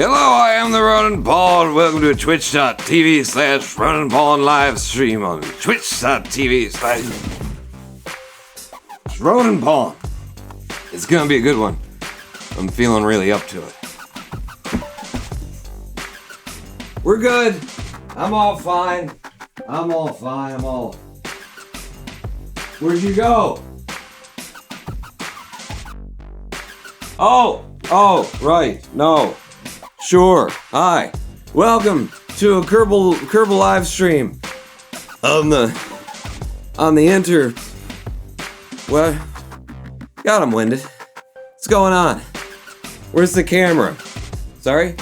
Hello, I am the Ronan Paul, and welcome to twitch.tv/Ronan Paul live stream on twitch.tv/ Ronan Paul. It's gonna be a good one. I'm feeling really up to it. We're good. I'm all fine. Where'd you go? Oh, right. No. Sure. Hi. Welcome to a Kerbal live stream on the What? God, I'm winded. What's going on? Where's the camera? Sorry?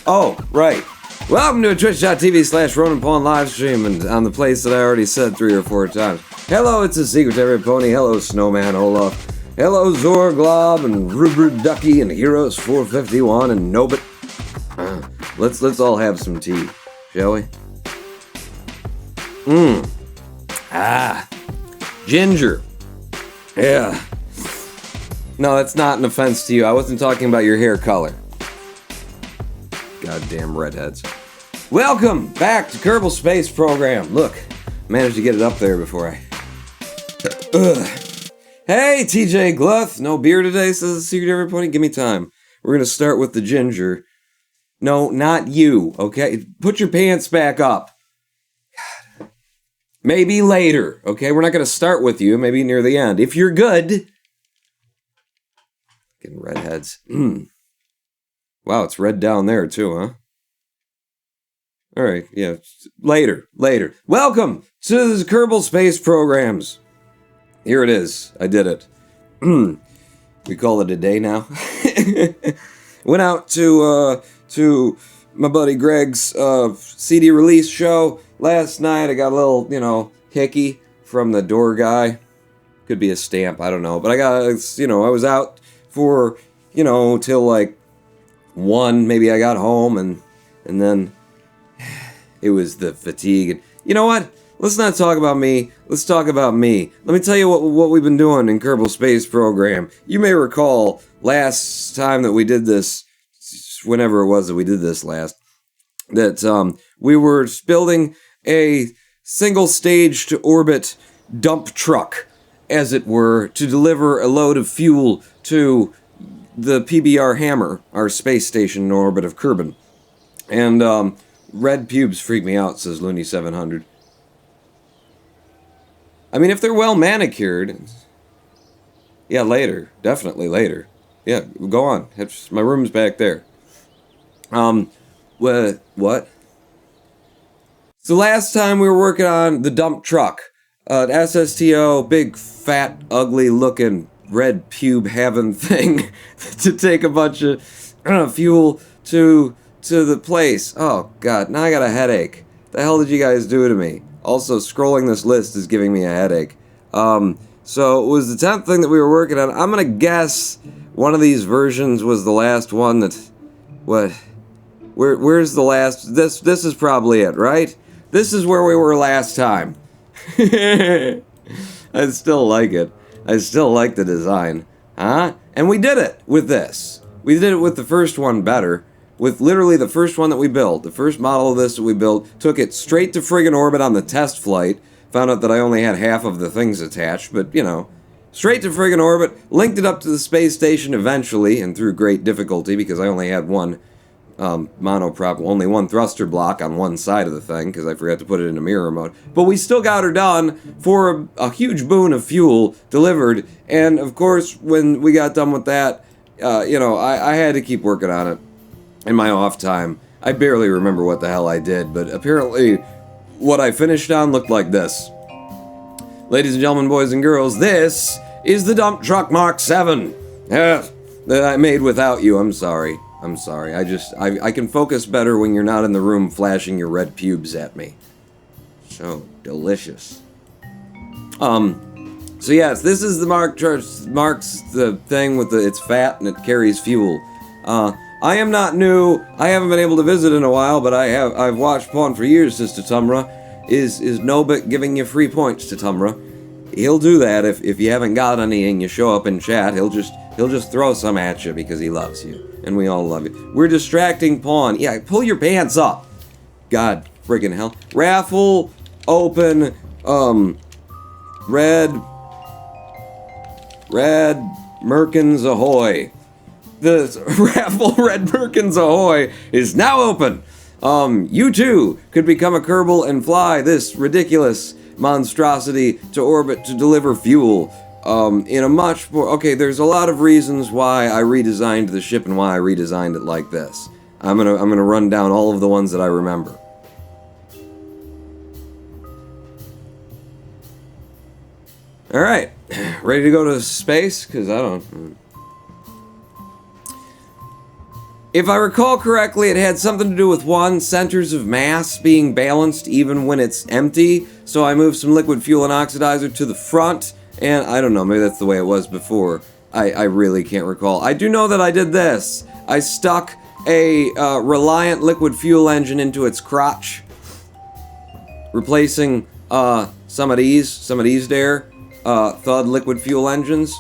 Oh, right. Welcome to a twitch.tv/Ronan Paul live stream, and on the place that I already said 3 or 4 times. Hello, it's a Secretary Pony. Hello, Snowman Olaf. Hello, Zorglob and Rubber Ducky and Heroes 451 and Nobit. Let's all have some tea, shall we? Ginger. Yeah. No, that's not an offense to you. I wasn't talking about your hair color. Goddamn redheads. Welcome back to Kerbal Space Program. Look, managed to get it up there before I... Hey, TJ Gluth. No beer today, says the Secret Everybody. Give me time. We're going to start with the ginger. No, not you, okay? Put your pants back up. God. Maybe later, okay? We're not going to start with you. Maybe near the end. If you're good. Fucking redheads. Wow, it's red down there too, huh? Alright, yeah. Later. Welcome to the Kerbal Space Programs. Here it is. I did it. We call it a day now. Went out to my buddy Greg's CD release show last night. I got a little, hickey from the door guy. Could be a stamp, I don't know. But I was out for, till like 1. Maybe I got home and then it was the fatigue. And you know what? Let's not talk about me. Let's talk about me. Let me tell you what we've been doing in Kerbal Space Program. You may recall last time that we did this, whenever it was that we did this last, that we were building a single-stage to orbit dump truck, as it were, to deliver a load of fuel to the PBR Hammer, our space station in orbit of Kerbin. And red pubes freak me out, says Looney700. I mean, if they're well manicured, yeah, later, definitely later. Yeah, go on. My room's back there. What? So last time we were working on the dump truck, SSTO, big, fat, ugly-looking red pube having thing to take a bunch of fuel to the place. Oh God, now I got a headache. The hell did you guys do to me? Also, scrolling this list is giving me a headache. So it was the 10th thing that we were working on. I'm gonna guess one of these versions was the last one that... What? Where's the last... This is probably it, right? This is where we were last time. I still like it. I still like the design. Huh? And we did it with this. We did it with the first one better. With literally the first one that we built, the first model of this that we built, took it straight to friggin' orbit on the test flight. Found out that I only had half of the things attached, but, straight to friggin' orbit, linked it up to the space station eventually, and through great difficulty, because I only had one monoprop, only one thruster block on one side of the thing, because I forgot to put it into mirror mode. But we still got her done for a huge boon of fuel delivered, and of course, when we got done with that, I had to keep working on it. In my off time. I barely remember what the hell I did, but apparently what I finished on looked like this. Ladies and gentlemen, boys and girls, this is the Dump Truck Mark 7. That I made without you. I'm sorry. I can focus better when you're not in the room flashing your red pubes at me. So delicious. So yes, this is the marks the thing with it's fat and it carries fuel. I am not new. I haven't been able to visit in a while, but I've watched Pawn for years, Sister Tumra. Is Nobit giving you free points to Tumra? he'll do that if you haven't got any and you show up in chat. He'll just throw some at you because he loves you, and we all love you. We're distracting pawn. Yeah, pull your pants up. God friggin' hell. Raffle open. Red Merkins ahoy. The raffle Red Merkins ahoy is now open. You too could become a Kerbal and fly this ridiculous monstrosity to orbit to deliver fuel. In a much more... Okay, there's a lot of reasons why I redesigned the ship and why I redesigned it like this. I'm gonna run down all of the ones that I remember. Alright, ready to go to space? Because I don't... If I recall correctly, it had something to do with centers of mass being balanced even when it's empty. So I moved some liquid fuel and oxidizer to the front, and I don't know, maybe that's the way it was before. I really can't recall. I do know that I did this. I stuck a Reliant liquid fuel engine into its crotch, replacing some of these there, Thud liquid fuel engines.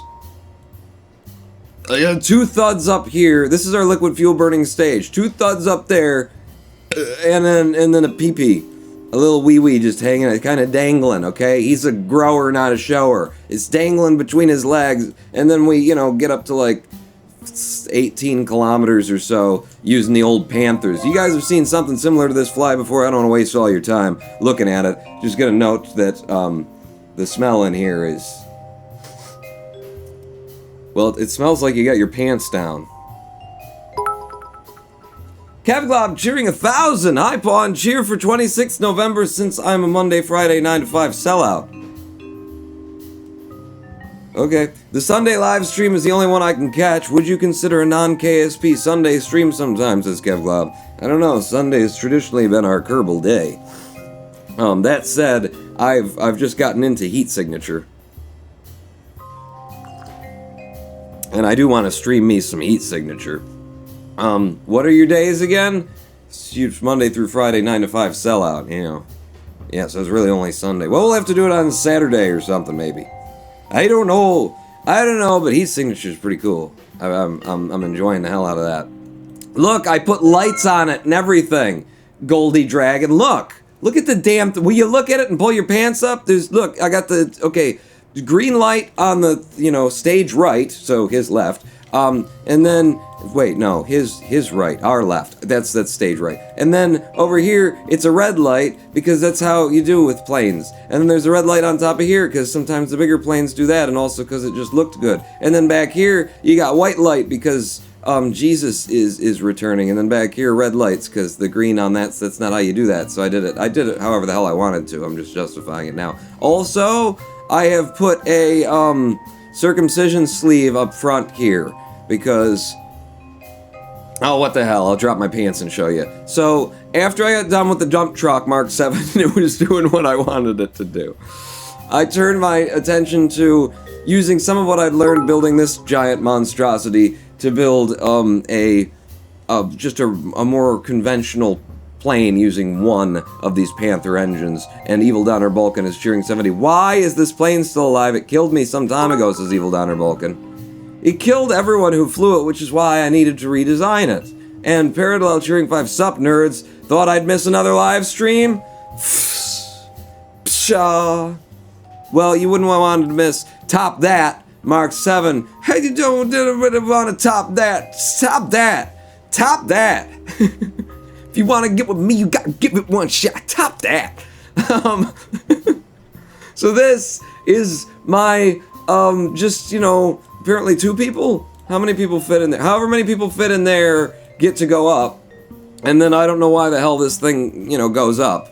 2 thuds up here. This is our liquid fuel burning stage. 2 thuds up there, and then a pee-pee. A little wee-wee just hanging, kind of dangling, okay? He's a grower, not a shower. It's dangling between his legs, and then we, get up to like 18 kilometers or so using the old Panthers. You guys have seen something similar to this fly before. I don't want to waste all your time looking at it. Just gonna note that the smell in here is... Well, it smells like you got your pants down. Kevglob cheering 1,000! Hi, Pawn! Cheer for 26th November since I'm a Monday, Friday, 9 to 5 sellout. Okay. The Sunday live stream is the only one I can catch. Would you consider a non-KSP Sunday stream sometimes, says Kevglob? I don't know. Sunday has traditionally been our Kerbal day. That said, I've just gotten into heat signature. And I do want to stream me some heat signature. What are your days again? It's Monday through Friday, 9 to 5 sellout, Yeah, so it's really only Sunday. Well, we'll have to do it on Saturday or something, maybe. I don't know, but heat signature is pretty cool. I'm enjoying the hell out of that. Look, I put lights on it and everything. Goldie Dragon, look at the damn... Will you look at it and pull your pants up? Look, I got the... Okay... Green light on the, stage right, so his left, and then, wait, no, his right, our left, that's stage right, and then over here, it's a red light, because that's how you do with planes, and then there's a red light on top of here, because sometimes the bigger planes do that, and also because it just looked good, and then back here, you got white light, because, Jesus is returning, and then back here, red lights, because the green on that's not how you do that, so I did it however the hell I wanted to, I'm just justifying it now. Also, I have put a circumcision sleeve up front here because... Oh, what the hell, I'll drop my pants and show you. So, after I got done with the dump truck Mark 7, it was doing what I wanted it to do. I turned my attention to using some of what I'd learned building this giant monstrosity to build just a more conventional plane using one of these Panther engines, and Evil Donner Balkan is cheering 70. Why is this plane still alive? It killed me some time ago, says Evil Donner Balkan. It killed everyone who flew it, which is why I needed to redesign it. And Parallel cheering 5, sup nerds, thought I'd miss another live stream? Pshaw. Well, you wouldn't want to miss Top That, Mark 7. Hey, you don't want to top that. Top that. Top that. If you want to get with me, you gotta give it one shot. Top that. So this is my, apparently 2 people? How many people fit in there? However many people fit in there get to go up. And then I don't know why the hell this thing, goes up.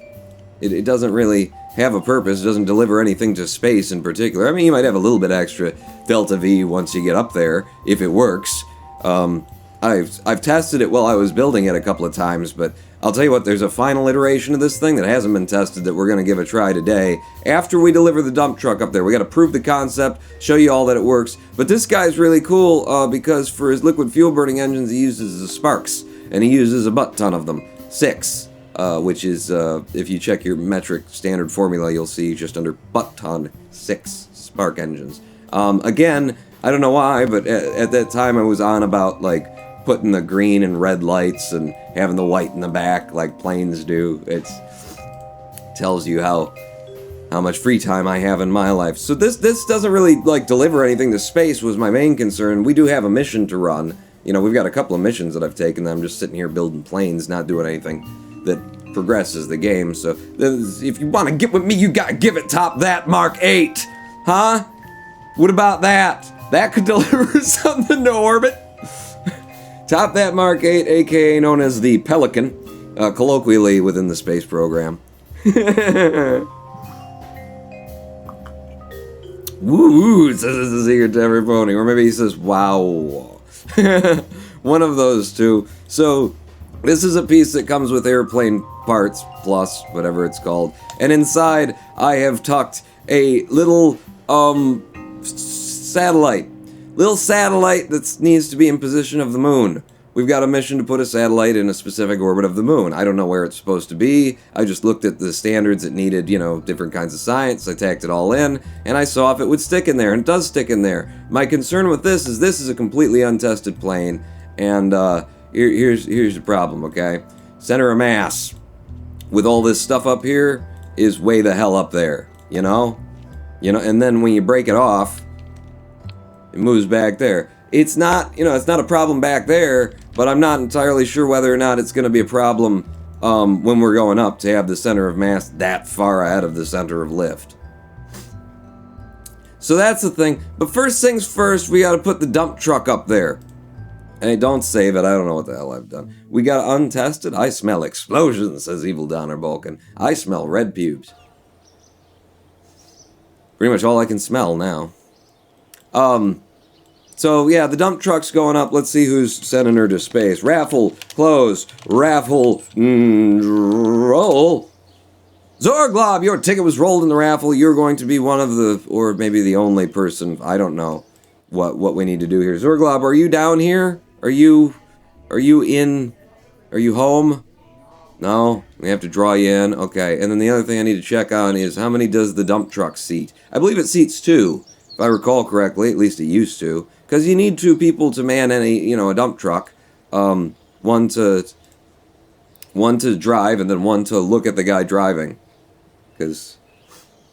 It doesn't really have a purpose. It doesn't deliver anything to space in particular. I mean, you might have a little bit extra Delta V once you get up there, if it works. I've tested it while I was building it a couple of times, but I'll tell you what, there's a final iteration of this thing that hasn't been tested that we're going to give a try today. After we deliver the dump truck up there, we got to prove the concept, show you all that it works. But this guy's really cool because for his liquid fuel burning engines, he uses the sparks, and he uses a butt ton of them. 6. which is, if you check your metric standard formula, you'll see just under butt ton 6 spark engines. Again, I don't know why, but at that time I was on about, like, putting the green and red lights and having the white in the back like planes do. It tells you how much free time I have in my life. So this doesn't really, like, deliver anything to space was my main concern. We do have a mission to run. You know, we've got a couple of missions that I've taken that I'm just sitting here building planes, not doing anything that progresses the game. So if you want to get with me, you gotta give it top that Mark 8. Huh? What about that? That could deliver something to orbit. Top that Mark 8, aka known as the Pelican, colloquially within the space program. Woo, it says it's a secret to every pony. Or maybe he says, wow. One of those two. So, this is a piece that comes with airplane parts, plus whatever it's called. And inside, I have tucked a little, satellite. Little satellite that needs to be in position of the moon. We've got a mission to put a satellite in a specific orbit of the moon. I don't know where it's supposed to be. I just looked at the standards. It needed, you know, different kinds of science. I tacked it all in, and I saw if it would stick in there, and it does stick in there. My concern with this is a completely untested plane, and here's the problem, okay? Center of mass with all this stuff up here is way the hell up there, you know? And then when you break it off, it moves back there. It's not, it's not a problem back there, but I'm not entirely sure whether or not it's going to be a problem when we're going up to have the center of mass that far ahead of the center of lift. So that's the thing. But first things first, we got to put the dump truck up there. Hey, don't save it. I don't know what the hell I've done. We got untested. I smell explosions, says Evil Donner Balkan. I smell red pubes. Pretty much all I can smell now. So, yeah, the dump truck's going up. Let's see who's sending her to space. Raffle, close, raffle, roll. Zorglob, your ticket was rolled in the raffle. You're going to be one of the, or maybe the only person, I don't know what we need to do here. Zorglob, are you down here? Are you home? No? We have to draw you in? Okay, and then the other thing I need to check on is how many does the dump truck seat? I believe it seats 2, if I recall correctly, at least it used to. Because you need 2 people to man any, a dump truck. One to drive and then one to look at the guy driving. Because,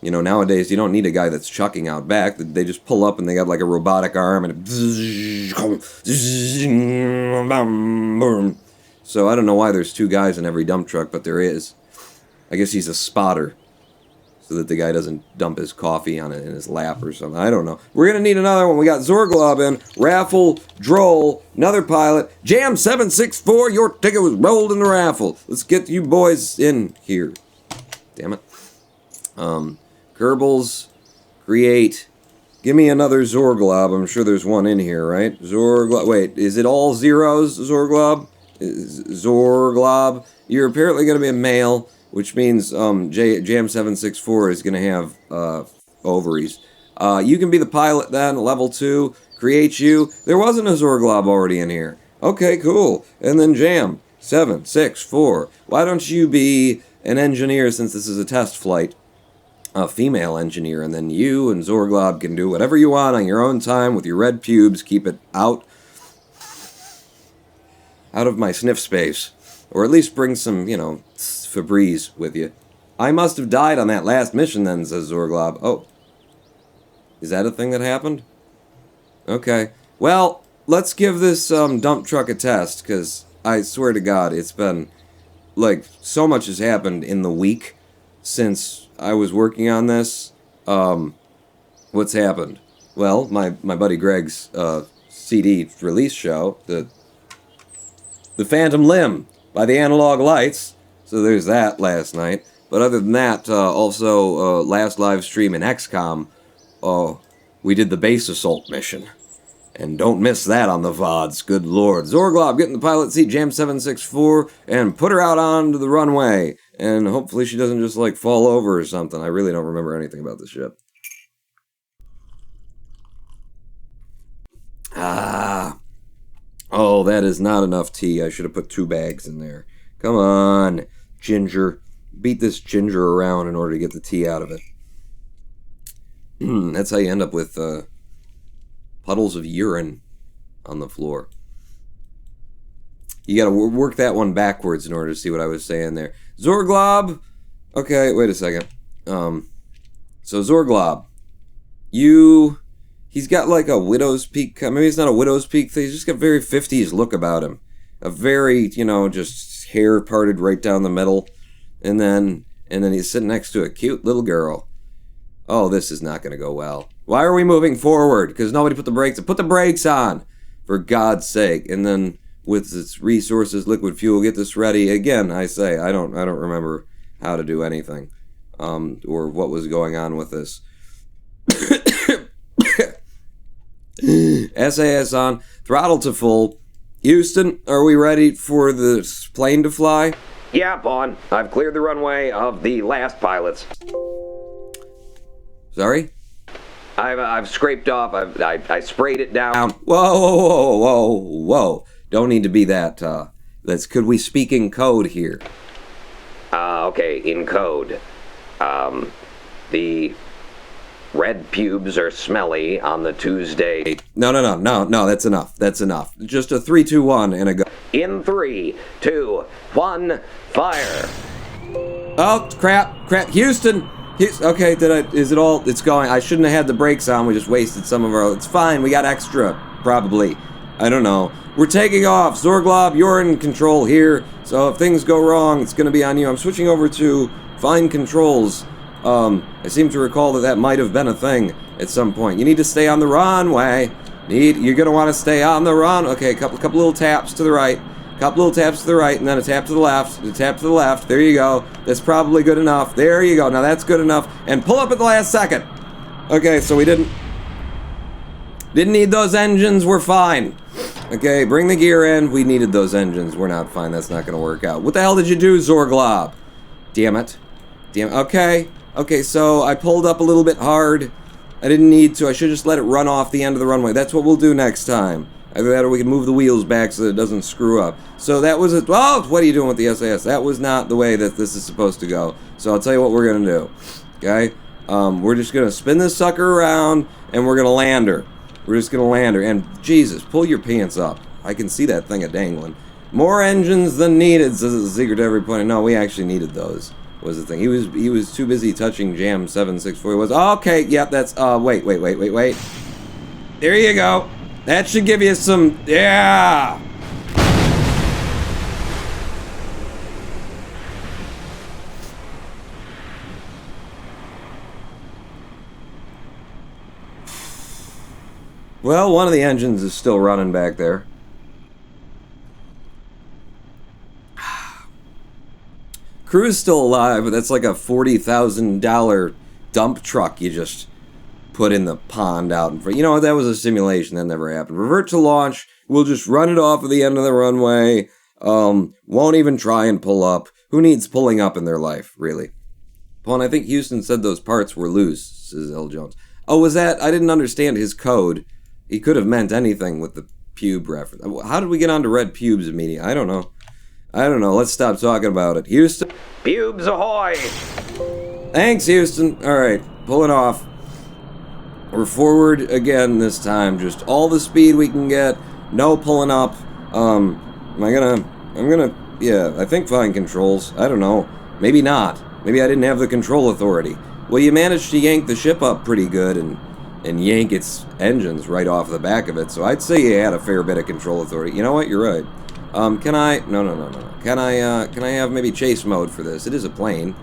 nowadays you don't need a guy that's chucking out back. They just pull up and they got like a robotic arm and so I don't know why there's 2 guys in every dump truck, but there is. I guess he's a spotter. So that the guy doesn't dump his coffee on it in his lap or something. I don't know. We're going to need another one. We got Zorglob in. Raffle, Droll, another pilot. Jam 764, your ticket was rolled in the raffle. Let's get you boys in here. Damn it. Kerbals, create. Give me another Zorglob. I'm sure there's one in here, right? Zorglob. Wait, is it all zeros, Zorglob? Zorglob. You're apparently going to be a male. Which means Jam764 is going to have ovaries. You can be the pilot then, level 2, create you. There wasn't a Zorglob already in here. Okay, cool. And then Jam764. Why don't you be an engineer since this is a test flight? A female engineer. And then you and Zorglob can do whatever you want on your own time with your red pubes. Keep it out of my sniff space. Or at least bring some, Febreze with you. I must have died on that last mission then, says Zorglob. Oh. Is that a thing that happened? Okay. Well, let's give this dump truck a test, because I swear to God, it's been, so much has happened in the week since I was working on this. What's happened? Well, my buddy Greg's CD release show, the Phantom Limb by the Analog Lights. So there's that last night. But other than that, also last live stream in XCOM, we did the base assault mission. And don't miss that on the VODs, good lord. Zorglob, get in the pilot seat, Jam764, and put her out onto the runway. And hopefully she doesn't just, fall over or something. I really don't remember anything about this ship. Oh, that is not enough tea. I should have put 2 bags in there. Come on. ginger. Beat this ginger around in order to get the tea out of it. That's how you end up with puddles of urine on the floor. You gotta work that one backwards in order to see what I was saying there. Zorglob! Okay, wait a second. So Zorglob, he's got like a widow's peak, maybe it's not a widow's peak thing, he's just got a very 50s look about him. A very, just hair parted right down the middle. And then he's sitting next to a cute little girl. Oh, this is not going to go well. Why are we moving forward? Because nobody put the brakes on. Put the brakes on, for God's sake. And then with its resources, liquid fuel, get this ready. Again, I say, I don't remember how to do anything, or what was going on with this. SAS on, throttle to full. Houston, are we ready for the plane to fly? Yeah, Pawn. I've cleared the runway of the last pilots. Sorry? I've scraped off. I sprayed it down. Whoa. Don't need to be that, could we speak in code here? Okay, in code. The red pubes are smelly on the Tuesday. No, that's enough. Just a 3, 2, 1 and a go. In 3, 2, 1, fire. Oh, crap. Houston, okay, is it all, it's going. I shouldn't have had the brakes on, we just wasted some of our, it's fine, we got extra, probably. I don't know. We're taking off. Zorglob, you're in control here, so if things go wrong, it's gonna be on you. I'm switching over to fine controls. I seem to recall that might have been a thing at some point. You need to stay on the runway. You're gonna want to stay on the run. Okay, a couple little taps to the right. And then a tap to the left. A tap to the left. There you go. That's probably good enough. There you go. Now that's good enough. And pull up at the last second. Okay, so we didn't need those engines. We're fine. Okay, bring the gear in. We needed those engines. We're not fine. That's not gonna work out. What the hell did you do, Zorglob? Damn it. Okay, so I pulled up a little bit hard. I didn't need to. I should just let it run off the end of the runway. That's what we'll do next time. Either that or we can move the wheels back so that it doesn't screw up. So that was oh, what are you doing with the SAS? That was not the way that this is supposed to go. So I'll tell you what we're going to do. Okay? We're just going to spin this sucker around and we're going to land her. And Jesus, pull your pants up. I can see that thing a-dangling. More engines than needed, says the secret to every point. No, we actually needed those. Was the thing. He was too busy touching Jam 764. He was okay, yep, that's wait. There you go. That should give you some yeah. Well, one of the engines is still running back there. Crew's still alive, but that's like a $40,000 dump truck you just put in the pond out in front. You know what? That was a simulation. That never happened. Revert to launch. We'll just run it off at the end of the runway. Won't even try and pull up. Who needs pulling up in their life, really? Paul, I think Houston said those parts were loose, says L. Jones. Oh, was that? I didn't understand his code. He could have meant anything with the pube reference. How did we get onto red pubes immediately? I don't know. Let's stop talking about it. Houston? Pubes ahoy! Thanks, Houston. Alright, pulling off. We're forward again this time. Just all the speed we can get. No pulling up. I think fine controls. I don't know. Maybe not. Maybe I didn't have the control authority. Well, you managed to yank the ship up pretty good and yank its engines right off the back of it, so I'd say you had a fair bit of control authority. You know what? You're right. No. Can I have maybe chase mode for this? It is a plane.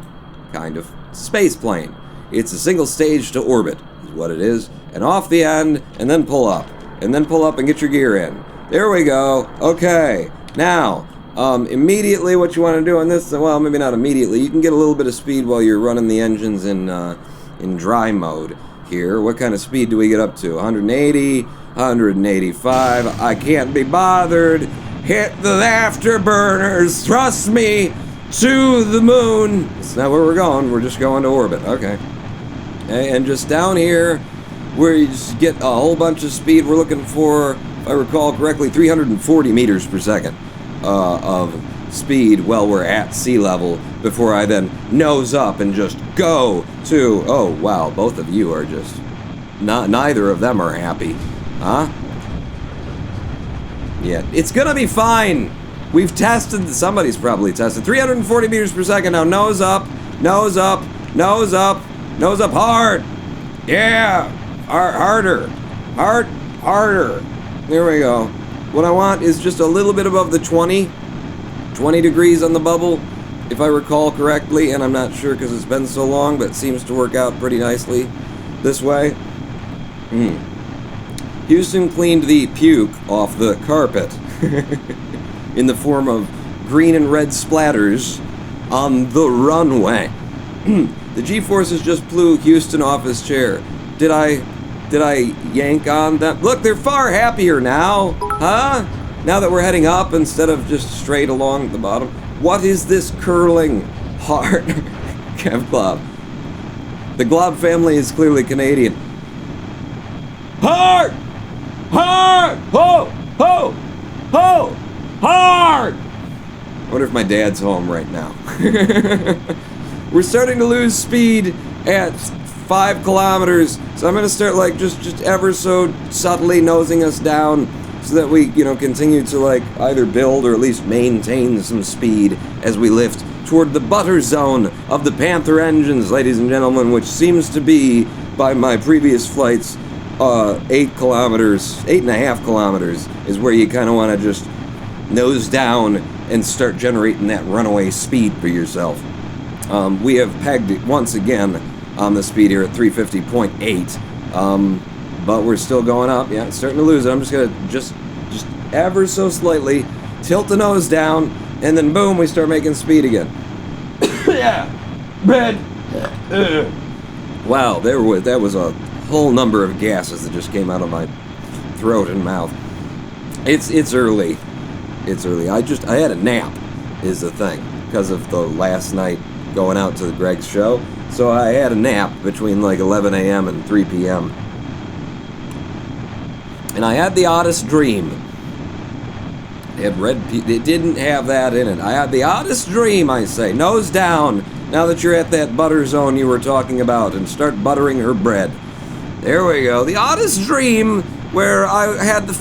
Kind of. Space plane. It's a single stage to orbit, is what it is. And off the end, and then pull up. And then pull up and get your gear in. There we go. Okay. Now, immediately what you want to do on this, well, maybe not immediately. You can get a little bit of speed while you're running the engines in dry mode here. What kind of speed do we get up to? 180, 185. I can't be bothered. Hit the afterburners, thrust me to the moon. That's not where we're going, we're just going to orbit, okay. And just down here, where you just get a whole bunch of speed, we're looking for, if I recall correctly, 340 meters per second of speed while we're at sea level before I then nose up and just go to, oh wow, both of you are just, neither of them are happy, huh? Yeah, it's gonna be fine. We've tested, somebody's probably tested, 340 meters per second. Now nose up, nose up, nose up, nose up hard. Yeah, harder, harder. There we go. What I want is just a little bit above the 20 degrees on the bubble, if I recall correctly, and I'm not sure because it's been so long, but it seems to work out pretty nicely this way. Houston cleaned the puke off the carpet in the form of green and red splatters on the runway. The G-forces just blew Houston off his chair. Did I yank on them? Look, they're far happier now, huh? Now that we're heading up instead of just straight along the bottom. What is this curling hard? Kev Glob. The Glob family is clearly Canadian. Hard! Hard! Ho! Ho! Ho! Hard! I wonder if my dad's home right now. We're starting to lose speed at 5 kilometers, so I'm gonna start like just ever so subtly nosing us down so that we, continue to like either build or at least maintain some speed as we lift toward the butter zone of the Panther engines, ladies and gentlemen, which seems to be, by my previous flights, 8.5 kilometers is where you kind of want to just nose down and start generating that runaway speed for yourself. We have pegged it once again on the speed here at 350.8, but we're still going up. Yeah, it's starting to lose it. I'm just gonna just ever so slightly tilt the nose down, and then boom, we start making speed again. Yeah, red. Wow, that was a whole number of gases that just came out of my throat and mouth. It's early. It's early. I had a nap, is the thing, because of the last night going out to Greg's show. So I had a nap between like 11 a.m. and 3 p.m. And I had the oddest dream. It didn't have that in it. I had the oddest dream, I say. Nose down, now that you're at that butter zone you were talking about, and start buttering her bread. There we go. The oddest dream where I had a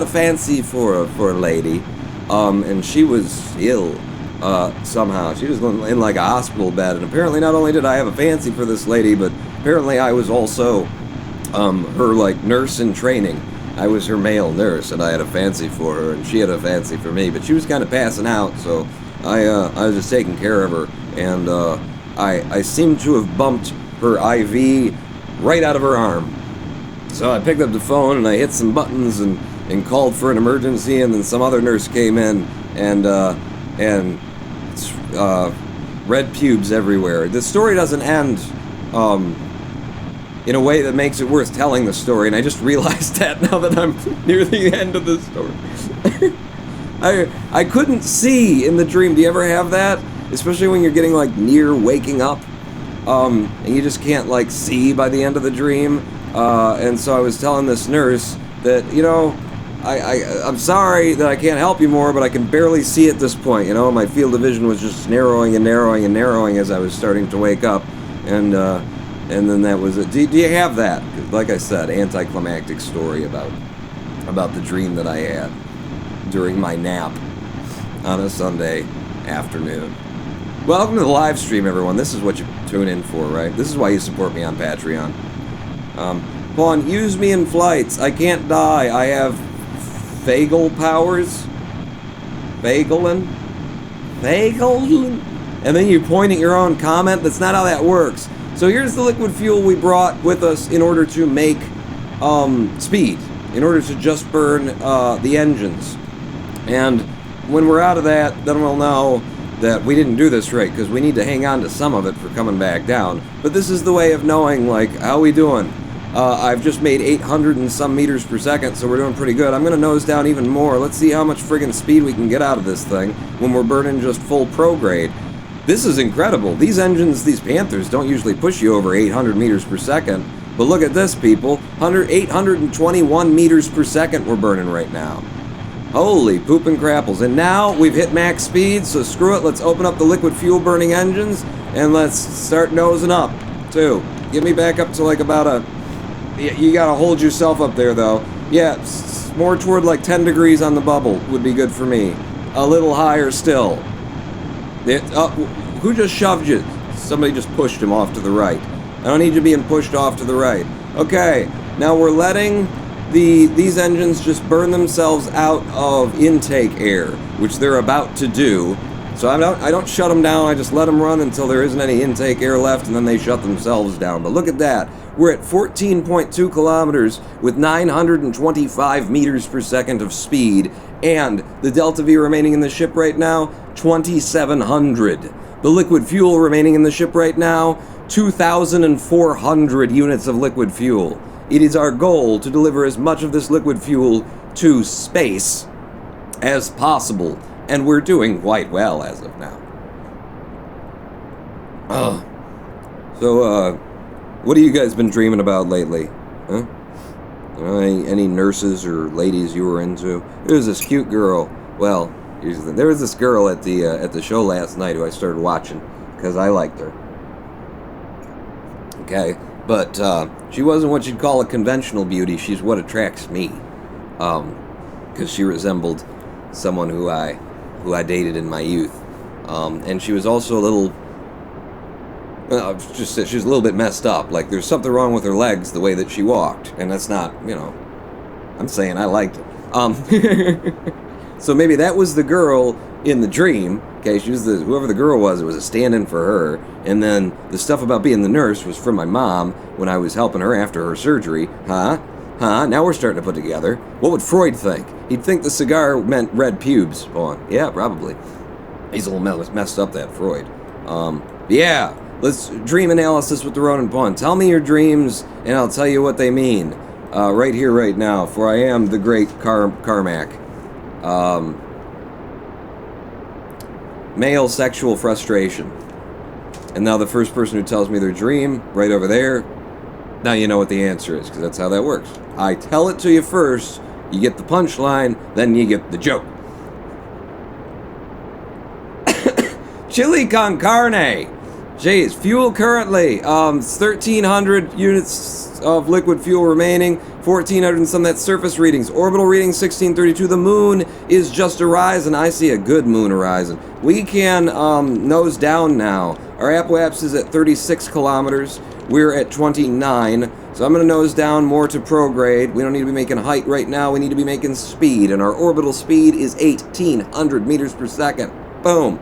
fancy for a lady, and she was ill. Somehow. She was in like a hospital bed, and apparently not only did I have a fancy for this lady, but apparently I was also her like nurse in training. I was her male nurse, and I had a fancy for her, and she had a fancy for me, but she was kind of passing out, so I was just taking care of her, and I seemed to have bumped her IV right out of her arm. So I picked up the phone, and I hit some buttons, and called for an emergency, and then some other nurse came in, and red pubes everywhere. The story doesn't end in a way that makes it worth telling the story, and I just realized that now that I'm near the end of the story. I couldn't see in the dream. Do you ever have that? Especially when you're getting like near waking up, and you just can't like see by the end of the dream. And so I was telling this nurse that, I'm sorry that I can't help you more, but I can barely see at this point. My field of vision was just narrowing and narrowing and narrowing as I was starting to wake up, and then that was it. Do you have that? Like I said, anticlimactic story about the dream that I had during my nap on a Sunday afternoon. Welcome to the live stream, everyone. This is what you tune in for, right? This is why you support me on Patreon. Pawn, use me in flights. I can't die. I have Fagel powers? Fagelin? And then you point at your own comment? That's not how that works. So here's the liquid fuel we brought with us in order to make speed, in order to just burn the engines. And when we're out of that, then we'll know that we didn't do this right, because we need to hang on to some of it for coming back down. But this is the way of knowing, like, how we doing? I've just made 800 and some meters per second, so we're doing pretty good. I'm going to nose down even more. Let's see how much friggin' speed we can get out of this thing when we're burning just full prograde. This is incredible. These engines, these Panthers, don't usually push you over 800 meters per second. But look at this, people. 821 meters per second we're burning right now. Holy poop and crapples. And now we've hit max speed, so screw it. Let's open up the liquid fuel burning engines and let's start nosing up, too. Get me back up to like about a... You gotta hold yourself up there, though. Yeah, more toward like 10 degrees on the bubble would be good for me. A little higher still. Who just shoved you? Somebody just pushed him off to the right. I don't need you being pushed off to the right. Okay, now we're letting these engines just burn themselves out of intake air, which they're about to do. So I don't shut them down, I just let them run until there isn't any intake air left, and then they shut themselves down. But look at that. We're at 14.2 kilometers with 925 meters per second of speed, and the delta V remaining in the ship right now, 2,700. The liquid fuel remaining in the ship right now, 2,400 units of liquid fuel. It is our goal to deliver as much of this liquid fuel to space as possible, and we're doing quite well as of now. So, what have you guys been dreaming about lately? Huh? Any nurses or ladies you were into? There was this cute girl. Well, there was this girl at the show last night who I started watching because I liked her. Okay, but she wasn't what you'd call a conventional beauty. She's what attracts me, because she resembled someone who I dated in my youth, and she was also a little. She was a little bit messed up. Like, there's something wrong with her legs, the way that she walked. And that's not, I'm saying I liked it. So maybe that was the girl in the dream. Okay, she was whoever the girl was, it was a stand-in for her. And then the stuff about being the nurse was from my mom when I was helping her after her surgery. Huh? Now we're starting to put together. What would Freud think? He'd think the cigar meant red pubes. Yeah, probably. He's a little messed up, that Freud. Yeah. Let's dream analysis with the Ronin Pawn. Tell me your dreams, and I'll tell you what they mean. Right here, right now, for I am the great Carmack. Male sexual frustration. And now the first person who tells me their dream, right over there, now you know what the answer is, because that's how that works. I tell it to you first, you get the punchline, then you get the joke. Chili con carne. Jeez, fuel currently, 1,300 units of liquid fuel remaining, 1,400 and some, that's surface readings. Orbital reading, 1,632. The moon is just horizon. I see a good moon horizon. We can nose down now. Our apoapsis is at 36 kilometers. We're at 29. So I'm going to nose down more to prograde. We don't need to be making height right now. We need to be making speed. And our orbital speed is 1,800 meters per second. Boom.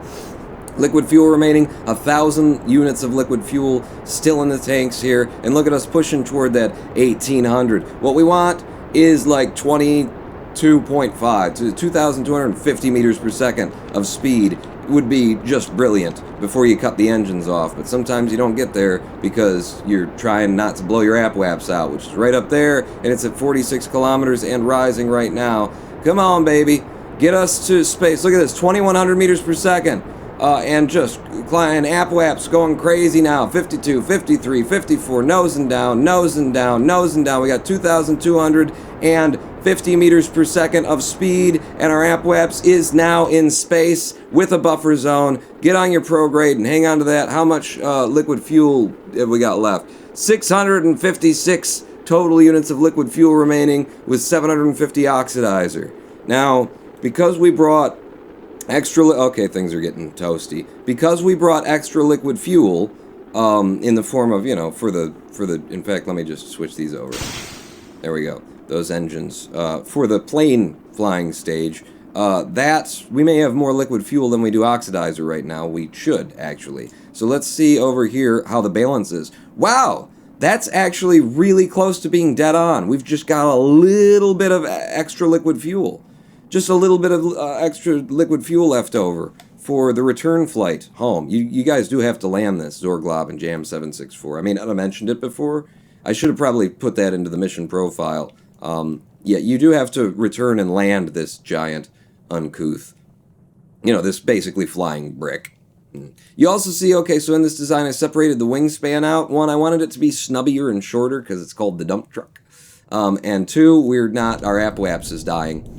Liquid fuel remaining, 1,000 units of liquid fuel still in the tanks here. And look at us pushing toward that 1,800. What we want is like 22.5 to 2,250 meters per second of speed. Would be just brilliant before you cut the engines off. But sometimes you don't get there because you're trying not to blow your apoaps out, which is right up there. And it's at 46 kilometers and rising right now. Come on, baby. Get us to space. Look at this, 2,100 meters per second. And just climbing, apoaps going crazy now. 52, 53, 54, nosing down, nosing down, nosing down. We got 2,250 meters per second of speed, and our apoaps is now in space with a buffer zone. Get on your prograde and hang on to that. How much liquid fuel have we got left? 656 total units of liquid fuel remaining with 750 oxidizer. Now, because we brought okay, things are getting toasty. Because we brought extra liquid fuel, in the form of, for the, in fact, let me just switch these over. There we go. Those engines, for the plane flying stage, we may have more liquid fuel than we do oxidizer right now. We should, actually. So let's see over here how the balance is. Wow! That's actually really close to being dead on. We've just got a little bit of extra liquid fuel. Just a little bit of extra liquid fuel left over for the return flight home. You guys do have to land this, Zorglob and Jam 764. I mean, I mentioned it before. I should have probably put that into the mission profile. Yeah, you do have to return and land this giant uncouth, this basically flying brick. You also see, okay, so in this design I separated the wingspan out. One, I wanted it to be snubbier and shorter because it's called the dump truck. And two, our apoaps is dying.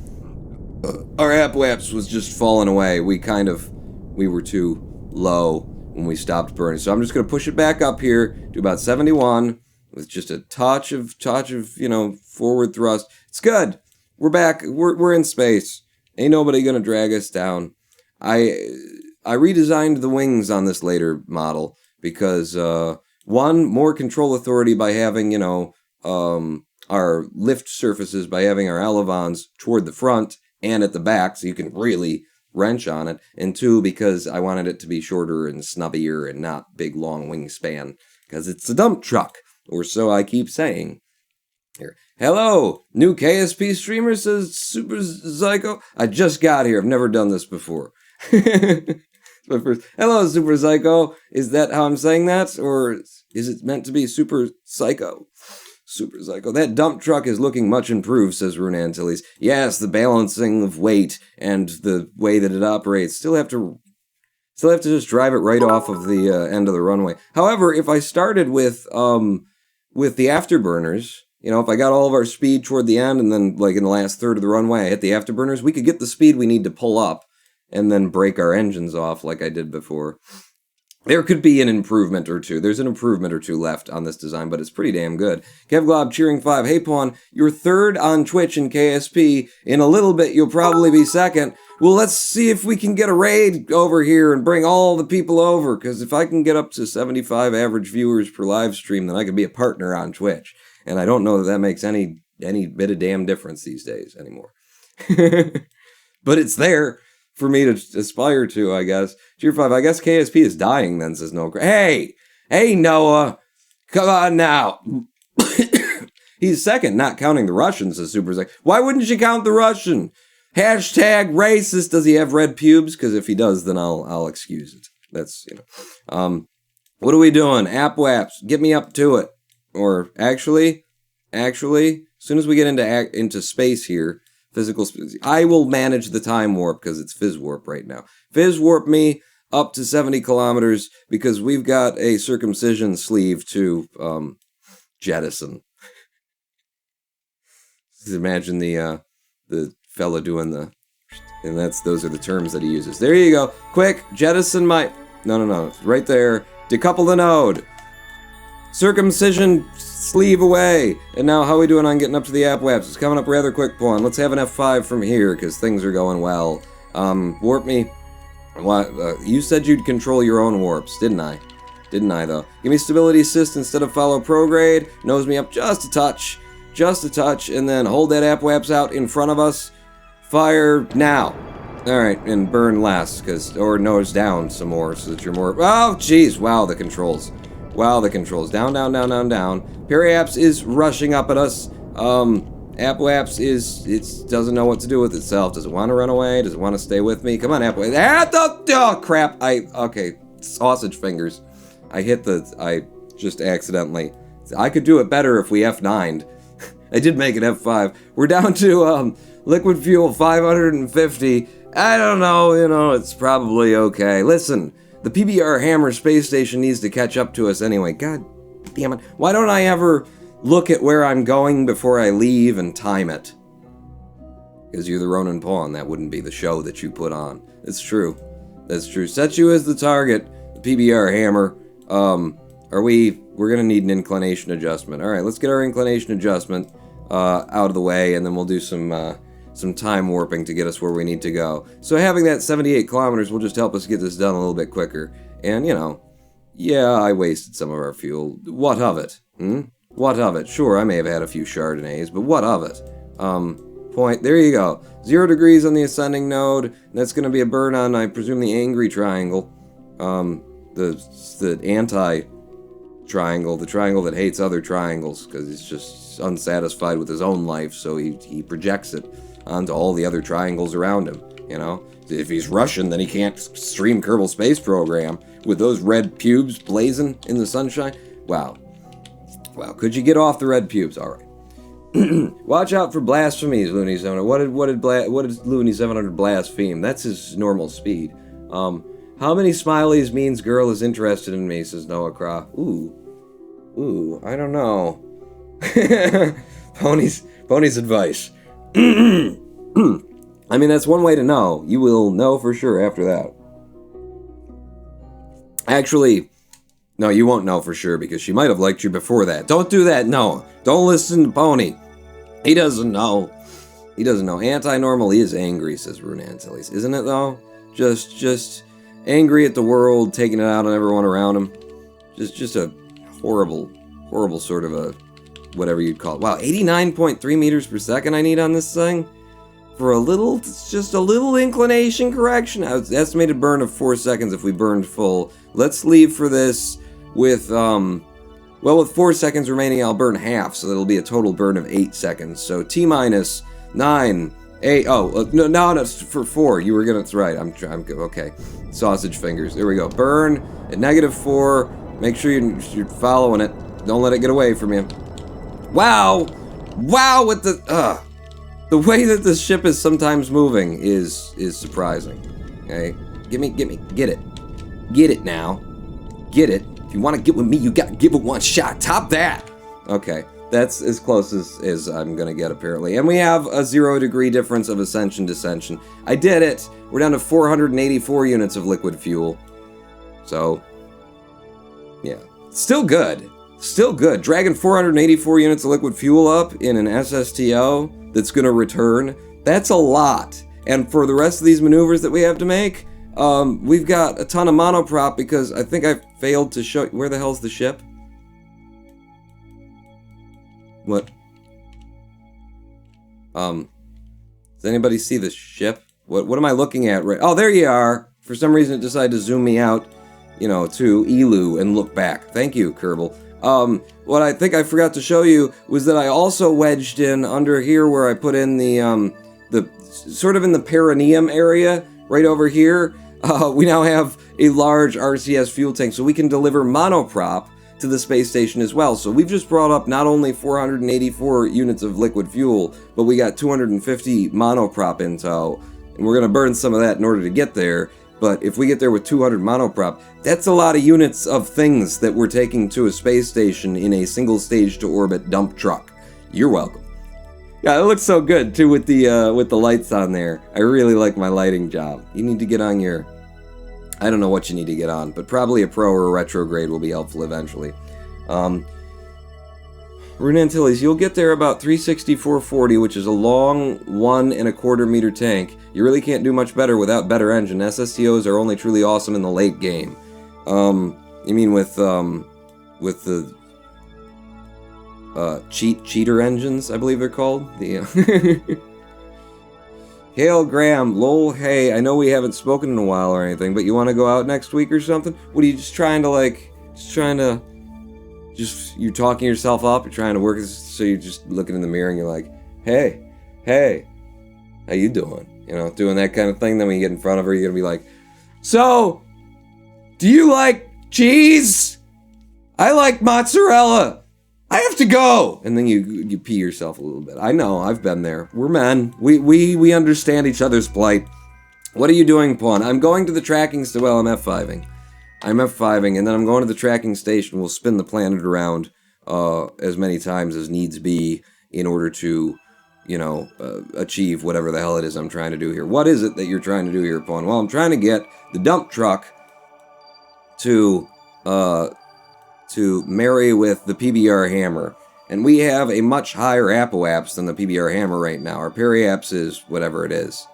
our apoaps was just falling away. We were too low when we stopped burning. So I'm just going to push it back up here to about 71 with just a touch of, forward thrust. It's good. We're back. We're in space. Ain't nobody going to drag us down. I redesigned the wings on this later model because, one, more control authority by having, our lift surfaces, by having our elevons toward the front and at the back, so you can really wrench on it. And two, because I wanted it to be shorter and snubbier and not big, long wingspan, because it's a dump truck, or so I keep saying. Here. Hello, new KSP streamer, says Super Psycho. I just got here. I've never done this before. Hello, Super Psycho. Is that how I'm saying that? Or is it meant to be Super Psycho? Super Psycho. That dump truck is looking much improved, says Rune Antilles. Yes, the balancing of weight and the way that it operates. Still have to just drive it right off of the end of the runway. However, if I started with the afterburners, if I got all of our speed toward the end and then, like, in the last third of the runway, I hit the afterburners, we could get the speed we need to pull up and then break our engines off like I did before. There could be an improvement or two. There's an improvement or two left on this design, but it's pretty damn good. Kevglob cheering 5. Hey, Pawn, you're third on Twitch in KSP. In a little bit, you'll probably be second. Well, let's see if we can get a raid over here and bring all the people over, because if I can get up to 75 average viewers per live stream, then I could be a partner on Twitch. And I don't know that makes any bit of damn difference these days anymore. But it's there for me to aspire to, I guess. Tier 5, I guess KSP is dying then, says Noah. Hey, Noah, come on now. He's second, not counting the Russians, says Super Zach. Why wouldn't you count the Russian? Hashtag racist. Does he have red pubes? Because if he does, then I'll excuse it. That's, what are we doing? App-waps, get me up to it. Or actually, as soon as we get into space here, physical space, I will manage the time warp because it's fizz warp right now. Fizz warp me up to 70 kilometers because we've got a circumcision sleeve to jettison. Just imagine the fella doing and those are the terms that he uses. There you go. Quick, jettison my no, right there. Decouple the node. Circumcision sleeve away. And now, how are we doing on getting up to the app-waps? It's coming up rather quick, Pawn. Let's have an F5 from here, because things are going well. Warp me. What? You said you'd control your own warps, didn't I? Didn't I, though? Give me stability assist instead of follow prograde. Nose me up just a touch. Just a touch. And then hold that app-waps out in front of us. Fire now. Alright, and burn less, or nose down some more, so that you're more... Oh, jeez. Wow, the controls. Wow, the controls. Down. Periaps is rushing up at us. Apoaps it doesn't know what to do with itself. Does it want to run away? Does it want to stay with me? Come on, Apoaps. Oh, crap. Okay. Sausage fingers. I just accidentally. I could do it better if we F9'd. I did make it F5. We're down to, liquid fuel 550. I don't know, it's probably okay. Listen. The PBR Hammer space station needs to catch up to us anyway. God damn it. Why don't I ever look at where I'm going before I leave and time it? Because you're the Ronin Pawn. That wouldn't be the show that you put on. It's true. That's true. Set you as the target. The PBR Hammer. We're going to need an inclination adjustment. Alright, let's get our inclination adjustment out of the way, and then we'll do some time warping to get us where we need to go. So having that 78 kilometers will just help us get this done a little bit quicker. And, yeah, I wasted some of our fuel. What of it? What of it? Sure, I may have had a few Chardonnays, but what of it? There you go. 0 degrees on the ascending node. That's going to be a burn on, I presume, the angry triangle. The anti-triangle. The triangle that hates other triangles, because he's just unsatisfied with his own life, so he projects it onto all the other triangles around him, If he's Russian, then he can't stream Kerbal Space Program with those red pubes blazing in the sunshine. Wow, could you get off the red pubes? All right. Watch out for blasphemies, Looney 700. What did Looney 700 blaspheme? That's his normal speed. How many smileys means girl is interested in me, says Noah Croft. Ooh, I don't know. Pony's advice. I mean, that's one way to know. You will know for sure after that. Actually, no, you won't know for sure because she might have liked you before that. Don't do that, no. Don't listen to Pony. He doesn't know. He doesn't know. Anti-normal is angry, says Rune Antilles. Isn't it, though? Just angry at the world, taking it out on everyone around him. Just a horrible sort of a, whatever you'd call it. Wow, 89.3 meters per second I need on this thing? For a little, just a little inclination correction. Estimated burn of 4 seconds if we burned full. Let's leave for this with, well, with 4 seconds remaining, I'll burn half, so that'll be a total burn of 8 seconds. So T-minus 9, 8, no, for 4. You were gonna, that's right, I'm okay. Sausage fingers, there we go. Burn at -4. Make sure you're following it. Don't let it get away from you. Wow! Wow, with the way that this ship is sometimes moving is surprising. Okay? Get it. Get it now. Get it. If you want to get with me, you gotta give it one shot. Top that! Okay, that's as close as I'm gonna get, apparently. And we have a 0 degree difference of ascension-descension. I did it! We're down to 484 units of liquid fuel. So, yeah. Still good. Still good. Dragging 484 units of liquid fuel up in an SSTO that's going to return, that's a lot. And for the rest of these maneuvers that we have to make, we've got a ton of monoprop because I think I failed to show... Where the hell's the ship? What? Does anybody see the ship? What am I looking at right... Oh, there you are! For some reason it decided to zoom me out, you know, to Elu and look back. Thank you, Kerbal. What I think I forgot to show you was that I also wedged in under here where I put in the sort of in the perineum area, right over here. We now have a large RCS fuel tank, so we can deliver monoprop to the space station as well. So we've just brought up not only 484 units of liquid fuel, but we got 250 monoprop in tow, and we're going to burn some of that in order to get there. But if we get there with 200 monoprop, that's a lot of units of things that we're taking to a space station in a single stage to orbit dump truck. You're welcome. Yeah, it looks so good too with the lights on there. I really like my lighting job. You need to get on your, I don't know what you need to get on, but probably a pro or a retrograde will be helpful eventually. Rune Antilles, you'll get there about 364.40, which is a long 1 1/4 meter tank. You really can't do much better without better engine. SSTOs are only truly awesome in the late game. You mean with the cheater engines, I believe they're called? The Hale Graham, lol, hey, I know we haven't spoken in a while or anything, but you want to go out next week or something? What are you you're talking yourself up, you're trying to work, so you're just looking in the mirror and you're like, hey, how you doing? You know, doing that kind of thing. Then when you get in front of her, you're gonna be like, so, do you like cheese? I like mozzarella. I have to go. And then you pee yourself a little bit. I know, I've been there. We're men. We understand each other's plight. What are you doing, Pawn? I'm going to the tracking station. Well, I'm F5ing. I'm F5ing, and then I'm going to the tracking station. We'll spin the planet around as many times as needs be in order to, you know, achieve whatever the hell it is I'm trying to do here. What is it that you're trying to do here, Pawn? Well, I'm trying to get the dump truck to marry with the PBR hammer. And we have a much higher apoaps than the PBR hammer right now. Our periaps is whatever it is.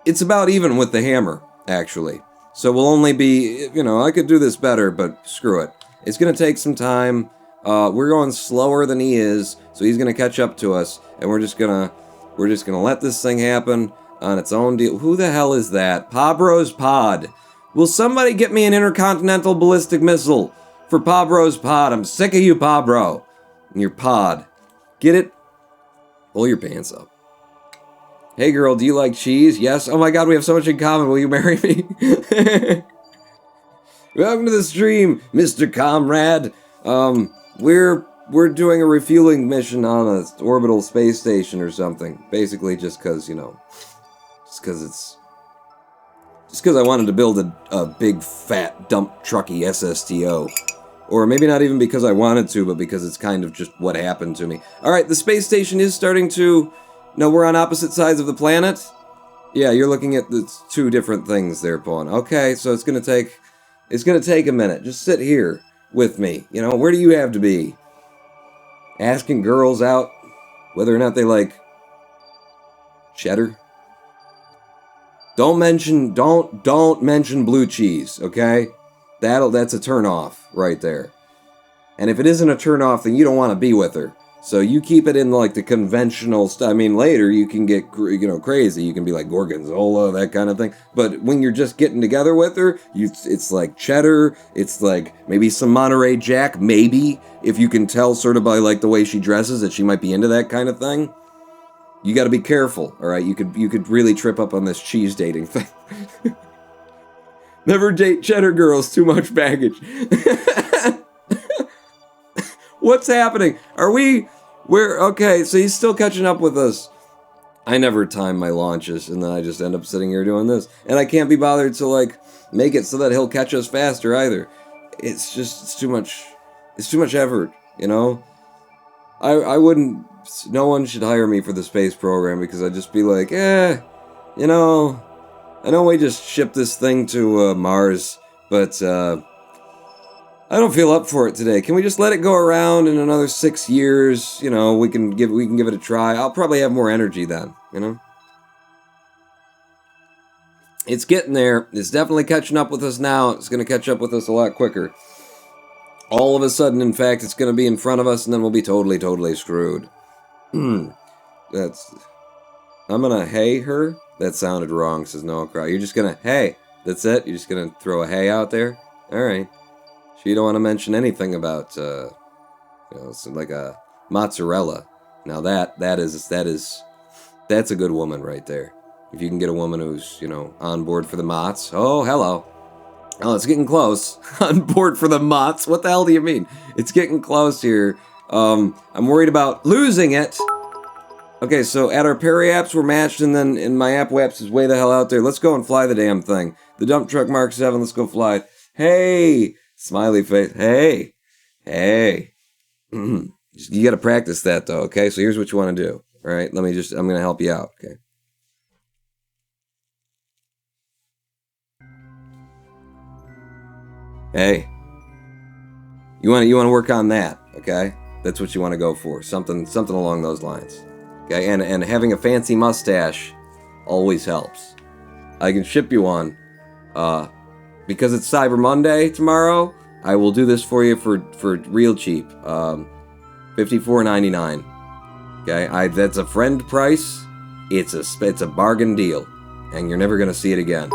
It's about even with the hammer, actually. So we'll only be, you know, I could do this better, but screw it. It's going to take some time. We're going slower than he is, so he's going to catch up to us, and we're just going to let this thing happen on its own deal. Who the hell is that? Pabro's pod. Will somebody get me an intercontinental ballistic missile for Pabro's pod? I'm sick of you, Pabro. And your pod. Get it? Pull your pants up. Hey girl, do you like cheese? Yes. Oh my god, we have so much in common. Will you marry me? Welcome to the stream, Mr. Comrade. We're doing a refueling mission on an orbital space station or something. Basically just because, you know, just because I wanted to build a big, fat, dump trucky SSTO. Or maybe not even because I wanted to, but because it's kind of just what happened to me. Alright, the space station is starting to No, we're on opposite sides of the planet? Yeah, you're looking at the two different things there, Pawn. Okay, so it's gonna take a minute. Just sit here with me. You know, where do you have to be? Asking girls out whether or not they like cheddar? Don't mention blue cheese, okay? That's a turn off right there. And if it isn't a turn off, then you don't want to be with her. So you keep it in like the conventional stuff. I mean, later you can get crazy. You can be like gorgonzola, that kind of thing. But when you're just getting together with her, it's like cheddar. It's like maybe some Monterey Jack. Maybe if you can tell sort of by like the way she dresses that she might be into that kind of thing. You got to be careful, all right? You could really trip up on this cheese dating thing. Never date cheddar girls. Too much baggage. What's happening? Okay, so he's still catching up with us. I never time my launches, and then I just end up sitting here doing this. And I can't be bothered to, like, make it so that he'll catch us faster, either. It's too much effort, you know? I wouldn't, no one should hire me for the space program, because I'd just be like, you know, I know we just shipped this thing to, Mars, but, I don't feel up for it today. Can we just let it go around in another 6 years? You know, we can give it a try. I'll probably have more energy then, you know? It's getting there. It's definitely catching up with us now. It's going to catch up with us a lot quicker. All of a sudden, in fact, it's going to be in front of us, and then we'll be totally, totally screwed. I'm going to hey her? That sounded wrong, says Noah Crow. You're just going to hey. That's it? You're just going to throw a hey out there? All right. She don't want to mention anything about, like a mozzarella. Now that's a good woman right there. If you can get a woman who's, on board for the mozz. Oh, hello. Oh, it's getting close. On board for the mozz? What the hell do you mean? It's getting close here. I'm worried about losing it. Okay, so at our periaps we're matched, and then in my app-waps is way the hell out there. Let's go and fly the damn thing. The dump truck Mark 7, let's go fly it. Hey! Smiley face. Hey. You got to practice that, though, okay? So here's what you want to do. All right? I'm going to help you out, okay? Hey. You want to work on that, okay? That's what you want to go for. Something along those lines. Okay? And having a fancy mustache always helps. I can ship you one. Because it's Cyber Monday tomorrow, I will do this for you for real cheap. $54.99. Okay, that's a friend price. It's a bargain deal, and you're never gonna see it again.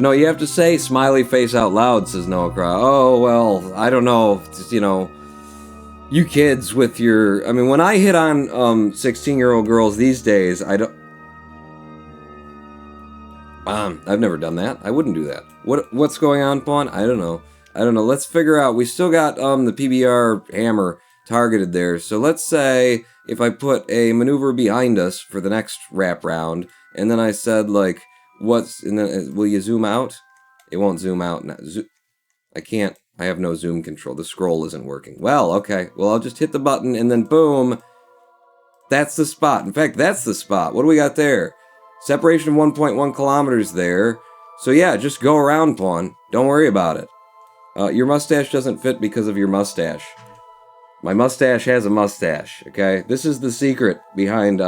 No, you have to say smiley face out loud, says Noah Crow. Oh well, I don't know. Just, you kids with your. I mean, when I hit on 16-year-old girls these days, I don't. I've never done that. I wouldn't do that. What's going on, Pawn? I don't know. Let's figure out. We still got the PBR hammer targeted there. So let's say if I put a maneuver behind us for the next wrap round, and then I said like, and then will you zoom out? It won't zoom out now. I can't. I have no zoom control. The scroll isn't working. Well, okay. Well, I'll just hit the button and then boom. That's the spot. In fact, that's the spot. What do we got there? Separation of 1.1 kilometers there. So yeah, just go around, Pawn. Don't worry about it. Your mustache doesn't fit because of your mustache. My mustache has a mustache, okay? This is the secret behind,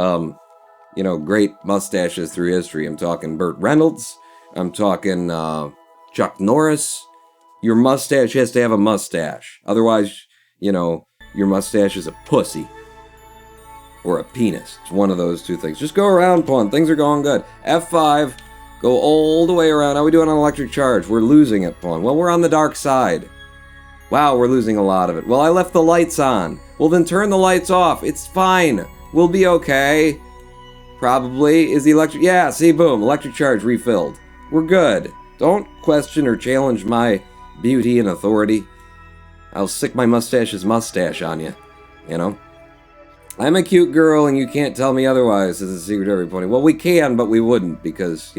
great mustaches through history. I'm talking Burt Reynolds. I'm talking Chuck Norris. Your mustache has to have a mustache. Otherwise, your mustache is a pussy. Or a penis. It's one of those two things. Just go around, Pawn. Things are going good. F5. Go all the way around. How are we doing on electric charge? We're losing it, Pawn. Well, we're on the dark side. Wow, we're losing a lot of it. Well, I left the lights on. Well, then turn the lights off. It's fine. We'll be okay. Probably. Is the electric... Yeah, see, boom. Electric charge refilled. We're good. Don't question or challenge my beauty and authority. I'll stick my mustache's mustache on you. I'm a cute girl, and you can't tell me otherwise, is the secret to every pony. Well, we can, but we wouldn't, because,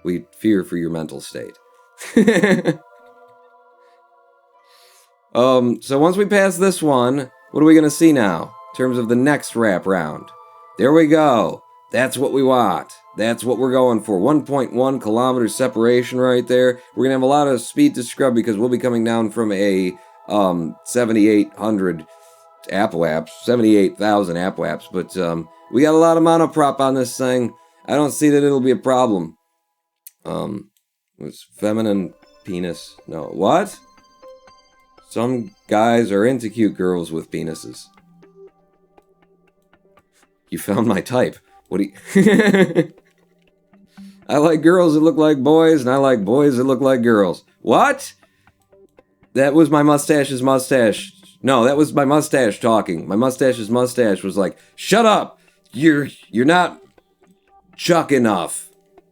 we fear for your mental state. So once we pass this one, What are we going to see now in terms of the next wrap round? There we go. That's what we want. That's what we're going for. 1.1 kilometers separation right there. We're going to have a lot of speed to scrub because we'll be coming down from a 7,800 apoaps, 78,000 apoaps. But we got a lot of monoprop on this thing. I don't see that it'll be a problem. Was feminine penis. No, what? Some guys are into cute girls with penises. You found my type. What do you... I like girls that look like boys, and I like boys that look like girls. What? That was my mustache's mustache. No, that was my mustache talking. My mustache's mustache was like, shut up! You're not Chuck enough.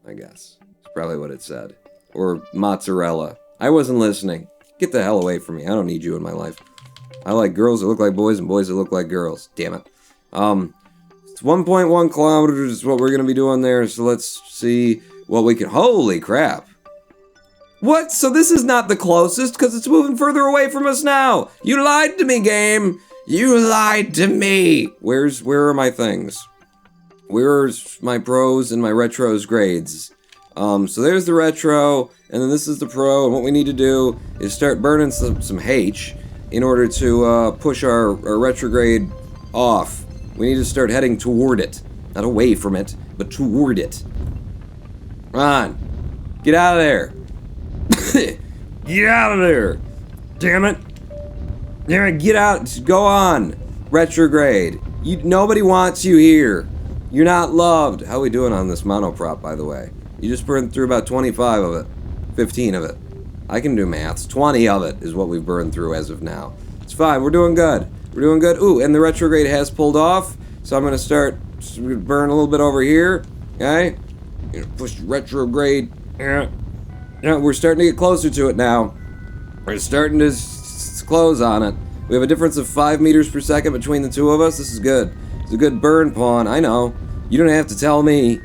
I guess. That's probably what it said. Or mozzarella. I wasn't listening. Get the hell away from me. I don't need you in my life. I like girls that look like boys and boys that look like girls. Damn it. It's 1.1 kilometers is what we're going to be doing there, so let's see what we can... Holy crap. What? So this is not the closest, because it's moving further away from us now. You lied to me, game. You lied to me. Where are my things? Where's my pros and my retros grades? So there's the retro, and then this is the pro, and what we need to do is start burning some H in order to push our retrograde off. We need to start heading toward it. Not away from it, but toward it. Come on. Get out of there. Get out of there. Damn it. Damn it, get out. Go on. Retrograde. Nobody wants you here. You're not loved. How are we doing on this monoprop, by the way? You just burned through about 25 of it. 15 of it. I can do maths. 20 of it is what we've burned through as of now. It's fine. We're doing good. We're doing good. Ooh, and the retrograde has pulled off. So I'm going to start burn a little bit over here. Okay? Push retrograde. Yeah, we're starting to get closer to it now. We're starting to close on it. We have a difference of 5 meters per second between the two of us. This is good. It's a good burn pawn. I know. You don't have to tell me.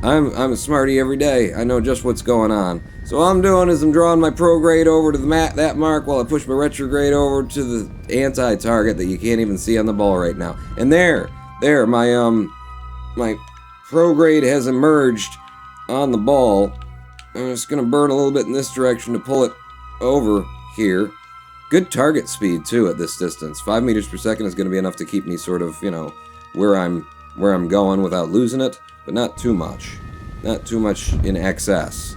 I'm a smarty every day. I know just what's going on. So all I'm doing is I'm drawing my prograde over to that mark while I push my retrograde over to the anti-target that you can't even see on the ball right now. And there, my prograde has emerged on the ball. I'm just gonna burn a little bit in this direction to pull it over here. Good target speed too at this distance. 5 meters per second is gonna be enough to keep me sort of, where I'm going without losing it, but not too much. Not too much in excess.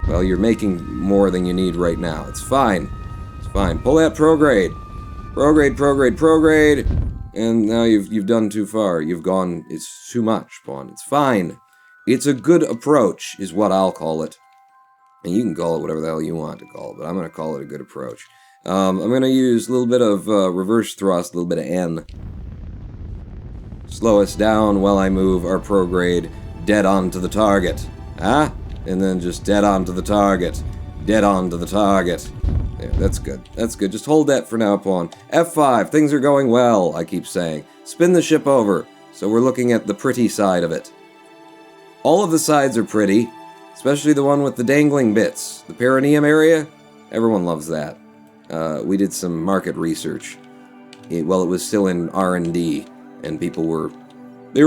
Well, you're making more than you need right now. It's fine. It's fine. Pull that prograde. Prograde. And now you've done too far. You've gone. It's too much, pawn. It's fine. It's a good approach, is what I'll call it. And you can call it whatever the hell you want to call it, but I'm going to call it a good approach. I'm going to use a little bit of reverse thrust, a little bit of N. Slow us down while I move our prograde dead on to the target. Ah? And then just dead on to the target. Dead on to the target. Yeah, that's good. That's good. Just hold that for now, pawn. F5. Things are going well, I keep saying. Spin the ship over. So we're looking at the pretty side of it. All of the sides are pretty, especially the one with the dangling bits. The perineum area, everyone loves that. We did some market research. It was still in R&D, and people were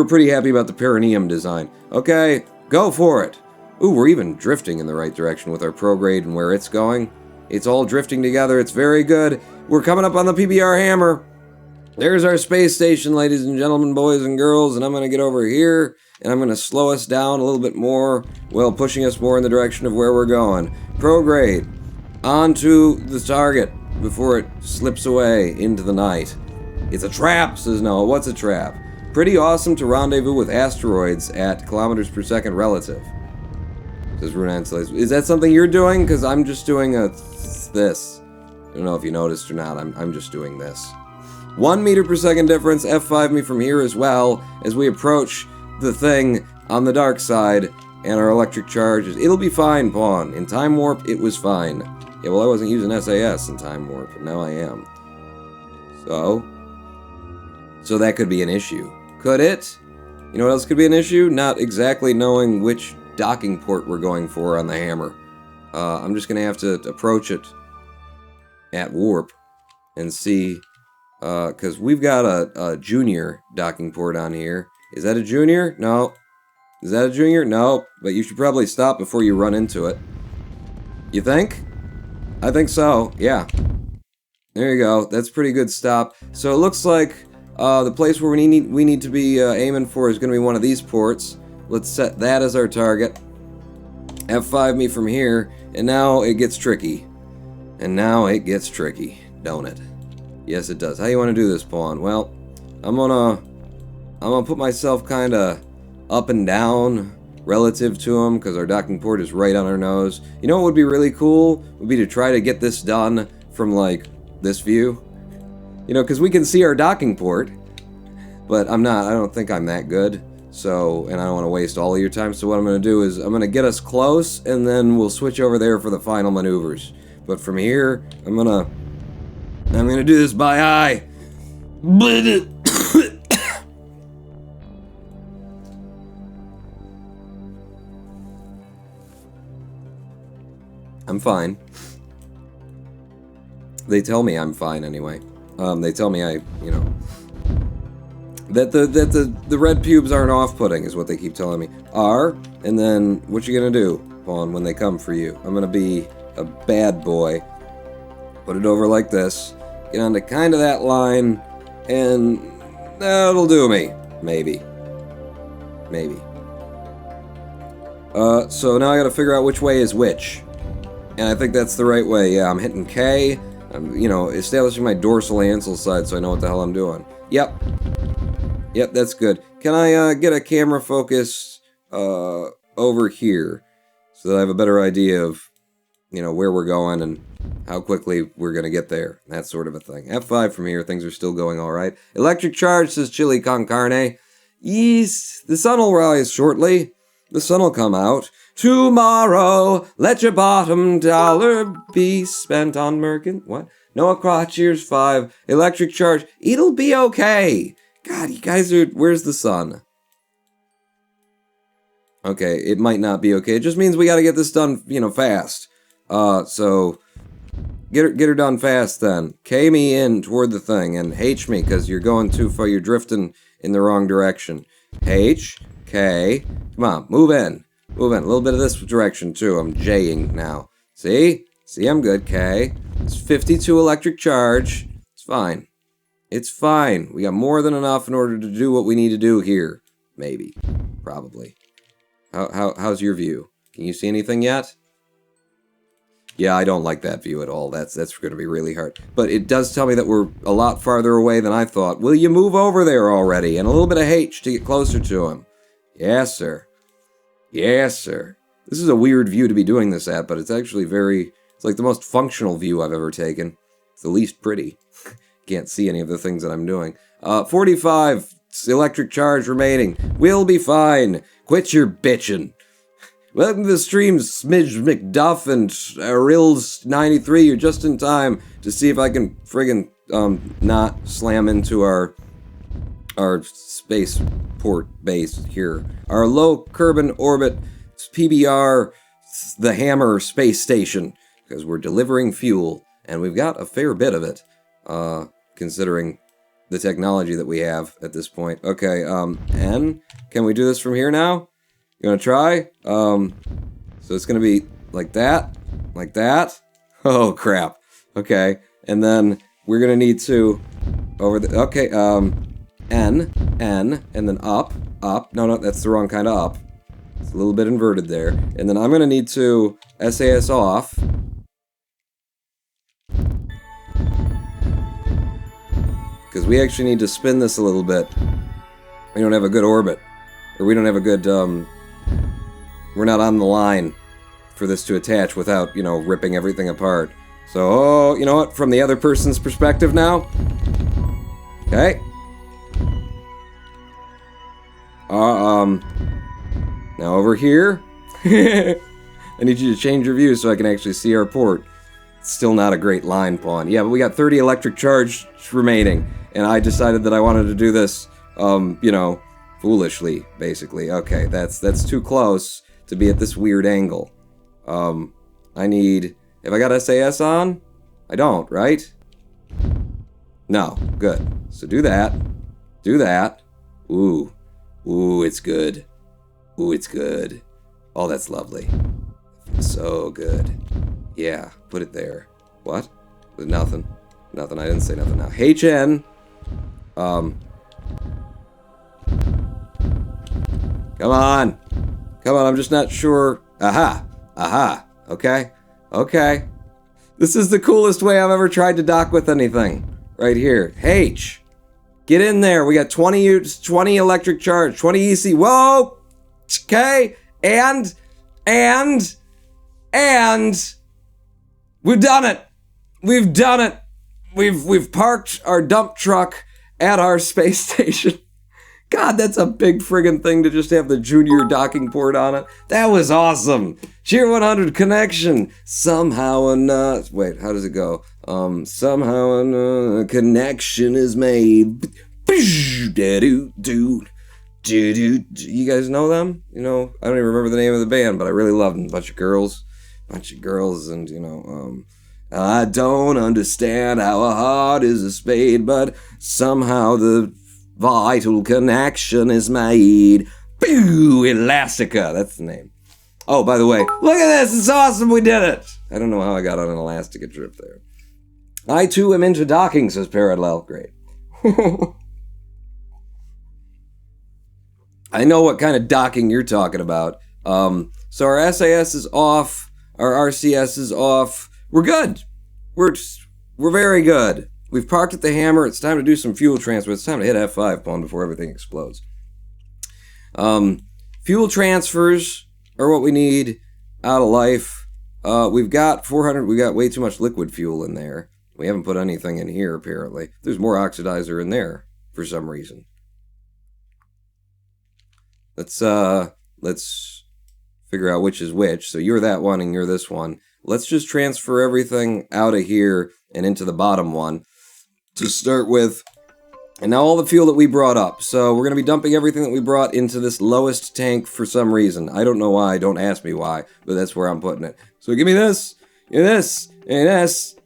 pretty happy about the perineum design. Okay, go for it. Ooh, we're even drifting in the right direction with our prograde and where it's going. It's all drifting together. It's very good. We're coming up on the PBR hammer. There's our space station, ladies and gentlemen, boys and girls, and I'm going to get over here, and I'm going to slow us down a little bit more, while pushing us more in the direction of where we're going. Prograde onto the target before it slips away into the night. It's a trap, says Noah. What's a trap? Pretty awesome to rendezvous with asteroids at kilometers per second relative. Says Runan. Is that something you're doing? Because I'm just doing this. I don't know if you noticed or not. I'm just doing this. 1 meter per second difference. F5 me from here as well as we approach the thing on the dark side and our electric charges. It'll be fine, pawn. In Time Warp, it was fine. Yeah, well, I wasn't using SAS in Time Warp, but now I am. So that could be an issue. Could it? You know what else could be an issue? Not exactly knowing which docking port we're going for on the hammer. I'm just going to have to approach it at warp and see Because we've got a junior docking port on here. Is that a junior? No. Is that a junior? No. But you should probably stop before you run into it. You think? I think so, yeah. There you go. That's a pretty good stop. So it looks like the place where we need to be aiming for is going to be one of these ports. Let's set that as our target. F5 me from here, and now it gets tricky. And now it gets tricky, don't it? Yes, it does. How you want to do this, Pawn? Well, I'm gonna put myself kind of up and down relative to him because our docking port is right on our nose. You know what would be really cool? Would be to try to get this done from like this view. You know, because we can see our docking port, but I don't think I'm that good. So, and I don't want to waste all of your time. So what I'm going to do is I'm going to get us close, and then we'll switch over there for the final maneuvers. But from here, I'm going to do this by eye. I'm fine. They tell me I'm fine anyway. They tell me that the red pubes aren't off-putting is what they keep telling me. And then what you gonna do, Pawn, when they come for you? I'm gonna be a bad boy. Put it over like this. Get onto kind of that line, and that'll do me. Maybe. So now I gotta figure out which way is which. And I think that's the right way. Yeah, I'm hitting K. I'm, establishing my dorsal ansel side so I know what the hell I'm doing. Yep, that's good. Can I get a camera focus over here so that I have a better idea of, where we're going and how quickly we're going to get there. That sort of a thing. F5 from here. Things are still going all right. Electric charge, says Chili Con Carne. Yes, the sun will rise shortly. The sun will come out. Tomorrow, let your bottom dollar be spent on merkin. What? Noah Crotch, here's 5. Electric charge. It'll be okay. God, you guys are... Where's the sun? Okay, it might not be okay. It just means we gotta get this done, fast. So... Get her done fast, then. K me in toward the thing, and H me, because you're going too far. You're drifting in the wrong direction. H, K... Come on, move in. Move in. A little bit of this direction, too. I'm J-ing now. See? See, I'm good. K. It's 52 electric charge. It's fine. It's fine. We got more than enough in order to do what we need to do here. Maybe. Probably. How's your view? Can you see anything yet? Yeah, I don't like that view at all. That's going to be really hard. But it does tell me that we're a lot farther away than I thought. Will you move over there already? And a little bit of H to get closer to him. Yes, sir. Yes, sir. This is a weird view to be doing this at, but it's actually it's like the most functional view I've ever taken. It's the least pretty. Can't see any of the things that I'm doing. 45 electric charge remaining. We'll be fine. Quit your bitchin'. Welcome to the stream, Smidge McDuff and Rills93. You're just in time to see if I can friggin' not slam into our space port base here. Our low Kerbal orbit PBR, the Hammer space station, because we're delivering fuel, and we've got a fair bit of it, considering the technology that we have at this point. Okay, N, can we do this from here now? You wanna try? So it's gonna be like that, like that. Oh crap. Okay, and then we're gonna need to okay, N, and then up. No, that's the wrong kind of up. It's a little bit inverted there. And then I'm going to need to SAS off. Because we actually need to spin this a little bit. We don't have a good orbit. Or we don't have a good, we're not on the line for this to attach without, ripping everything apart. So, you know what? From the other person's perspective now. Okay. Now over here, I need you to change your view so I can actually see our port. It's still not a great line, Pawn. Yeah, but we got 30 electric charge remaining, and I decided that I wanted to do this, foolishly, basically. Okay, that's too close to be at this weird angle. Have I got SAS on? I don't, right? No. Good. So do that. Do that. Ooh. Ooh, it's good. Ooh, it's good. Oh, that's lovely. So good. Yeah, put it there. What? There's nothing. Nothing. I didn't say nothing now. HN. Come on. Come on, I'm just not sure. Aha. Aha. Okay. Okay. This is the coolest way I've ever tried to dock with anything. Right here. H. Get in there. We got 20 electric charge, 20 EC. Whoa! Okay. And we've done it. We've done it. We've parked our dump truck at our space station. God, that's a big friggin' thing to just have the junior docking port on it. That was awesome. Cheer 100 connection. Somehow wait, how does it go? Somehow a connection is made. You guys know them? You know, I don't even remember the name of the band, but I really loved them. Bunch of girls, and I don't understand how a heart is a spade, but somehow the vital connection is made. Boo! Elastica, that's the name. Oh, by the way, look at this, it's awesome, we did it! I don't know how I got on an Elastica trip there. I too am into docking, says Parallel. Great. I know what kind of docking you're talking about. So our SAS is off, our RCS is off. We're good. We're very good. We've parked at the Hammer. It's time to do some fuel transfer. It's time to hit F5, Pawn, before everything explodes. Fuel transfers are what we need out of life. We've got 400. We got way too much liquid fuel in there. We haven't put anything in here, apparently. There's more oxidizer in there for some reason. Let's figure out which is which. So you're that one and you're this one. Let's just transfer everything out of here and into the bottom one to start with. And now all the fuel that we brought up. So we're going to be dumping everything that we brought into this lowest tank for some reason. I don't know why. Don't ask me why. But that's where I'm putting it. So give me this, and this, and this,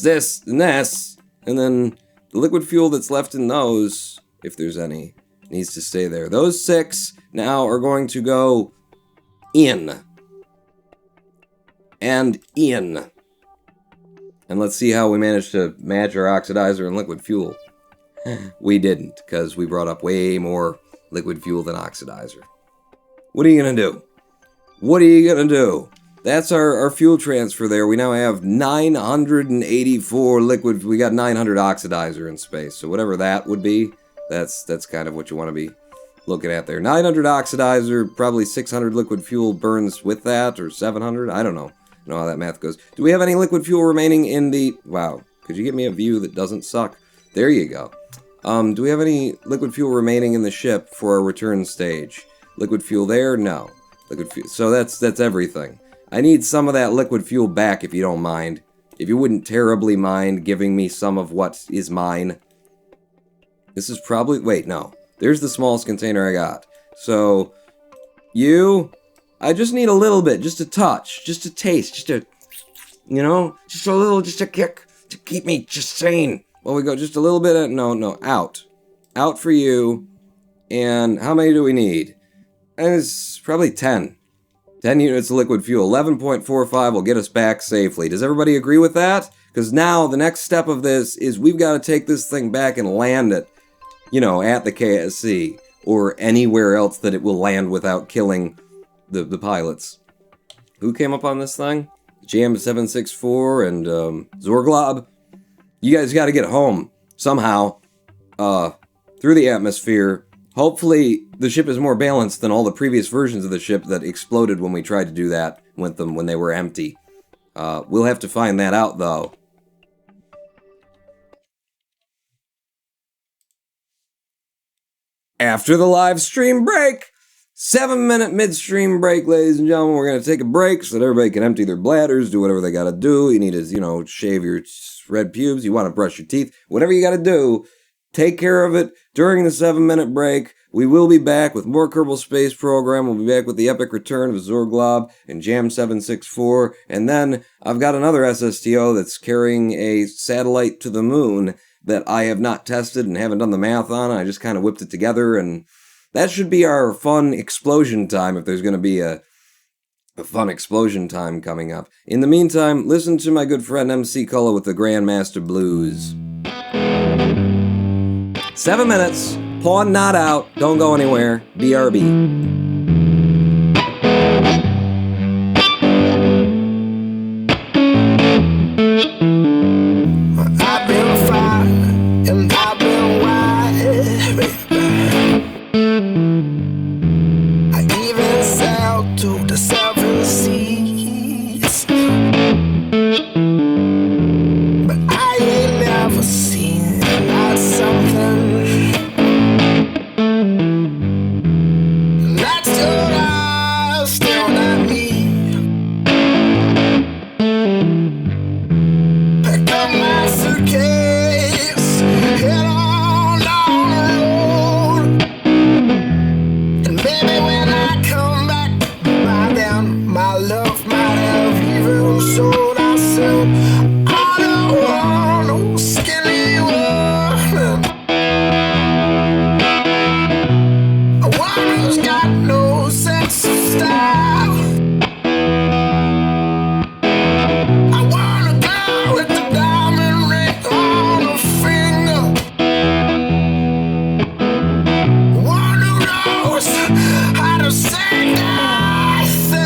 this, and this. And then the liquid fuel that's left in those, if there's any, needs to stay there. Those 6 now are going to go in. And in. And let's see how we managed to match our oxidizer and liquid fuel. We didn't, because we brought up way more liquid fuel than oxidizer. What are you going to do? What are you going to do? That's our fuel transfer there. We now have 984 liquid. We got 900 oxidizer in space. So whatever that would be, that's kind of what you want to be looking at there. 900 oxidizer, probably 600 liquid fuel burns with that, or 700. I don't know. I know how that math goes. Do we have any liquid fuel remaining in the... Wow. Could you give me a view that doesn't suck? There you go. Do we have any liquid fuel remaining in the ship for our return stage? Liquid fuel there? No. Liquid fuel. So that's everything. I need some of that liquid fuel back if you don't mind. If you wouldn't terribly mind giving me some of what is mine. This is probably... Wait, no. There's the smallest container I got. So, you... I just need a little bit, just a touch, just a taste, just a... You know? Just a little, just a kick to keep me just sane. Well, we go just a little bit of... No, out. Out for you. And how many do we need? It's probably 10. 10 units of liquid fuel. 11.45 will get us back safely. Does everybody agree with that? Because now the next step of this is we've got to take this thing back and land it, you know, at the KSC. Or anywhere else that it will land without killing the pilots. Who came up on this thing? Jam 764 and Zorglob. You guys got to get home somehow through the atmosphere. Hopefully the ship is more balanced than all the previous versions of the ship that exploded when we tried to do that with them when they were empty. We'll have to find that out, though. After the live stream break, 7-minute midstream break, ladies and gentlemen. We're going to take a break so that everybody can empty their bladders, do whatever they got to do. You need to, you know, shave your red pubes. You want to brush your teeth. Whatever you got to do, take care of it during the 7-minute break. We will be back with more Kerbal Space Program. We'll be back with the epic return of Zorglob and Jam 764. And then I've got another SSTO that's carrying a satellite to the moon. that I have not tested and haven't done the math on. I just kind of whipped it together, and that should be our fun explosion time if there's going to be a fun explosion time coming up. In the meantime, listen to my good friend MC Cullah with the Grandmaster Blues. 7 minutes. Pawn not out. Don't go anywhere. BRB. I've been far and I've been wide. I even sailed to the 7 seas, but I ain't never seen not something that's still not me. Pick up my suitcase, head on down the road, and maybe when I come back, by then my love might have even sold. I said, I don't want no skinny woman, a woman who's got no sense of style. I want a girl with a diamond ring on her finger, one who knows how to say nothing.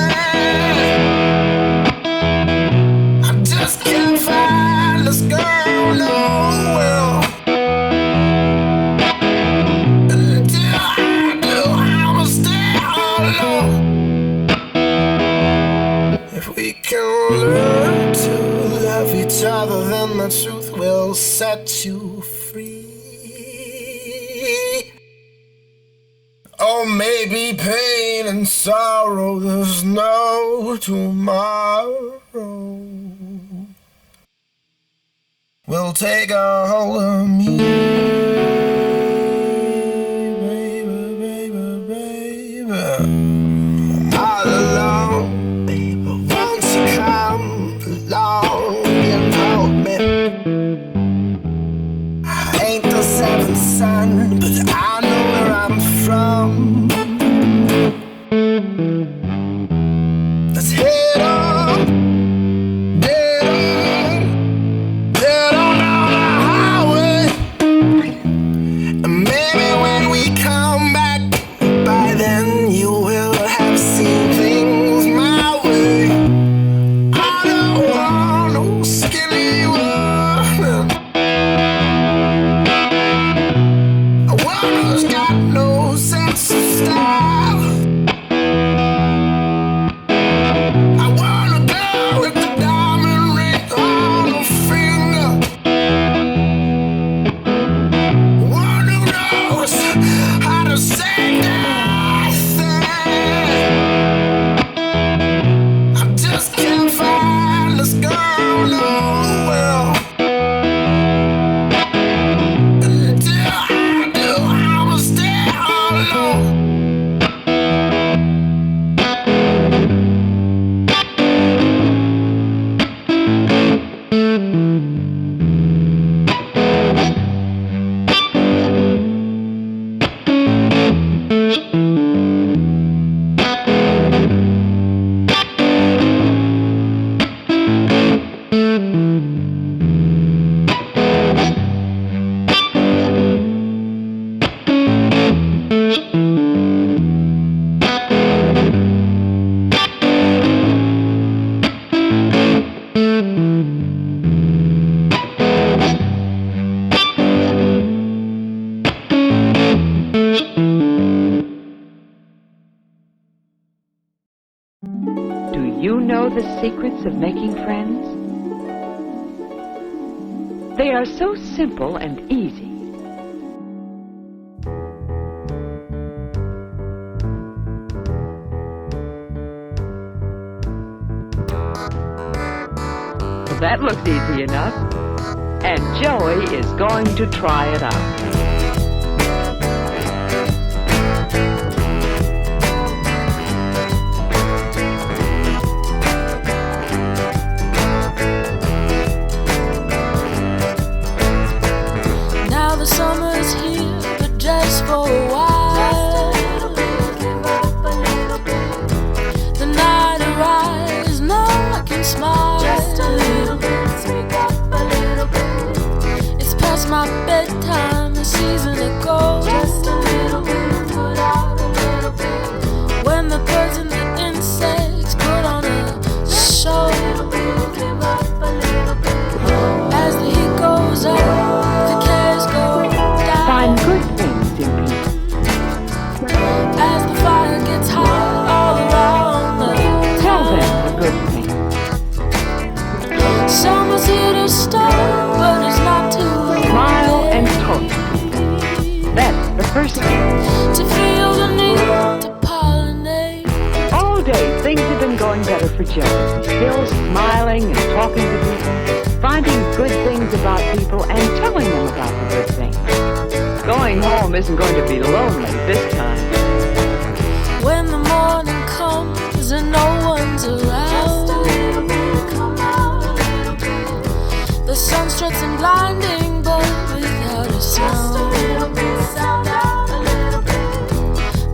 I just can't find this girl nowhere. Until I do, I'ma stay alone. If we can learn to love each other, then the truth will set you free. Oh, maybe pain and sorrow, there's no tomorrow, will take a hold of me. Baby. All alone, baby, won't you come along and hold me? I ain't the 7th son, but I know where I'm from. Let's head on, head on down the highway. And maybe when we come back, by then you will have seen things my way. I don't want no skinny woman, a woman who's got no sense of style. I want a girl with a diamond ring on her finger, one who knows how to say nothing. I just can't find this girl nowhere. Until I do, I'ma stay alone. Do you know the secrets of making friends? They are so simple and easy. That looks easy enough. And Joey is going to try it out. things have been going better for Joe. He's still smiling and talking to people, finding good things about people and telling them about the good things. Going home isn't going to be lonely this time. When the morning comes and no one's around, the sun struts in blinding but without a sound.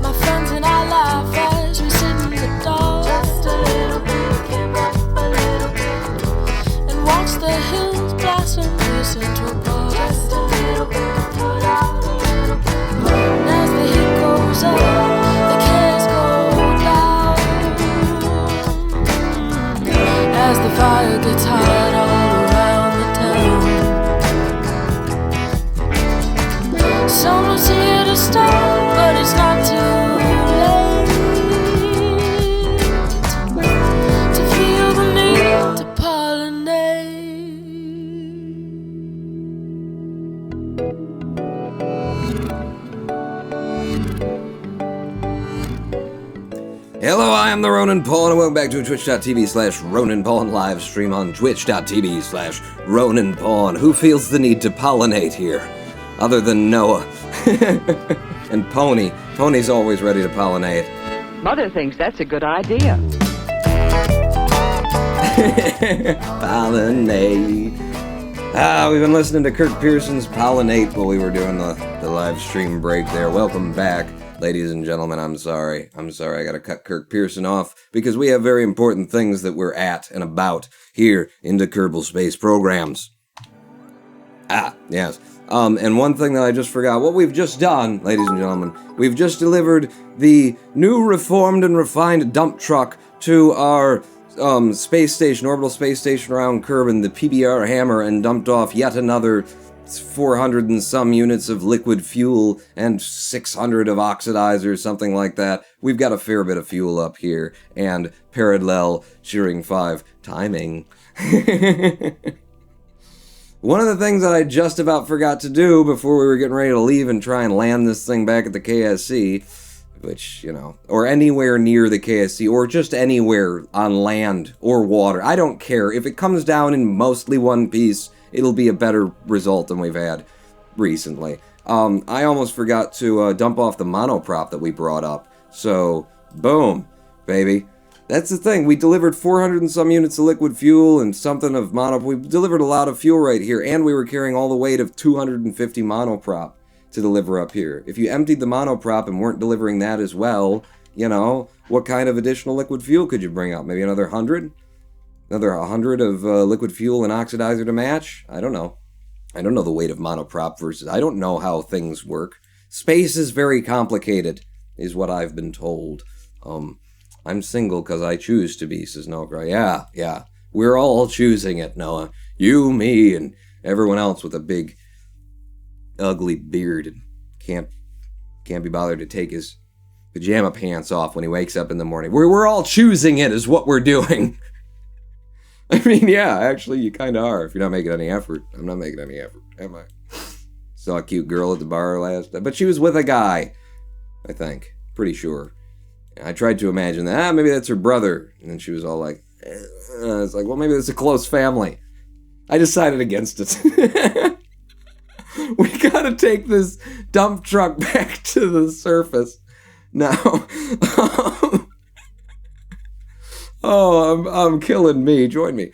My friends and I laugh as we sit in the dark and watch the hills blossom near Central Park. And as the heat goes up, the cares go down. As the fire gets hot all around the town. Summer's here to start, but it's not too late to feel the need to pollinate. Hello, I am the Ronan Paul, and welcome back to twitch.tv/Ronan Paul live stream on twitch.tv/Ronan Paul. Who feels the need to pollinate here? Other than Noah. And Pony. Pony's always ready to pollinate. Mother thinks that's a good idea. Pollinate. We've been listening to Kirk Pearson's Pollinate while we were doing the live stream break there. Welcome back, ladies and gentlemen. I'm sorry. I gotta cut Kirk Pearson off because we have very important things that we're at and about here in the Kerbal Space Programs. Yes. And one thing that I just forgot, what we've just done, ladies and gentlemen, we've just delivered the new reformed and refined dump truck to our space station, orbital space station around Kerbin, the PBR Hammer, and dumped off yet another 400 and some units of liquid fuel and 600 of oxidizers, something like that. We've got a fair bit of fuel up here, and parallel cheering 5 timing. One of the things that I just about forgot to do before we were getting ready to leave and try and land this thing back at the KSC, which, you know, or anywhere near the KSC, or just anywhere on land or water. I don't care. If it comes down in mostly one piece, it'll be a better result than we've had recently. I almost forgot to dump off the monoprop that we brought up. So, boom, baby. That's the thing. We delivered 400 and some units of liquid fuel and something of monoprop. We delivered a lot of fuel right here, and we were carrying all the weight of 250 monoprop to deliver up here. If you emptied the monoprop and weren't delivering that as well, you know, what kind of additional liquid fuel could you bring up? Maybe another 100? Another 100 of liquid fuel and oxidizer to match? I don't know. I don't know the weight of monoprop versus... I don't know how things work. Space is very complicated, is what I've been told. I'm single because I choose to be, says Noah. Yeah. We're all choosing it, Noah. You, me, and everyone else with a big, ugly beard and can't be bothered to take his pajama pants off when he wakes up in the morning. We're all choosing it is what we're doing. I mean, yeah, actually, you kind of are if you're not making any effort. I'm not making any effort, am I? Saw a cute girl at the bar last night, but she was with a guy, I think. Pretty sure. I tried to imagine that, maybe that's her brother. And then she was all like, it's like, well, maybe it's a close family. I decided against it. We gotta take this dump truck back to the surface now. I'm killing me. Join me.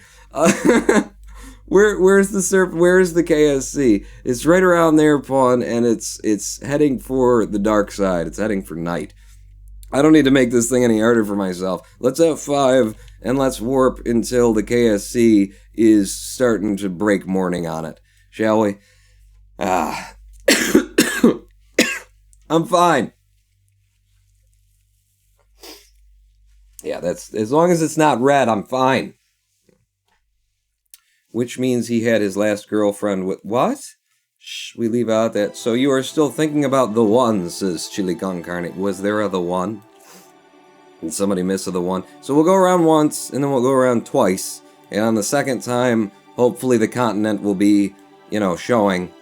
Where's the KSC? It's right around there, Pawn, and it's heading for the dark side. It's heading for night. I don't need to make this thing any harder for myself. Let's F5 and let's warp until the KSC is starting to break morning on it. Shall we? I'm fine. Yeah, that's as long as it's not red, I'm fine. Which means he had his last girlfriend with... What? Shh, we leave out that... So you are still thinking about the one, says Chili Con Carne. Was there a the one? Did somebody miss a the one? So we'll go around once, and then we'll go around twice. And on the second time, hopefully the continent will be, you know, showing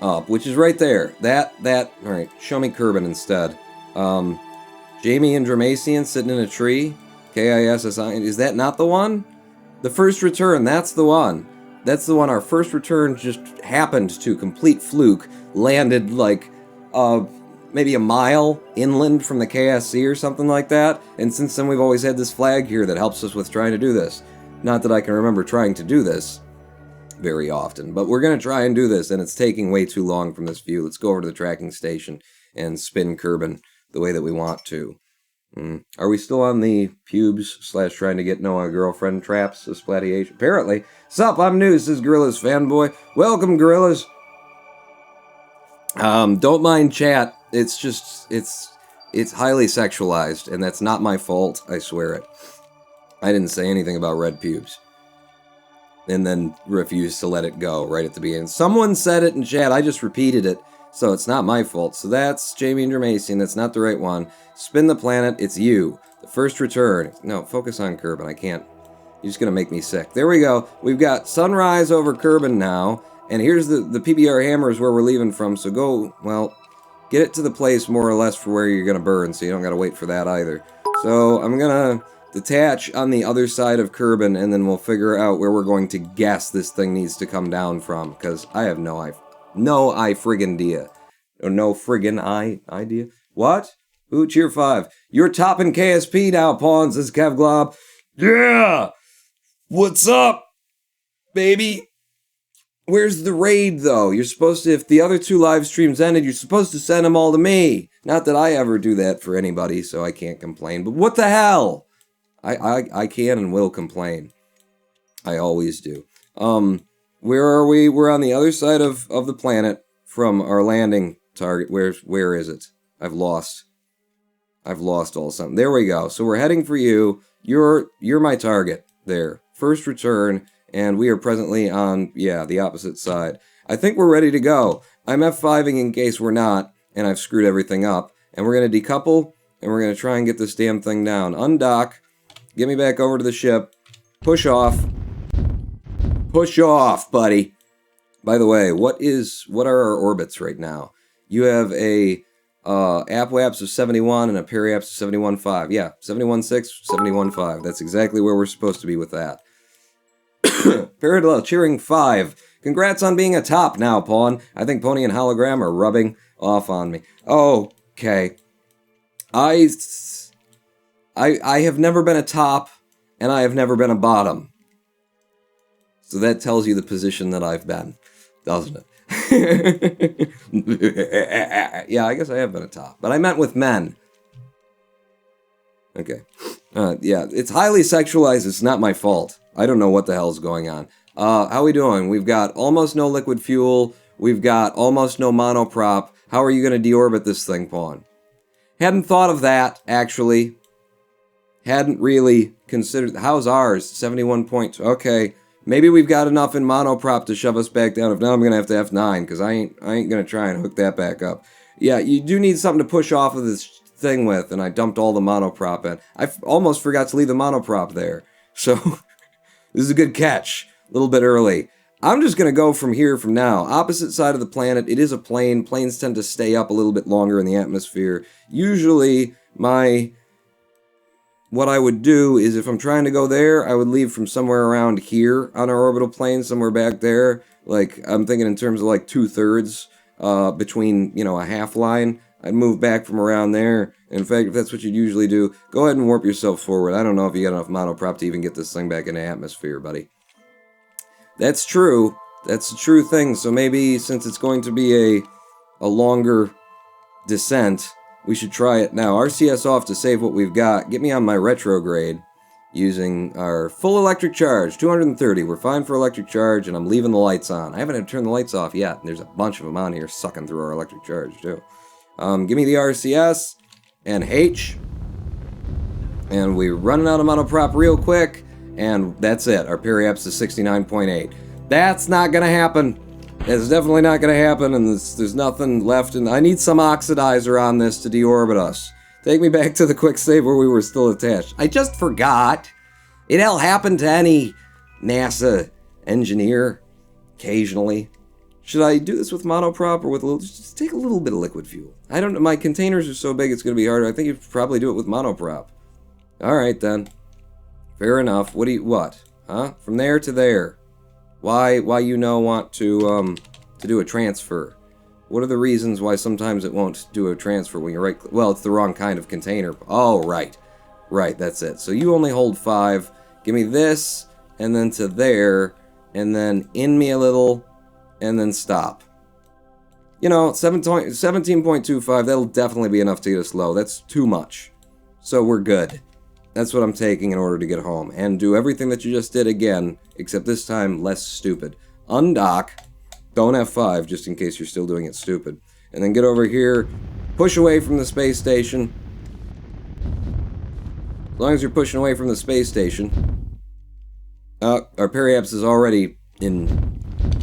up. Which is right there. That... Alright, show me Kerbin instead. Jamie and Dramacian sitting in a tree. KISSI, is that not the one? The first return, that's the one. That's the one. Our first return just happened to, complete fluke, landed like maybe a mile inland from the KSC or something like that. And since then we've always had this flag here that helps us with trying to do this. Not that I can remember trying to do this very often, but we're going to try and do this, and it's taking way too long from this view. Let's go over to the tracking station and spin Kerbin the way that we want to. Are we still on the pubes / trying to get Noah a girlfriend traps, Splatty? Apparently. Sup, I'm new. This is Gorillas Fanboy. Welcome, Gorillas. Don't mind chat. It's just, it's highly sexualized, and that's not my fault. I swear it. I didn't say anything about red pubes. And then refused to let it go right at the beginning. Someone said it in chat. I just repeated it. So it's not my fault. So that's Jamie and Dermacian. That's not the right one. Spin the planet. It's you. The first return. No, focus on Kerbin. I can't. You're just going to make me sick. There we go. We've got sunrise over Kerbin now. And here's the PBR hammer is where we're leaving from. So go, well, get it to the place more or less for where you're going to burn. So you don't got to wait for that either. So I'm going to detach on the other side of Kerbin. And then we'll figure out where we're going to guess this thing needs to come down from. Because I have no idea. No friggin' idea. Or no friggin' idea. What? Ooh, cheer 5. You're topping KSP now, Pawns. This is Kevglob. Yeah! What's up, baby? Where's the raid, though? You're supposed to, if the other 2 live streams ended, you're supposed to send them all to me. Not that I ever do that for anybody, so I can't complain. But what the hell? I can and will complain. I always do. Where are we? We're on the other side of the planet from our landing target. Where is it? I've lost all something. There we go. So we're heading for you. You're my target there. First return, and we are presently on, the opposite side. I think we're ready to go. I'm F5ing in case we're not, and I've screwed everything up. And we're going to decouple, and we're going to try and get this damn thing down. Undock. Get me back over to the ship. Push off. Push off, buddy. By the way, what are our orbits right now? You have a APWAPS of 71 and a periaps of 71.5. Yeah, 71.6, 71.5. That's exactly where we're supposed to be with that. Parallel cheering 5. Congrats on being a top now, Pawn. I think Pony and Hologram are rubbing off on me. Okay. I have never been a top, and I have never been a bottom. So that tells you the position that I've been, doesn't it? Yeah, I guess I have been a top. But I meant with men. Okay. Yeah, it's highly sexualized. It's not my fault. I don't know what the hell's going on. How we doing? We've got almost no liquid fuel. We've got almost no monoprop. How are you going to deorbit this thing, Pawn? Hadn't thought of that, actually. Hadn't really considered. How's ours? 71 points. Okay. Maybe we've got enough in monoprop to shove us back down. If not, I'm going to have to F9, because I ain't going to try and hook that back up. Yeah, you do need something to push off of this thing with, and I dumped all the monoprop in. I almost forgot to leave the monoprop there. So, this is a good catch. A little bit early. I'm just going to go from here from now. Opposite side of the planet. It is a plane. Planes tend to stay up a little bit longer in the atmosphere. Usually, what I would do is if I'm trying to go there, I would leave from somewhere around here on our orbital plane, somewhere back there. Like, I'm thinking in terms of like 2/3 between, a half line. I'd move back from around there. In fact, if that's what you'd usually do, go ahead and warp yourself forward. I don't know if you got enough monoprop to even get this thing back into atmosphere, buddy. That's true. That's a true thing. So maybe since it's going to be a longer descent, we should try it now. RCS off to save what we've got. Get me on my retrograde using our full electric charge. 230. We're fine for electric charge, and I'm leaving the lights on. I haven't had to turn the lights off yet. There's a bunch of them on here sucking through our electric charge, too. Give me the RCS and H. And we're running out of monoprop real quick. And that's it. Our periaps is 69.8. That's not going to happen. It's definitely not going to happen, and there's nothing left. And I need some oxidizer on this to deorbit us. Take me back to the quick save where we were still attached. I just forgot. It'll happen to any NASA engineer occasionally. Should I do this with monoprop or with a little? Just take a little bit of liquid fuel. I don't know. My containers are so big it's going to be harder. I think you'd probably do it with monoprop. All right, then. Fair enough. What? Huh? From there to there. Why want to do a transfer? What are the reasons why sometimes it won't do a transfer when you're right? Well, it's the wrong kind of container. Oh, right. Right, that's it. So you only hold 5. Give me this, and then to there, and then in me a little, and then stop. You know, 17.25, that'll definitely be enough to get us low. That's too much. So we're good. That's what I'm taking in order to get home. And do everything that you just did again, except this time less stupid. Undock. Don't F5, just in case you're still doing it stupid. And then get over here, push away from the space station. As long as you're pushing away from the space station. Our periaps is already in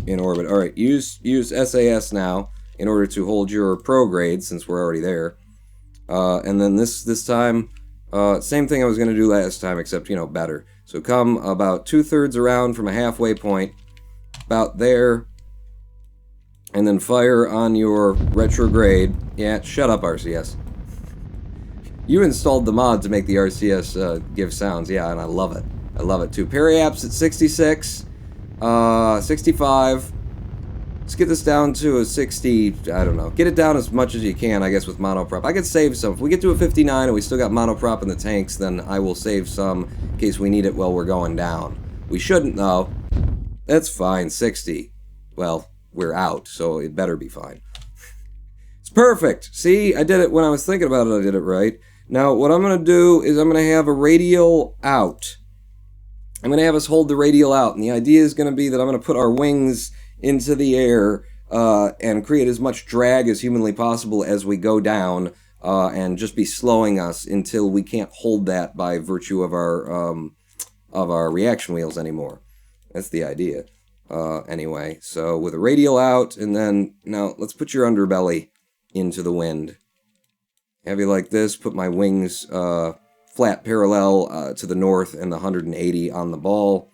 orbit. Alright, use SAS now in order to hold your prograde, since we're already there. And then this time, same thing I was going to do last time, except, you know, better. So come about 2/3 around from a halfway point, about there, and then fire on your retrograde. Yeah, shut up, RCS. You installed the mod to make the RCS give sounds, yeah, and I love it. I love it too. Periaps at 66, 65. Let's get this down to a 60, I don't know. Get it down as much as you can, I guess, with monoprop. I could save some. If we get to a 59 and we still got monoprop in the tanks, then I will save some in case we need it while we're going down. We shouldn't, though. That's fine, 60. Well, we're out, so it better be fine. It's perfect! See, I did it when I was thinking about it, I did it right. Now, what I'm going to do is I'm going to have a radial out. I'm going to have us hold the radial out, and the idea is going to be that I'm going to put our wings into the air and create as much drag as humanly possible as we go down, and just be slowing us until we can't hold that by virtue of our reaction wheels anymore. That's the idea. Anyway, so with a radial out, and then now let's put your underbelly into the wind. Have you like this? Put my wings flat parallel to the north and the 180 on the ball.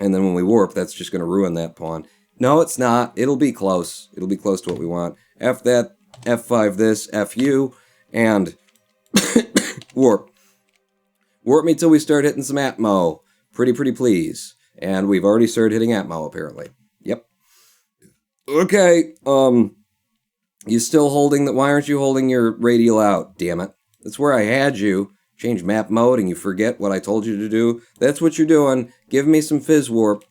And then when we warp, that's just going to ruin that pawn. No, it's not. It'll be close. It'll be close to what we want. F that, F5 this, F you, and warp. Warp me till we start hitting some Atmo. Pretty please. And we've already started hitting Atmo, apparently. Yep. Okay, you still holding that? Why aren't you holding your radial out? Damn it. That's where I had you. Change map mode and you forget what I told you to do. That's what you're doing. Give me some fizz warp.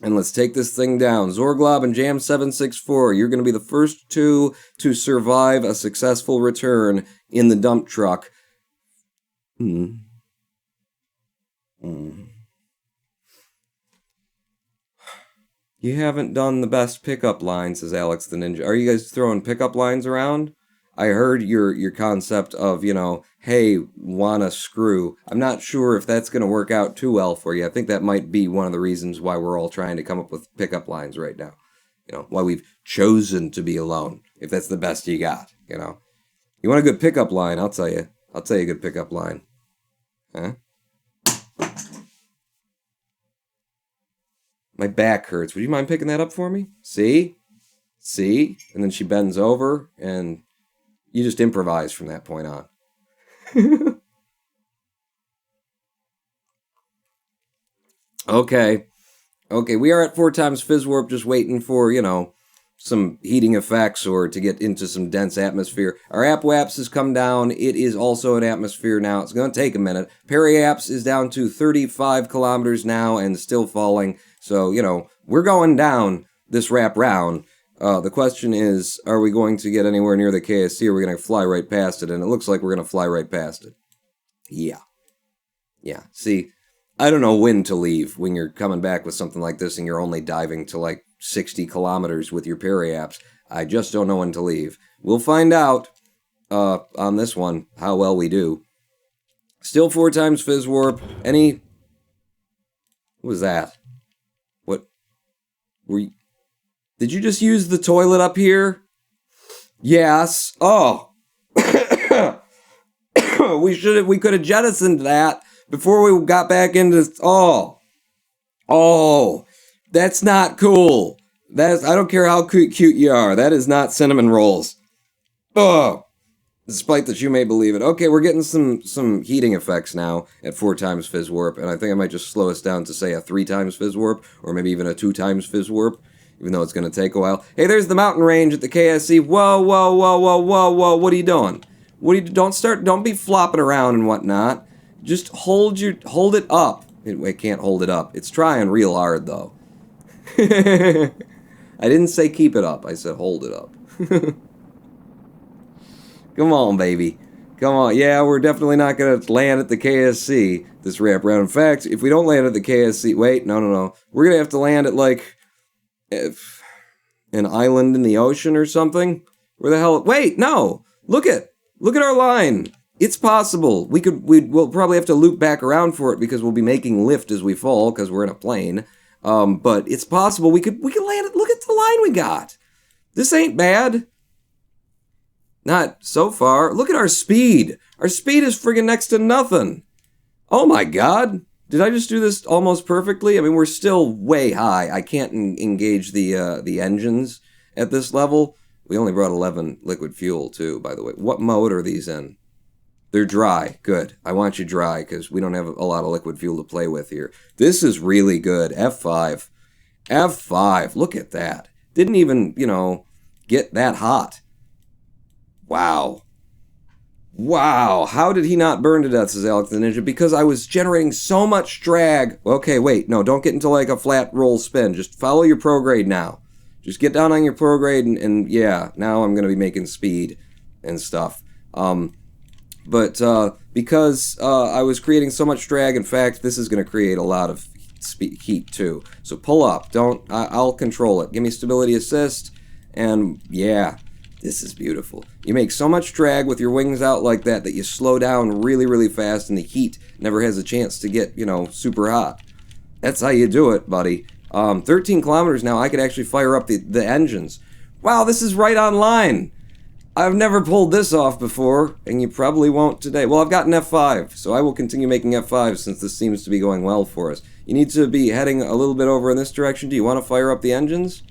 And let's take this thing down. Zorglob and Jam 764, you're going to be the first two to survive a successful return in the dump truck. You haven't done the best pickup line, says Alex the Ninja. Are you guys throwing pickup lines around? I heard your concept of, you know, hey, wanna screw. I'm not sure if that's going to work out too well for you. I think that might be one of the reasons why we're all trying to come up with pickup lines right now. You know, why we've chosen to be alone, if that's the best you got, you know. You want a good pickup line, I'll tell you. I'll tell you a good pickup line. Huh? My back hurts. Would you mind picking that up for me? See? See? And then she bends over, and you just improvise from that point on. Okay. Okay, we are at 4 times fizz warp, just waiting for, you know, some heating effects or to get into some dense atmosphere. Our app-waps has come down. It is also an atmosphere now. It's going to take a minute. Periaps is down to 35 kilometers now and still falling. So, you know, we're going down this wrap round. The question is, are we going to get anywhere near the KSC, or are we going to fly right past it? And it looks like we're going to fly right past it. Yeah. Yeah. See, I don't know when to leave when you're coming back with something like this and you're only diving to like 60 kilometers with your periaps. I just don't know when to leave. We'll find out on this one how well we do. Still 4 times fizz warp. What was that? What? Did you just use the toilet up here? Yes. Oh. We could have jettisoned that before we got back into... Oh. That's not cool. I don't care how cute you are. That is not cinnamon rolls. Oh. Despite that you may believe it. Okay, we're getting some heating effects now at 4 times Fizz Warp, and I think I might just slow us down to, say, a 3 times Fizz Warp, or maybe even a 2 times Fizz Warp, even though it's going to take a while. Hey, there's the mountain range at the KSC. Whoa, whoa, whoa, whoa, whoa, whoa, what are you doing? Don't be flopping around and whatnot. Just hold it up. It can't hold it up. It's trying real hard, though. I didn't say keep it up, I said hold it up. Come on, baby. Come on. Yeah, we're definitely not going to land at the KSC this wraparound. In fact, if we don't land at the KSC... Wait, no. We're going to have to land at, like, an island in the ocean or something. Where the hell... Wait, no! Look at our line. It's possible. We'll probably have to loop back around for it because we'll be making lift as we fall because we're in a plane. But it's possible we could land it. Look at the line we got. This ain't bad. Not so far. Look at our speed. Our speed is friggin' next to nothing. Oh my god. Did I just do this almost perfectly? I mean, we're still way high. I can't engage the engines at this level. We only brought 11 liquid fuel, too, by the way. What mode are these in? They're dry. Good. I want you dry, because we don't have a lot of liquid fuel to play with here. This is really good. F5. F5. Look at that. Didn't even, get that hot. Wow. Wow. How did he not burn to death, says Alex the Ninja? Because I was generating so much drag. Okay, wait. No, don't get into like a flat roll spin. Just follow your prograde now. Just get down on your prograde and yeah, now I'm going to be making speed and stuff. But because I was creating so much drag, in fact, this is going to create a lot of heat too. So pull up. I'll control it. Give me stability assist. And yeah, this is beautiful. You make so much drag with your wings out like that you slow down really, really fast and the heat never has a chance to get, super hot. That's how you do it, buddy. 13 kilometers now, I could actually fire up the engines. Wow, this is right on line. I've never pulled this off before, and you probably won't today. Well, I've gotten F5, so I will continue making F5 since this seems to be going well for us. You need to be heading a little bit over in this direction. Do you want to fire up the engines?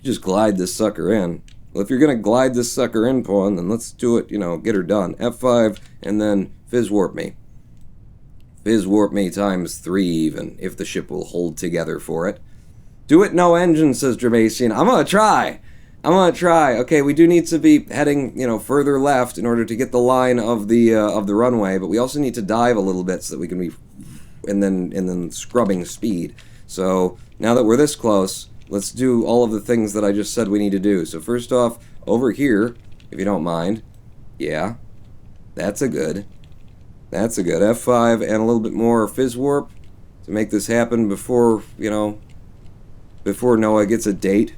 Just glide this sucker in. Well, if you're going to glide this sucker in, Pawn, then let's do it, get her done. F5, and then Fizz Warp me. Fizz Warp me times 3 even, if the ship will hold together for it. Do it no engine, says Dramatian. I'm going to try. Okay, we do need to be heading, further left in order to get the line of the runway, but we also need to dive a little bit so that we can be, and then scrubbing speed. So now that we're this close, let's do all of the things that I just said we need to do. So first off, over here, if you don't mind, yeah, that's a good F5 and a little bit more Fizz Warp to make this happen before, before Noah gets a date.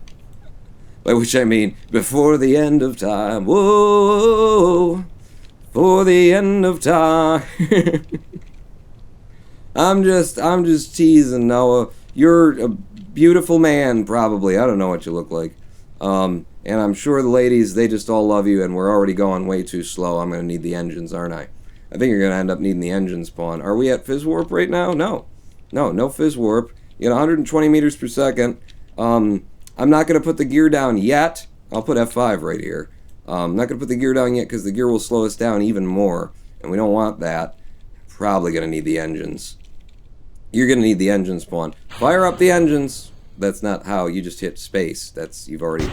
By which I mean, before the end of time. Whoa, for the end of time. I'm just teasing, Noah. You're a beautiful man, probably. I don't know what you look like. And I'm sure the ladies, they just all love you, and we're already going way too slow. I'm going to need the engines, aren't I? I think you're going to end up needing the engines, Pawn. Are we at Fizz Warp right now? No Fizz Warp. You get 120 meters per second. I'm not going to put the gear down yet. I'll put F5 right here. I'm not going to put the gear down yet because the gear will slow us down even more, and we don't want that. Probably going to need the engines. You're going to need the engines, Pawn. Fire up the engines. That's not how. You just hit space. You've already...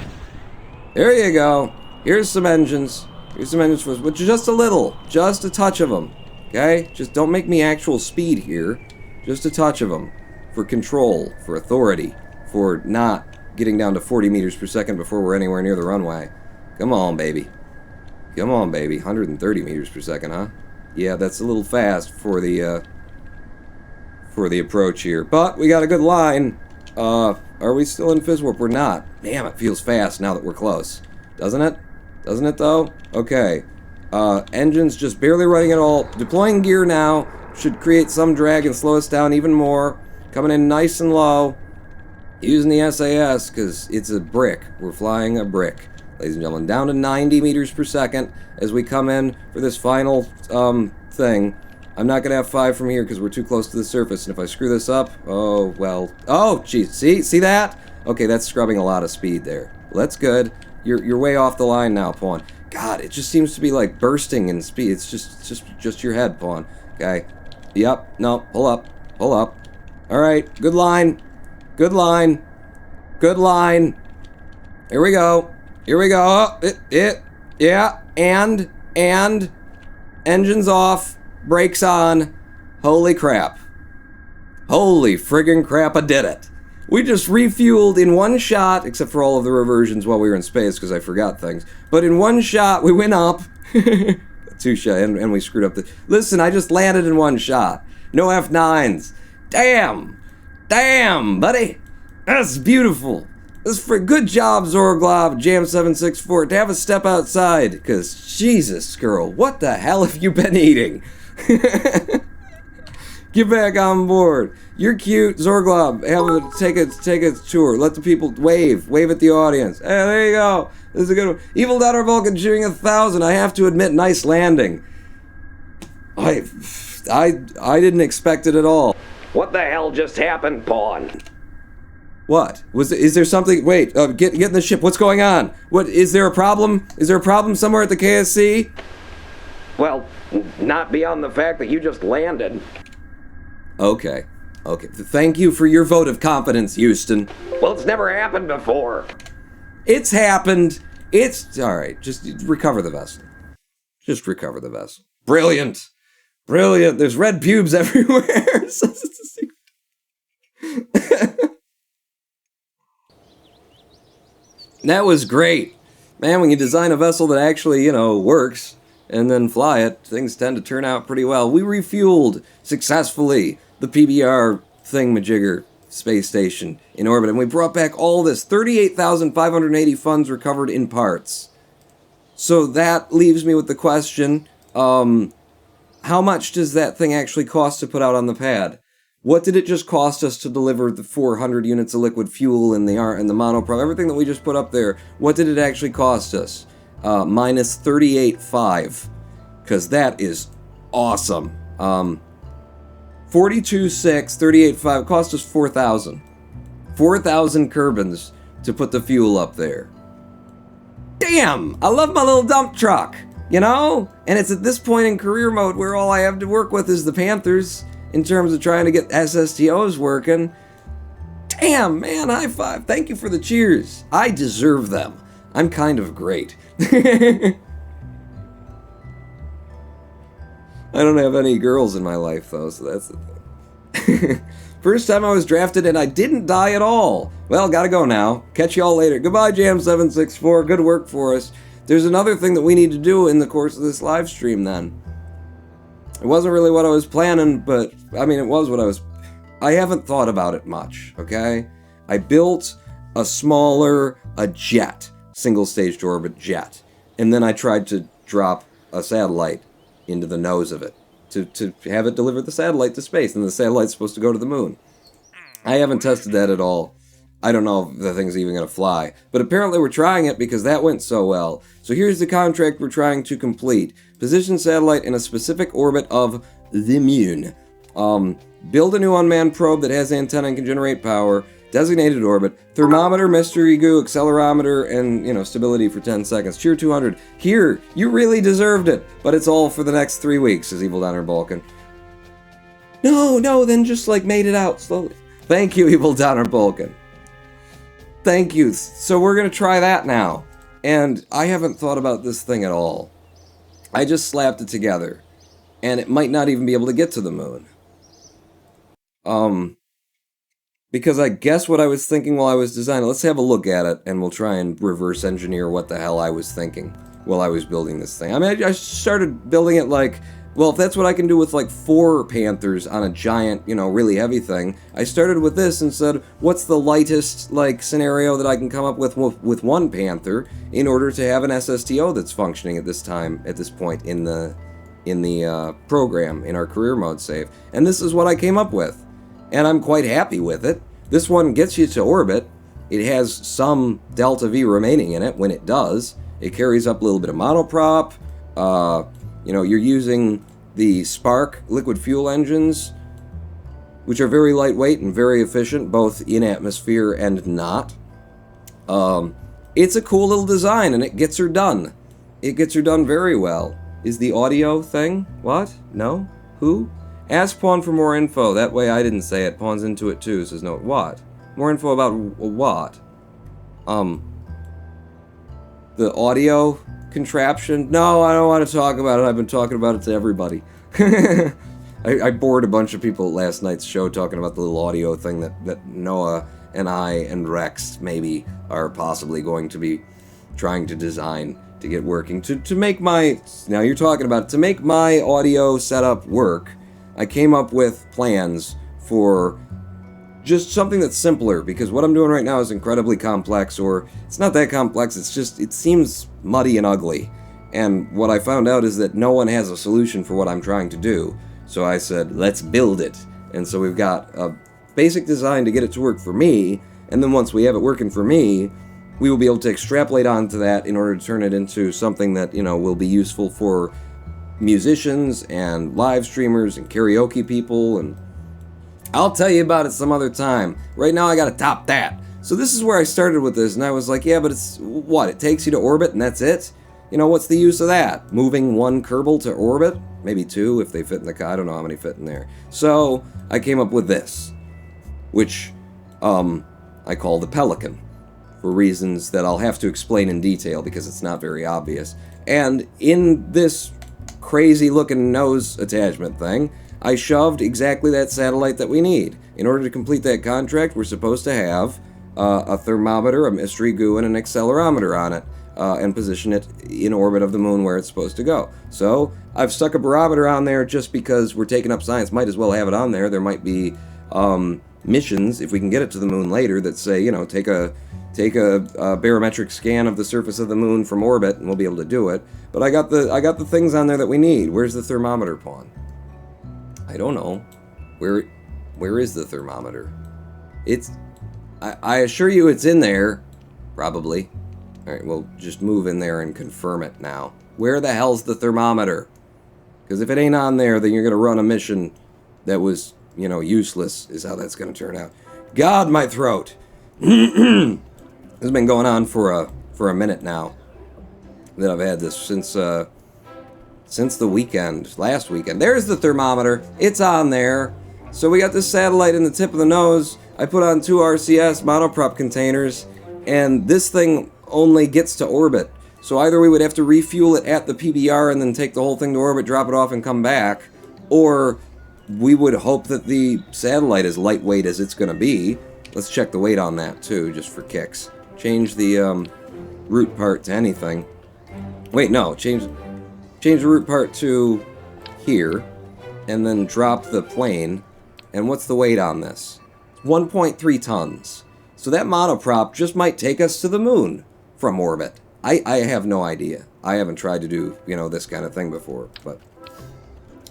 There you go. Here's some engines. Here's some engines for us, but just a little. Just a touch of them. Okay? Just don't make me actual speed here. Just a touch of them. For control. For authority. For not getting down to 40 meters per second before we're anywhere near the runway. Come on, baby. Come on, baby. 130 meters per second, huh? Yeah, that's a little fast for the approach here. But we got a good line. Are we still in Fizz Warp? We're not. Damn, it feels fast now that we're close. Doesn't it? Doesn't it, though? Okay. Engines just barely running at all. Deploying gear now. Should create some drag and slow us down even more. Coming in nice and low. Using the SAS, because it's a brick. We're flying a brick. Ladies and gentlemen, down to 90 meters per second as we come in for this final thing. I'm not going to have 5 from here because we're too close to the surface, and if I screw this up, oh, well. Oh, geez, see that? Okay, that's scrubbing a lot of speed there. Well, that's good. You're way off the line now, Pawn. God, it just seems to be like bursting in speed. It's just your head, Pawn. Okay. Yep. No. Pull up. Pull up. All right. Good line. Good line. Good line. Here we go. Here we go. Oh, yeah. And engines off. Brakes on. Holy crap. Holy friggin' crap, I did it. We just refueled in one shot, except for all of the reversions while we were in space because I forgot things. But in one shot, we went up. 2 shot, and we screwed up the... Listen, I just landed in one shot. No F9s. Damn. Damn, buddy. That's beautiful. That's for good job, Zorglob, Jam764, to have a step outside. Because, Jesus, girl, what the hell have you been eating? Get back on board. You're cute, Zorglob. Take a tour. Let the people wave at the audience. Hey, there you go. This is a good one. Evil Daughter Vulcan shooting 1,000. I have to admit, nice landing. I didn't expect it at all. What the hell just happened, Pawn? What? Is there something? Wait, get in the ship. What's going on? What, is there a problem? Is there a problem somewhere at the KSC? Well, not beyond the fact that you just landed. Okay. Thank you for your vote of confidence, Houston. Well, it's never happened before. It's happened. It's alright. Just recover the vessel. Just recover the vessel. Brilliant. Brilliant. There's red pubes everywhere. That was great. Man, when you design a vessel that actually, works and then fly it, things tend to turn out pretty well. We refueled successfully the PBR thingamajigger space station in orbit, and we brought back all this 38,580 funds recovered in parts. So that leaves me with the question, how much does that thing actually cost to put out on the pad? What did it just cost us to deliver the 400 units of liquid fuel and the monoprop, everything that we just put up there? What did it actually cost us? Minus 38.5, because that is awesome. 42.6, 38.5, cost us 4,000. 4,000 Kerbins to put the fuel up there. Damn! I love my little dump truck, And it's at this point in career mode where all I have to work with is the Panthers in terms of trying to get SSTOs working. Damn, man, high five. Thank you for the cheers. I deserve them. I'm kind of great. I don't have any girls in my life, though, so that's the thing. First time I was drafted, and I didn't die at all. Well, gotta go now. Catch y'all later. Goodbye, Jam764. Good work for us. There's another thing that we need to do in the course of this live stream, then. It wasn't really what I was planning, but, it was what I haven't thought about it much, okay? I built a jet, single-stage orbit jet, and then I tried to drop a satellite into the nose of it to have it deliver the satellite to space, and the satellite's supposed to go to the moon. I haven't tested that at all. I don't know if the thing's even going to fly, but apparently we're trying it because that went so well. So here's the contract we're trying to complete. Position satellite in a specific orbit of the moon. Build a new unmanned probe that has antenna and can generate power. Designated orbit, thermometer, mystery goo, accelerometer, and, stability for 10 seconds. Cheer 200. Here, you really deserved it, but it's all for the next 3 weeks, says Evil Donner Balkan. No, then just, made it out slowly. Thank you, Evil Donner Balkan. Thank you. So we're gonna try that now. And I haven't thought about this thing at all. I just slapped it together. And it might not even be able to get to the moon. Because I guess what I was thinking while I was designing, let's have a look at it, and we'll try and reverse engineer what the hell I was thinking while I was building this thing. I started building it well, if that's what I can do with 4 Panthers on a giant, really heavy thing, I started with this and said, what's the lightest, scenario that I can come up with 1 Panther in order to have an SSTO that's functioning at this point in the program, in our career mode save. And this is what I came up with. And I'm quite happy with it. This one gets you to orbit. It has some delta V remaining in it when it does. It carries up a little bit of monoprop. You're using the Spark liquid fuel engines, which are very lightweight and very efficient, both in atmosphere and not. It's a cool little design, and it gets her done. It gets her done very well. Is the audio thing? What? No? Who? Ask Pawn for more info. That way I didn't say it. Pawn's into it too, says no. What? More info about what? The audio contraption? No, I don't want to talk about it. I've been talking about it to everybody. I bored a bunch of people at last night's show talking about the little audio thing that Noah and I and Rex maybe are possibly going to be trying to design to get working. To make my... Now you're talking about it. To make my audio setup work, I came up with plans for just something that's simpler, because what I'm doing right now is incredibly complex, or it's not that complex, it's just, it seems muddy and ugly. And what I found out is that no one has a solution for what I'm trying to do. So I said, let's build it. And so we've got a basic design to get it to work for me, and then once we have it working for me, we will be able to extrapolate onto that in order to turn it into something that, you know, will be useful for musicians and live streamers and karaoke people, and I'll tell you about it some other time. Right now I gotta top that. So this is where I started with this, and I was like, yeah, but it's, what, it takes you to orbit and that's it? You know, what's the use of that? Moving one Kerbal to orbit? Maybe two if they fit in the car. I don't know how many fit in there. So I came up with this, which I call the Pelican, for reasons that I'll have to explain in detail because it's not very obvious. And in this crazy looking nose attachment thing, I shoved exactly that satellite that we need. In order to complete that contract, we're supposed to have a thermometer, a mystery goo, and an accelerometer on it, and position it in orbit of the moon where it's supposed to go. So I've stuck a barometer on there just because we're taking up science. Might as well have it on there. There might be missions, if we can get it to the moon later, that say, you know, take a barometric scan of the surface of the moon from orbit, and we'll be able to do it. But I got the things on there that we need. Where's the thermometer, Pawn? I don't know. Where is the thermometer? It's... I assure you it's in there. Probably. Alright, we'll just move in there and confirm it now. Where the hell's the thermometer? Because if it ain't on there, then you're going to run a mission that was, you know, useless, is how that's going to turn out. God, my throat! This has been going on for a minute now. That I've had this since the weekend, last weekend. There's the thermometer. It's on there. So we got this satellite in the tip of the nose. I put on 2 RCS monoprop containers, and this thing only gets to orbit. So either we would have to refuel it at the PBR and then take the whole thing to orbit, drop it off, and come back, or we would hope that the satellite is lightweight as it's going to be. Let's check the weight on that too, just for kicks. Change the root part to anything. Wait, no, change the root part to here, and then drop the plane. And what's the weight on this? 1.3 tons. So that monoprop just might take us to the moon from orbit. I have no idea. I haven't tried to do, you know, this kind of thing before, but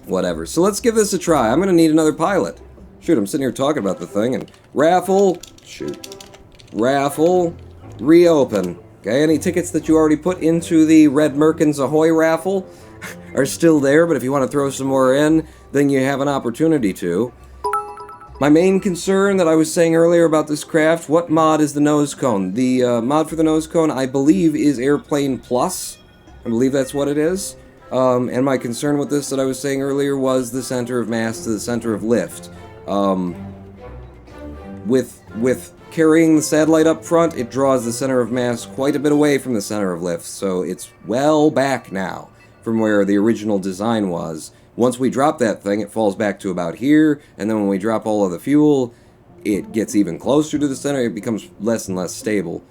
whatever. So let's give this a try. I'm going to need another pilot. Shoot, I'm sitting here talking about the thing, and raffle, reopen. Okay, any tickets that you already put into the Red Merkins Ahoy raffle are still there, but if you want to throw some more in, then you have an opportunity to. My main concern that I was saying earlier about this craft, what mod is the nose cone? The mod for the nose cone, I believe, is Airplane Plus. I believe that's what it is. And my concern with this that I was saying earlier was the center of mass to the center of lift. With carrying the satellite up front, it draws the center of mass quite a bit away from the center of lift, so it's well back now from where the original design was. Once we drop that thing, it falls back to about here, and then when we drop all of the fuel, it gets even closer to the center, it becomes less and less stable.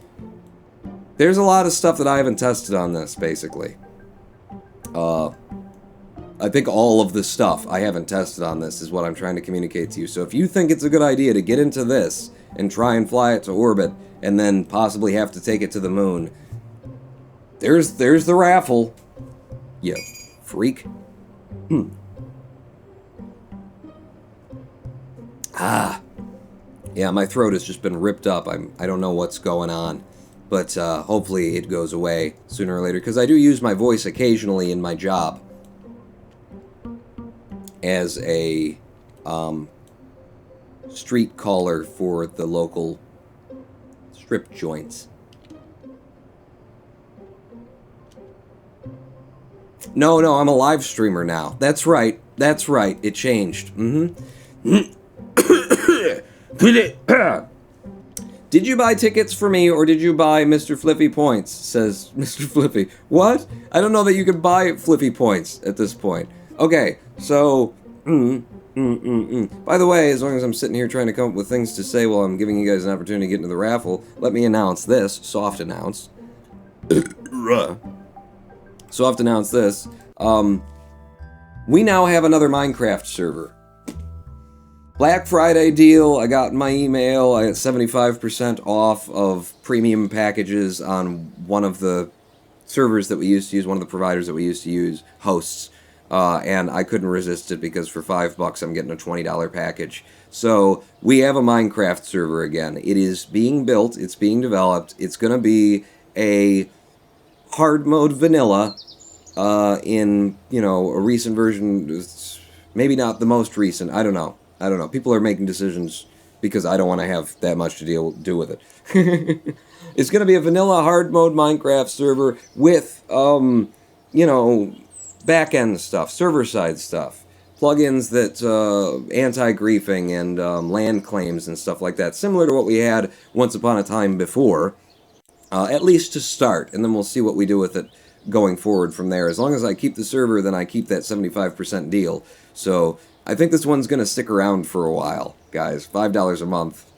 There's a lot of stuff that I haven't tested on this, basically. I think all of the stuff I haven't tested on this is what I'm trying to communicate to you. So if you think it's a good idea to get into this and try and fly it to orbit and then possibly have to take it to the moon, there's the raffle. You freak. Yeah, my throat has just been ripped up. I don't know what's going on. But hopefully it goes away sooner or later, because I do use my voice occasionally in my job as a street caller for the local strip joints. No, I'm a live streamer now. That's right. It changed. Did you buy tickets for me, or did you buy Mr. Flippy points? Says Mr. Flippy. What? I don't know that you can buy Flippy points at this point. Okay, so... By the way, as long as I'm sitting here trying to come up with things to say while I'm giving you guys an opportunity to get into the raffle, let me announce this. Soft announce. Soft announce this. We now have another Minecraft server. Black Friday deal, I got in my email, I got 75% off of premium packages on one of the servers that we used to use, one of the providers that we used to use, hosts. And I couldn't resist it because for $5 I'm getting a $20 package. So we have a Minecraft server again. It is being built, it's being developed, it's going to be a hard mode vanilla in, a recent version, maybe not the most recent, I don't know. People are making decisions because I don't want to have that much to do with it. It's going to be a vanilla hard mode Minecraft server with, back-end stuff, server-side stuff, plugins that anti-griefing and land claims and stuff like that, similar to what we had once upon a time before, at least to start, and then we'll see what we do with it going forward from there. As long as I keep the server, then I keep that 75% deal. So I think this one's going to stick around for a while, guys. $5 a month,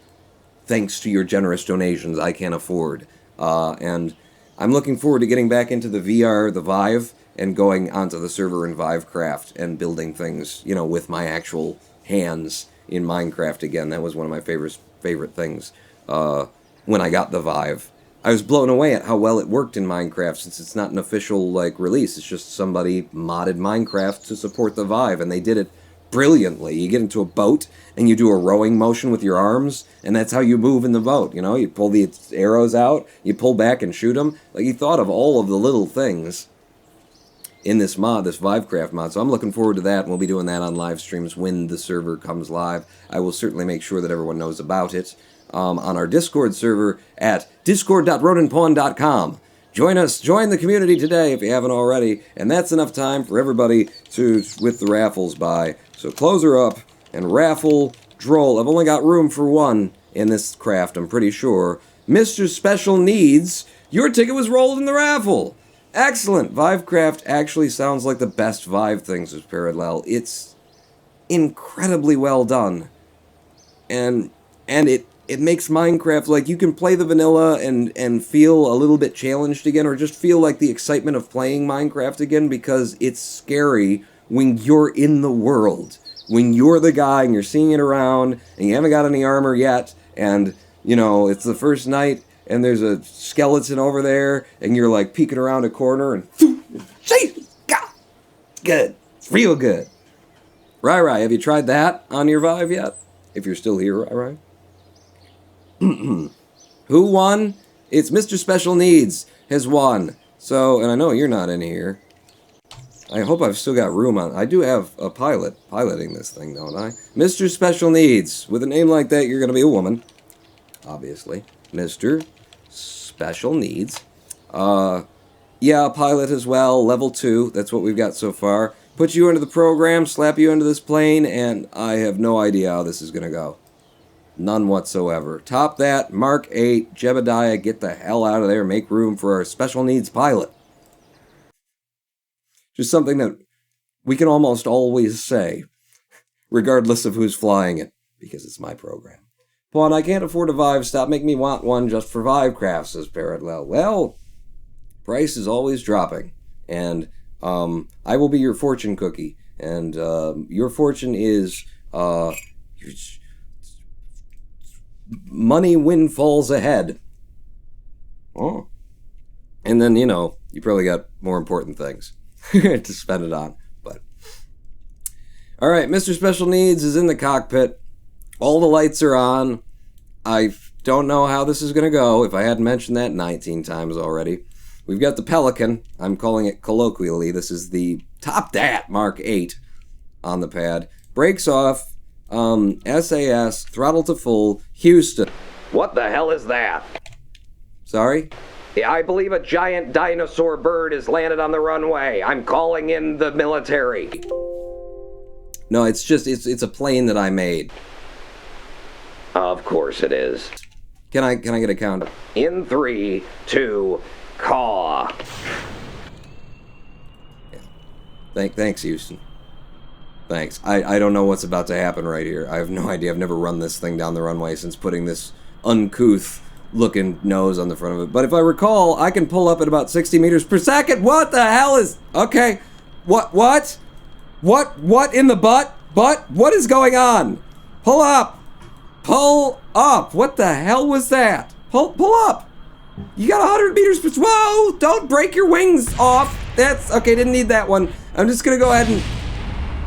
thanks to your generous donations, I can't afford. And I'm looking forward to getting back into the VR, the Vive, and going onto the server in Vivecraft and building things, with my actual hands in Minecraft again. That was one of my favorite things when I got the Vive. I was blown away at how well it worked in Minecraft, since it's not an official, release. It's just somebody modded Minecraft to support the Vive, and they did it brilliantly. You get into a boat, and you do a rowing motion with your arms, and that's how you move in the boat, You pull the arrows out, you pull back and shoot them. He thought of all of the little things in this mod, this Vivecraft mod. So I'm looking forward to that, and we'll be doing that on live streams when the server comes live. I will certainly make sure that everyone knows about it on our Discord server at discord.rodentpawn.com. Join the community today if you haven't already, and that's enough time for everybody with the raffles by. So close her up and raffle droll. I've only got room for one in this craft, I'm pretty sure. Mr. Special Needs, your ticket was rolled in the raffle. Excellent. Vivecraft actually sounds like the best Vive things with Parallel. It's incredibly well done. And it makes Minecraft, you can play the vanilla and feel a little bit challenged again, or just feel like the excitement of playing Minecraft again, because it's scary when you're in the world. When you're the guy and you're seeing it around, and you haven't got any armor yet, and, it's the first night, and there's a skeleton over there, and you're, peeking around a corner, and... Good. It's real good. Rai, have you tried that on your Vive yet? If you're still here, Rai. Who won? It's Mr. Special Needs has won. So, and I know you're not in here. I hope I've still got room on... I do have a piloting this thing, don't I? Mr. Special Needs. With a name like that, you're going to be a woman. Obviously. Mr. Special Needs. Yeah, pilot as well. Level 2. That's what we've got so far. Put you into the program, slap you into this plane, and I have no idea how this is going to go. None whatsoever. Top that, Mark 8, Jebediah, get the hell out of there, make room for our special needs pilot. Just something that we can almost always say, regardless of who's flying it, because it's my program. Pawn, I can't afford a Vive, stop making me want one just for Vivecraft, says Parallel. Well, price is always dropping, and I will be your fortune cookie, and your fortune is money windfalls ahead. Oh. And then, you probably got more important things to spend it on. But alright, Mr. Special Needs is in the cockpit. All the lights are on. I don't know how this is going to go, if I hadn't mentioned that 19 times already. We've got the Pelican. I'm calling it colloquially. This is the Top Dat Mark 8 on the pad. Brakes off. SAS, throttle to full, Houston. What the hell is that? Sorry? I believe a giant dinosaur bird has landed on the runway. I'm calling in the military. No, it's just, it's a plane that I made. Of course it is. Can I get a count? In 3, 2, caw. Thanks, Houston. Thanks. I don't know what's about to happen right here. I have no idea. I've never run this thing down the runway since putting this uncouth-looking nose on the front of it. But if I recall, I can pull up at about 60 meters per second. What the hell is... Okay. What in the butt? What is going on? Pull up. Pull up. What the hell was that? Pull up. You got 100 meters per... Whoa! Don't break your wings off. That's... Okay, didn't need that one. I'm just gonna go ahead and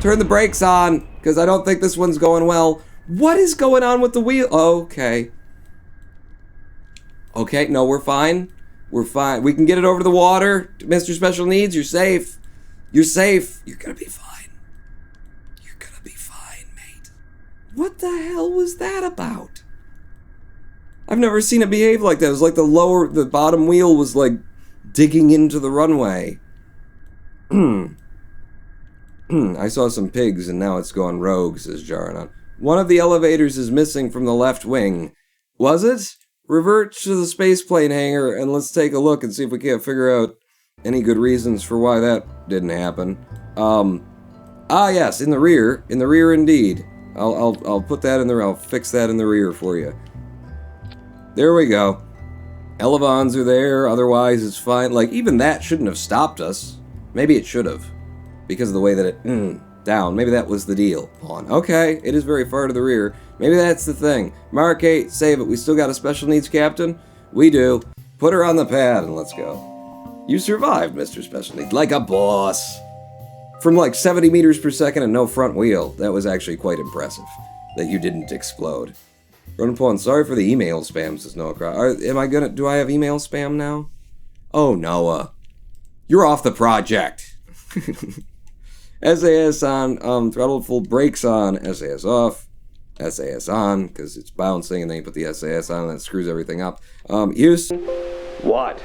turn the brakes on, because I don't think this one's going well. What is going on with the wheel? Okay. Okay, no, we're fine. We're fine. We can get it over the water. Mr. Special Needs, you're safe. You're safe. You're gonna be fine. You're gonna be fine, mate. What the hell was that about? I've never seen it behave like that. It was like the bottom wheel was like digging into the runway. I saw some pigs and now it's gone rogue, says Jaranon. One of the elevators is missing from the left wing. Was it? Revert to the spaceplane hangar and let's take a look and see if we can't figure out any good reasons for why that didn't happen. Yes, in the rear. In the rear indeed. I'll put that in there. I'll fix that in the rear for you. There we go. Elevons are there, otherwise it's fine. Like, even that shouldn't have stopped us. Maybe it should have. Because of the way that it, down. Maybe that was the deal. Pawn. Okay, it is very far to the rear. Maybe that's the thing. Mark 8, save it. We still got a special needs captain? We do. Put her on the pad and let's go. You survived, Mr. Special Needs. Like a boss. From like 70 meters per second and no front wheel. That was actually quite impressive. That you didn't explode. Ronan Pawn, sorry for the email spam, says Noah Crow. Do I have email spam now? Oh, Noah. You're off the project. SAS on, throttle full, brakes on, SAS off, SAS on, because it's bouncing, and then you put the SAS on, and that screws everything up. Houston? What?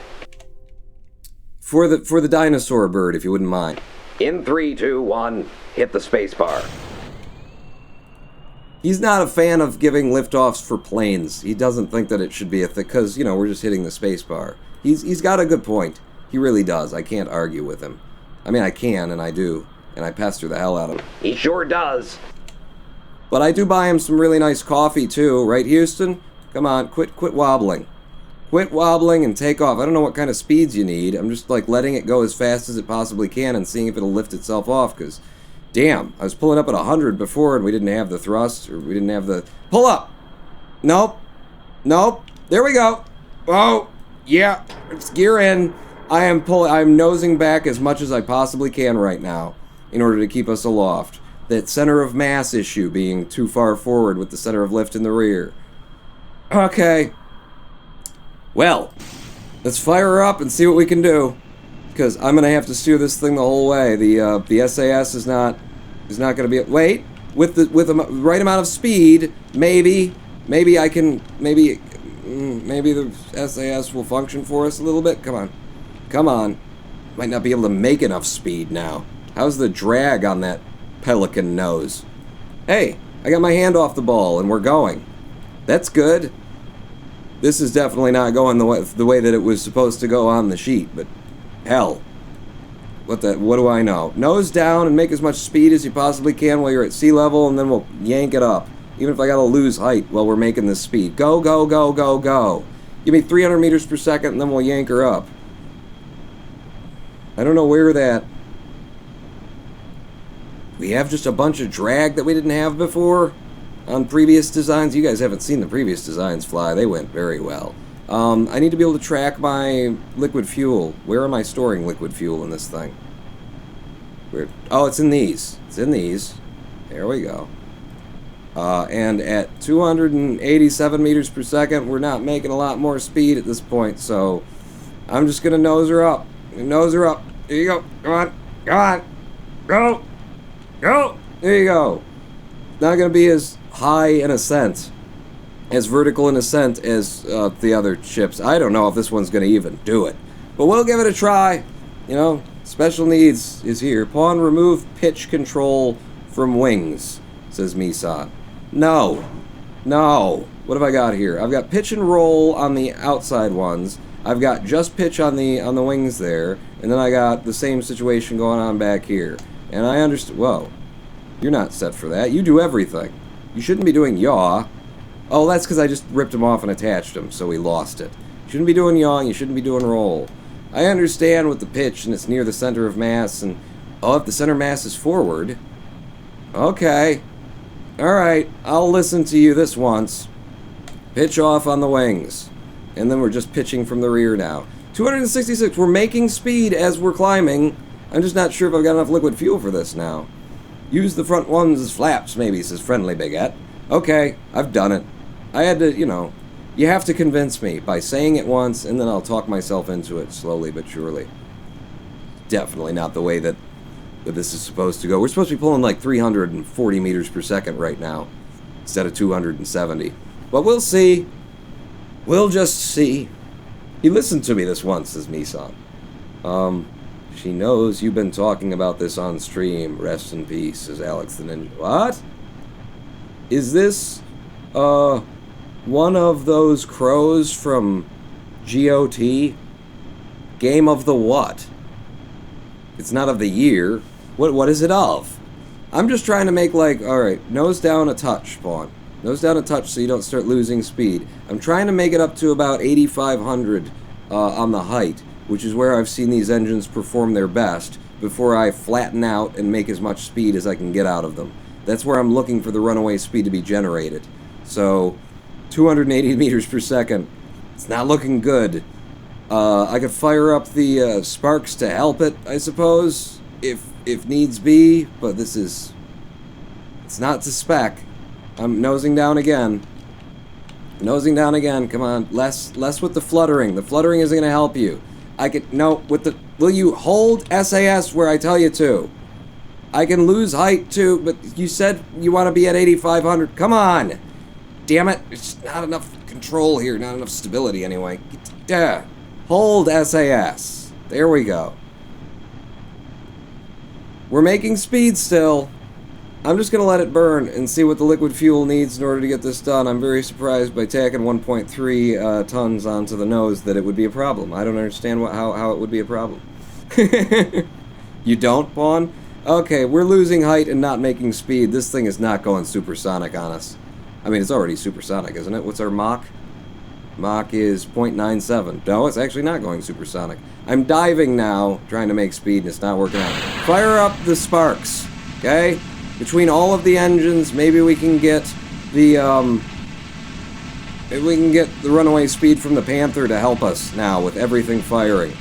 For the dinosaur bird, if you wouldn't mind. In 3, 2, 1, hit the spacebar. He's not a fan of giving liftoffs for planes. He doesn't think that it should be a thing, because, you know, we're just hitting the spacebar. He's got a good point. He really does. I can't argue with him. I mean, I can, and I do. And I pester the hell out of him. He sure does. But I do buy him some really nice coffee, too. Right, Houston? Come on, quit wobbling. Quit wobbling and take off. I don't know what kind of speeds you need. I'm just, like, letting it go as fast as it possibly can and seeing if it'll lift itself off, because, damn, I was pulling up at 100 before and we didn't have the thrust, or we didn't have the... Pull up! Nope. Nope. There we go. Oh, yeah. It's gear in. I'm nosing back as much as I possibly can right now in order to keep us aloft. That center of mass issue being too far forward with the center of lift in the rear. Okay. Well, let's fire her up and see what we can do. Because I'm going to have to steer this thing the whole way. The SAS is not going to be... Wait. With the right amount of speed, maybe I can... Maybe the SAS will function for us a little bit. Come on. Come on. Might not be able to make enough speed now. How's the drag on that pelican nose? Hey, I got my hand off the ball and we're going. That's good. This is definitely not going the way that it was supposed to go on the sheet, but hell. What do I know? Nose down and make as much speed as you possibly can while you're at sea level, and then we'll yank it up. Even if I gotta lose height while we're making this speed. Go, go, go, go, go. Give me 300 meters per second and then we'll yank her up. I don't know where that... We have just a bunch of drag that we didn't have before on previous designs. You guys haven't seen the previous designs fly. They went very well. I need to be able to track my liquid fuel. Where am I storing liquid fuel in this thing? Weird. Oh, it's in these. It's in these. There we go. And at 287 meters per second, we're not making a lot more speed at this point, so I'm just going to nose her up. Nose her up. There you go. Come on. Come on. Go. Go. There you go. Not going to be as high an ascent as vertical in ascent as the other ships. I don't know if this one's going to even do it. But we'll give it a try. You know, special needs is here. Pawn, remove pitch control from wings, says Misan. No. No. What have I got here? I've got pitch and roll on the outside ones. I've got just pitch on the wings there. And then I got the same situation going on back here. And I understand. Whoa. You're not set for that. You do everything. You shouldn't be doing yaw. Oh, that's because I just ripped him off and attached him, so he lost it. You shouldn't be doing yaw, you shouldn't be doing roll. I understand with the pitch, and it's near the center of mass, and... Oh, if the center mass is forward... Okay. Alright, I'll listen to you this once. Pitch off on the wings. And then we're just pitching from the rear now. 266, we're making speed as we're climbing. I'm just not sure if I've got enough liquid fuel for this now. Use the front ones as flaps, maybe, says Friendly Baguette. Okay, I've done it. I had to, you know, you have to convince me by saying it once, and then I'll talk myself into it slowly but surely. Definitely not the way that this is supposed to go. We're supposed to be pulling like 340 meters per second right now, instead of 270. But we'll see. We'll just see. He listened to me this once, says Misan. She knows you've been talking about this on stream. Rest in peace, says Alex the Ninja. What? Is this, one of those crows from GOT? Game of the what? It's not of the year. What is it of? I'm just trying to make like, alright, nose down a touch, Pawn. Nose down a touch so you don't start losing speed. I'm trying to make it up to about 8,500 on the height, which is where I've seen these engines perform their best before I flatten out and make as much speed as I can get out of them. That's where I'm looking for the runaway speed to be generated. So, 280 meters per second. It's not looking good. I could fire up the sparks to help it, I suppose, if needs be, but this is... It's not to spec. I'm nosing down again. Nosing down again, come on. Less with the fluttering. The fluttering isn't going to help you. I could... No, with the... Will you hold SAS where I tell you to? I can lose height too, but you said you want to be at 8,500. Come on! Damn it, it's not enough control here, not enough stability anyway. Yeah. Hold SAS. There we go. We're making speed still. I'm just going to let it burn and see what the liquid fuel needs in order to get this done. I'm very surprised by tacking 1.3 tons onto the nose that it would be a problem. I don't understand how it would be a problem. You don't, Pawn? Okay, we're losing height and not making speed. This thing is not going supersonic on us. I mean, it's already supersonic, isn't it? What's our Mach? Mach is 0.97. No, it's actually not going supersonic. I'm diving now, trying to make speed, and it's not working out. Fire up the sparks, okay? Between all of the engines, maybe we can get the, maybe we can get the runaway speed from the Panther to help us now with everything firing.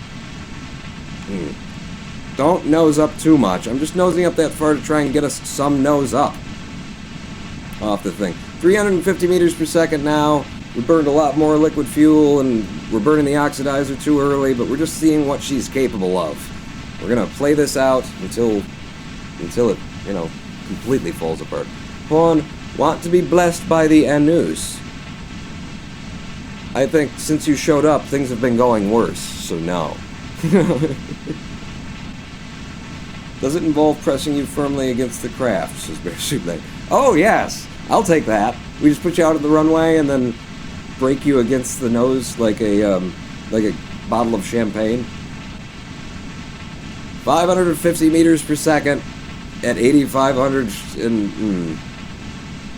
Don't nose up too much. I'm just nosing up that far to try and get us some nose up off the thing. 350 meters per second now. We burned a lot more liquid fuel, and we're burning the oxidizer too early, but we're just seeing what she's capable of. We're going to play this out until it, you know, completely falls apart. Pawn, want to be blessed by the Anus. I think since you showed up, things have been going worse, so no. Does it involve pressing you firmly against the craft? Says Bear Soup Lane. Oh, yes. I'll take that. We just put you out of the runway and then break you against the nose like a bottle of champagne. 550 meters per second at 8,500 and...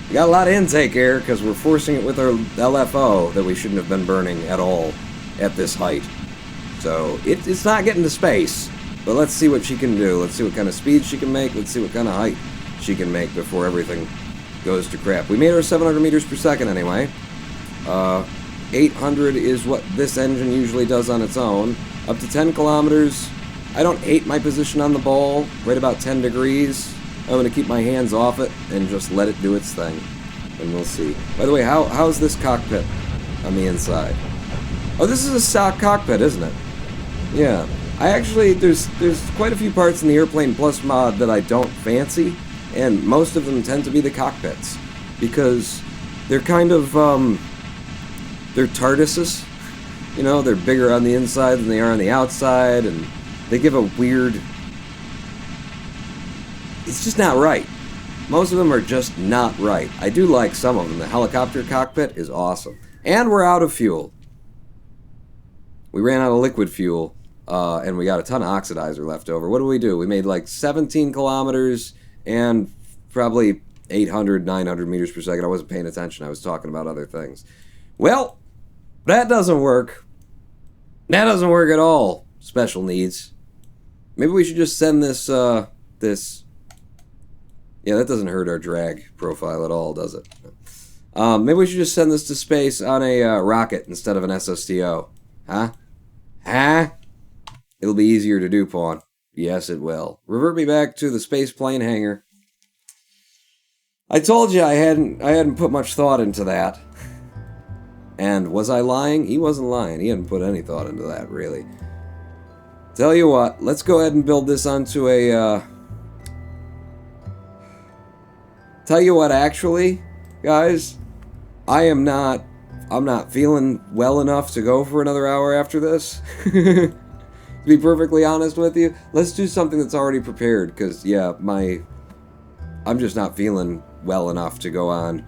We got a lot of intake here because we're forcing it with our LFO that we shouldn't have been burning at all at this height. So it's not getting to space. But let's see what she can do. Let's see what kind of speed she can make. Let's see what kind of height she can make before everything goes to crap. We made her 700 meters per second anyway. 800 is what this engine usually does on its own. Up to 10 kilometers. I don't hate my position on the ball. Right about 10 degrees. I'm going to keep my hands off it and just let it do its thing. And we'll see. By the way, how's this cockpit on the inside? Oh, this is a stock cockpit, isn't it? Yeah. I actually, there's quite a few parts in the Airplane Plus mod that I don't fancy, and most of them tend to be the cockpits, because They're kind of, they're TARDISes. You know, they're bigger on the inside than they are on the outside, and they give a weird... It's just not right. Most of them are just not right. I do like some of them. The helicopter cockpit is awesome. And we're out of fuel. We ran out of liquid fuel, and we got a ton of oxidizer left over. What do? We made like 17 kilometers and probably 800, 900 meters per second. I wasn't paying attention. I was talking about other things. Well, that doesn't work. That doesn't work at all. Special needs. Maybe we should just send this, Yeah, that doesn't hurt our drag profile at all, does it? Maybe we should just send this to space on a rocket instead of an SSTO. Huh? Huh? It'll be easier to do, Pawn. Yes, it will. Revert me back to the space plane hangar. I told you I hadn't put much thought into that. And was I lying? He wasn't lying. He hadn't put any thought into that, really. Tell you what, let's go ahead and build this onto a, Tell you what, actually, guys, I'm not feeling well enough to go for another hour after this. To be perfectly honest with you, let's do something that's already prepared, because, yeah, I'm just not feeling well enough to go on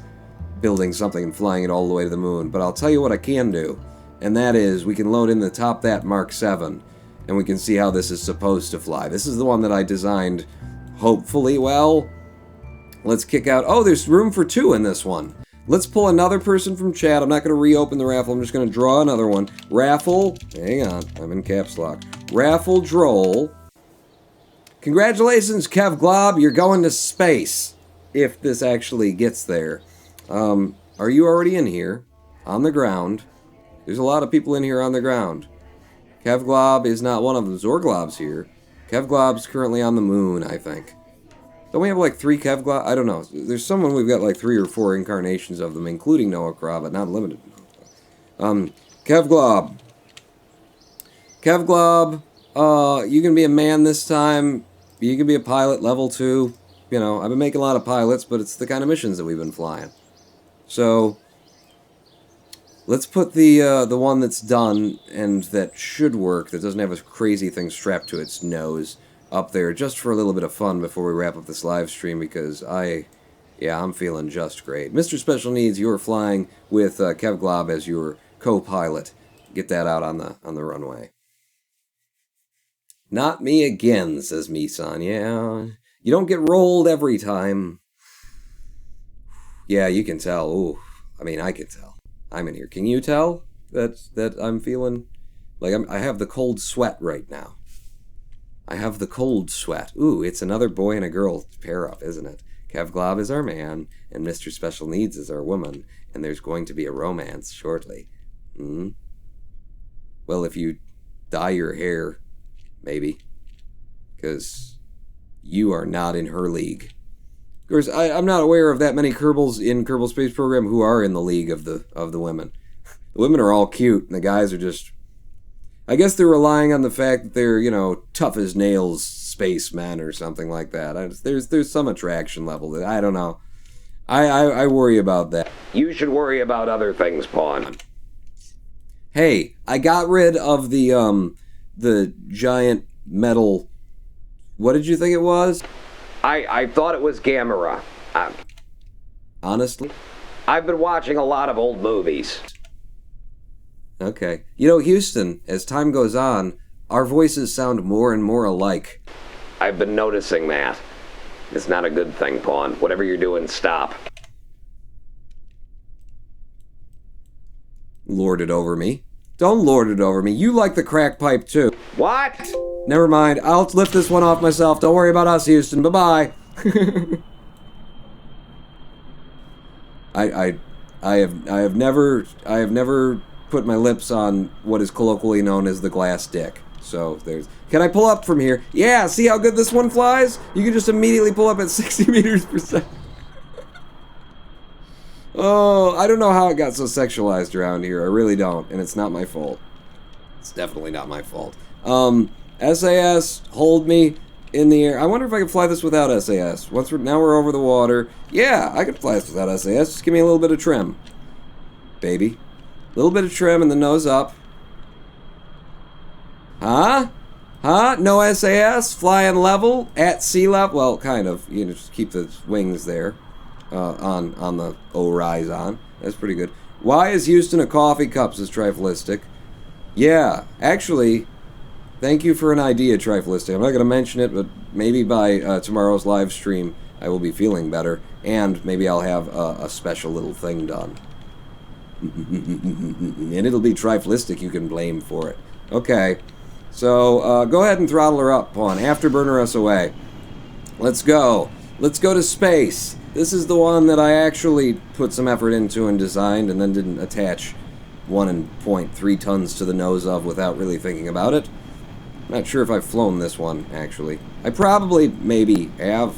building something and flying it all the way to the moon. But I'll tell you what I can do, and that is we can load in the top that Mark 7, and we can see how this is supposed to fly. This is the one that I designed, hopefully well. Let's kick out... Oh, there's room for 2 in this one. Let's pull another person from chat. I'm not going to reopen the raffle. I'm just going to draw another one. Raffle... Hang on. I'm in caps lock. Raffle Droll. Congratulations, Kev Glob. You're going to space. If this actually gets there. Are you already in here? On the ground. There's a lot of people in here on the ground. Kev Glob is not one of them. Zorglob's here. Kev Glob's currently on the moon, I think. Don't we have like 3 Kev Glob? I don't know. There's someone we've got like 3 or 4 incarnations of them, including Noah Kra, but not limited. Kev Glob. Kev Glob, you can be a man this time. You can be a pilot, level 2. You know, I've been making a lot of pilots, but it's the kind of missions that we've been flying. So, let's put the one that's done and that should work, that doesn't have a crazy thing strapped to its nose, up there just for a little bit of fun before we wrap up this live stream, because I'm feeling just great. Mr. Special Needs, you're flying with Kev Glob as your co-pilot. Get that out on the runway. Not me again, says Me-san. Yeah, you don't get rolled every time. Yeah, you can tell. Ooh, I mean, I can tell. I'm in here. Can you tell that I'm feeling like I have the cold sweat right now? I have the cold sweat. Ooh, it's another boy and a girl pair up, isn't it? Kev Glob is our man, and Mr. Special Needs is our woman, and there's going to be a romance shortly. Well, if you dye your hair, maybe. Because you are not in her league. Of course, I'm not aware of that many Kerbals in Kerbal Space Program who are in the league of the women. The women are all cute, and the guys are just... I guess they're relying on the fact that they're, you know, tough as nails spacemen or something like that. There's some attraction level that I don't know. I worry about that. You should worry about other things, Pawn. Hey, I got rid of the giant metal... What did you think it was? I thought it was Gamera. Honestly? I've been watching a lot of old movies. Okay. You know, Houston, as time goes on, our voices sound more and more alike. I've been noticing that. It's not a good thing, Pawn. Whatever you're doing, stop. Lord it over me. Don't lord it over me. You like the crack pipe, too. What? Never mind. I'll lift this one off myself. Don't worry about us, Houston. Bye-bye. I have never put my lips on what is colloquially known as the glass dick. So there's... Can I pull up from here? Yeah, see how good this one flies? You can just immediately pull up at 60 meters per second. Oh, I don't know how it got so sexualized around here. I really don't, and it's not my fault. It's definitely not my fault. SAS, hold me. in the air. I wonder if I can fly this without SAS. Now we're over the water. Yeah, I could fly this without SAS. Just give me a little bit of trim, baby. A little bit of trim and the nose up. Huh? Huh? No SAS? Flying level? At sea level? Well, kind of. You know, just keep the wings there. On the horizon. That's pretty good. Why is Houston a coffee cup, says Triflistic. Yeah, actually, thank you for an idea, Triflistic. I'm not going to mention it, but maybe by tomorrow's live stream, I will be feeling better, and maybe I'll have a special little thing done. And it'll be Triflistic you can blame for it. Okay, so go ahead and throttle her up, Pawn. Afterburner us away. Let's go. Let's go to space. This is the one that I actually put some effort into and designed and then didn't attach 1.3 tons to the nose of without really thinking about it. I'm not sure if I've flown this one, actually. I probably, maybe, have.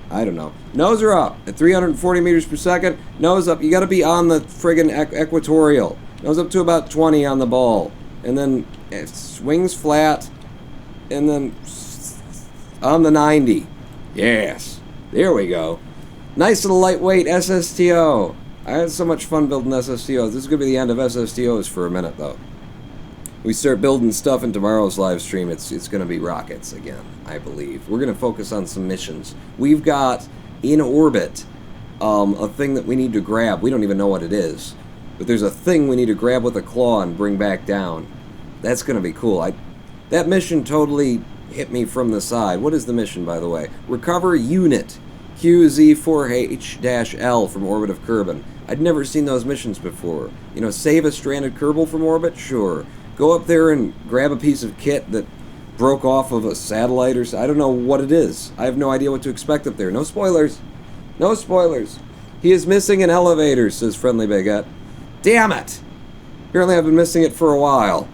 I don't know. Nose her up at 340 meters per second. Nose up. You got to be on the friggin' equatorial. Nose up to about 20 on the ball. And then it swings flat. And then on the 90. Yes. There we go. Nice little lightweight SSTO. I had so much fun building SSTOs. This is going to be the end of SSTOs for a minute, though. We start building stuff in tomorrow's live stream. It's going to be rockets again, I believe. We're going to focus on some missions. We've got, in orbit, a thing that we need to grab. We don't even know what it is. But there's a thing we need to grab with a claw and bring back down. That's going to be cool. That mission totally hit me from the side. What is the mission, by the way? Recover unit QZ4H-L from orbit of Kerbin. I'd never seen those missions before. You know, save a stranded Kerbal from orbit? Sure. Go up there and grab a piece of kit that broke off of a satellite or so. I don't know what it is. I have no idea what to expect up there. No spoilers. No spoilers. He is missing an elevator, says Friendly Baguette. Damn it! Apparently I've been missing it for a while.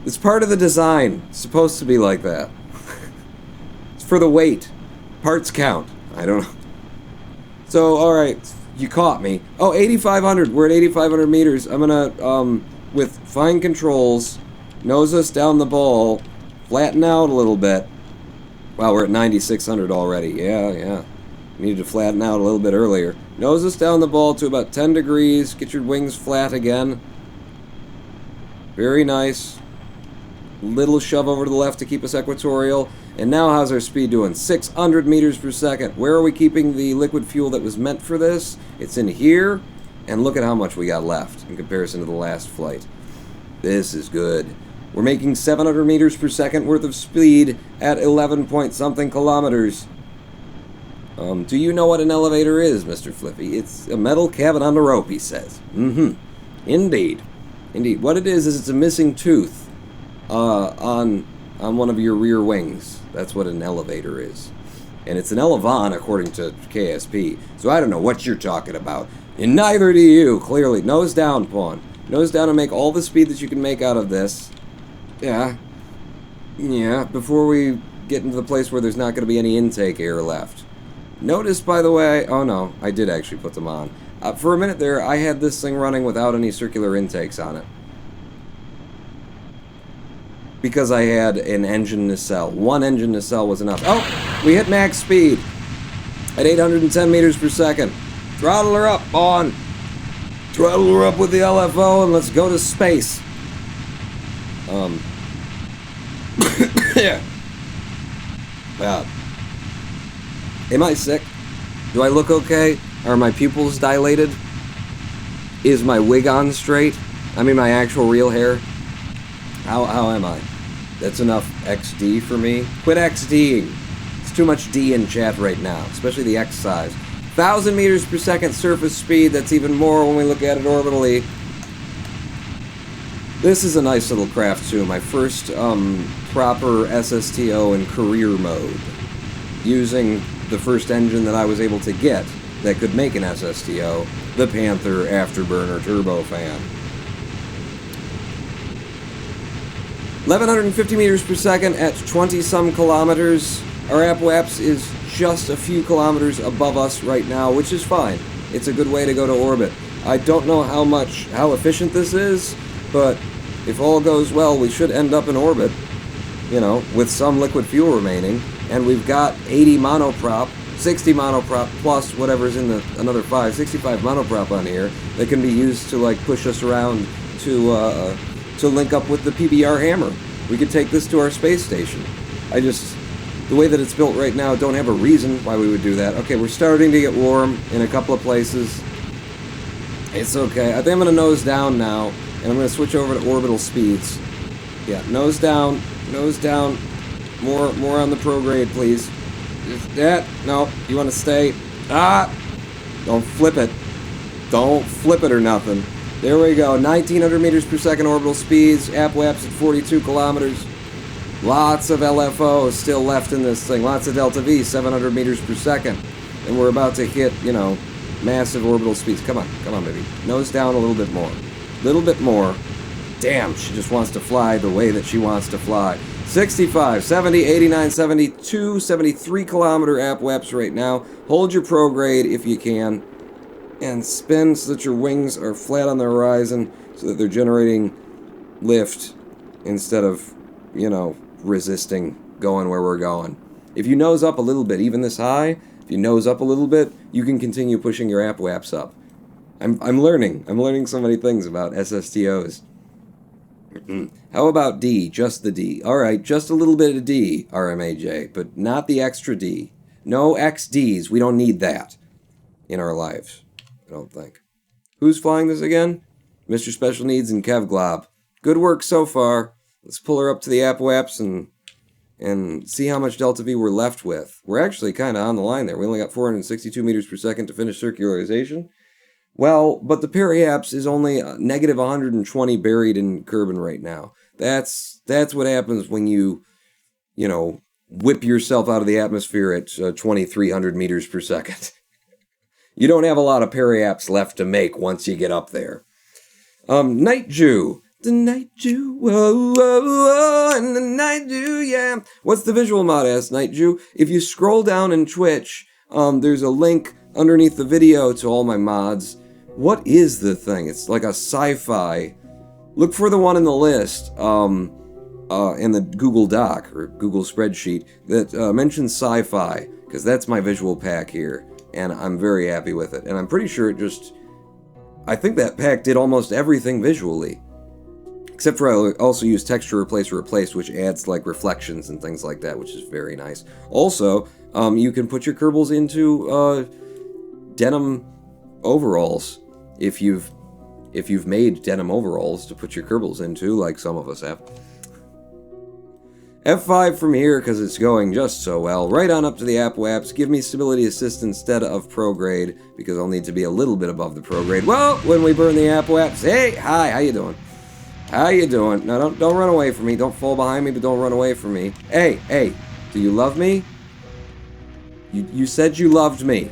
It's part of the design. It's supposed to be like that. It's for the weight. Parts count. I don't know. So, alright. You caught me. Oh, 8,500. We're at 8,500 meters. I'm gonna, with fine controls, nose us down the ball, flatten out a little bit. Wow, we're at 9,600 already. Yeah. Needed to flatten out a little bit earlier. Nose us down the ball to about 10 degrees. Get your wings flat again. Very nice. Little shove over to the left to keep us equatorial. And now how's our speed doing? 600 meters per second. Where are we keeping the liquid fuel that was meant for this? It's in here. And look at how much we got left in comparison to the last flight. This is good. We're making 700 meters per second worth of speed at 11-point-something kilometers. Do you know what an elevator is, Mr. Flippy? It's a metal cabin on a rope, he says. Indeed. Indeed. What it is it's a missing tooth on one of your rear wings. That's what an elevator is. And it's an elevon, according to KSP. So I don't know what you're talking about. And neither do you, clearly. Nose down, Pawn. Nose down and make all the speed that you can make out of this. Yeah, before we get into the place where there's not going to be any intake air left. Notice, by the way, oh no, I did actually put them on. For a minute there, I had this thing running without any circular intakes on it. Because I had an engine nacelle. One engine nacelle was enough. Oh, we hit max speed at 810 meters per second. Throttle her up, Pawn. Throttle her up with the LFO and let's go to space. Yeah. Am I sick? Do I look okay? Are my pupils dilated? Is my wig on straight? I mean my actual real hair? How am I? That's enough XD for me? Quit XDing. It's too much D in chat right now, especially the X size. 1,000 meters per second surface speed, that's even more when we look at it orbitally. This is a nice little craft too, my first proper SSTO in career mode. Using the first engine that I was able to get that could make an SSTO, the Panther Afterburner Turbofan. 1,150 meters per second at 20-some kilometers. Our APWAPS is just a few kilometers above us right now, which is fine. It's a good way to go to orbit. I don't know how efficient this is, but if all goes well, we should end up in orbit, you know, with some liquid fuel remaining. and we've got 80 monoprop, 60 monoprop plus whatever's in the another 65 monoprop on here that can be used to like push us around to link up with the PBR hammer. We could take this to our space station. The way that it's built right now, don't have a reason why we would do that. Okay, we're starting to get warm in a couple of places. It's okay. I think I'm going to nose down now, and I'm going to switch over to orbital speeds. Yeah, nose down, more on the prograde, please. Just that. No, you want to stay. Don't flip it. Don't flip it or nothing. There we go. 1900 meters per second orbital speeds. APWAPs at 42 kilometers. Lots of LFO still left in this thing. Lots of delta V, 700 meters per second. And we're about to hit, massive orbital speeds. Come on, baby. Nose down a little bit more. Little bit more. Damn, she just wants to fly the way that she wants to fly. 65, 70, 89, 72, 73 kilometer APWAPs right now. Hold your prograde if you can. And spin so that your wings are flat on the horizon so that they're generating lift instead of, resisting going where we're going. If you nose up a little bit, even this high, if you nose up a little bit, you can continue pushing your APWAPs up. I'm learning. I'm learning so many things about SSTOs. How about D? Just the D. Alright, just a little bit of D, RMAJ, but not the extra D. No XDs. We don't need that in our lives. I don't think. Who's flying this again? Mr. Special Needs and Kev Glob. Good work so far. Let's pull her up to the APWAPs and see how much delta V we're left with. We're actually kind of on the line there. We only got 462 meters per second to finish circularization. Well, but the periaps is only negative 120 buried in Kerbin right now. That's what happens when you whip yourself out of the atmosphere at 2,300 meters per second. You don't have a lot of periaps left to make once you get up there. Night Jew. The Night Jew, whoa, whoa, whoa, and the Night Jew, yeah. What's the visual mod, ass Night Jew? If you scroll down in Twitch, there's a link underneath the video to all my mods. What is the thing? It's like a sci-fi. Look for the one in the list, in the Google Doc, or Google spreadsheet, that mentions sci-fi, because that's my visual pack here. And I'm very happy with it. And I'm pretty sure I think that pack did almost everything visually. Except for I also use texture replace or replace, which adds like reflections and things like that, which is very nice. Also, you can put your Kerbals into denim overalls if you've made denim overalls to put your Kerbals into, like some of us have. F5 from here, because it's going just so well. Right on up to the APWAPs. Give me stability assist instead of prograde, because I'll need to be a little bit above the prograde. Well, when we burn the APWAPs. Hey, hi, how you doing? How you doing? No, don't run away from me. Don't fall behind me, but don't run away from me. Hey, do you love me? You said you loved me.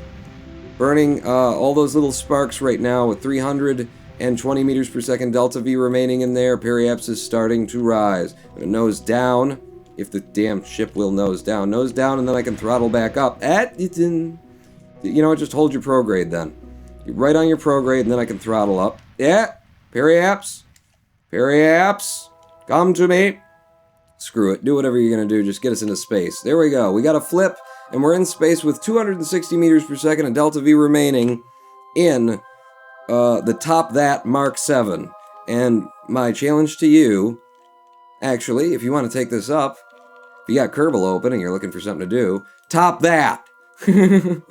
Burning all those little sparks right now with 320 meters per second delta V remaining in there. Periaps is starting to rise. I'm gonna nose down. If the damn ship will nose down. Nose down, and then I can throttle back up. Just hold your prograde then. You're right on your prograde, and then I can throttle up. Yeah, periaps. Periaps, come to me. Screw it. Do whatever you're going to do. Just get us into space. There we go. We got a flip, and we're in space with 260 meters per second and delta V remaining in the top that Mark 7. And my challenge to you, actually, if you want to take this up, if you got Kerbal open and you're looking for something to do, top that. An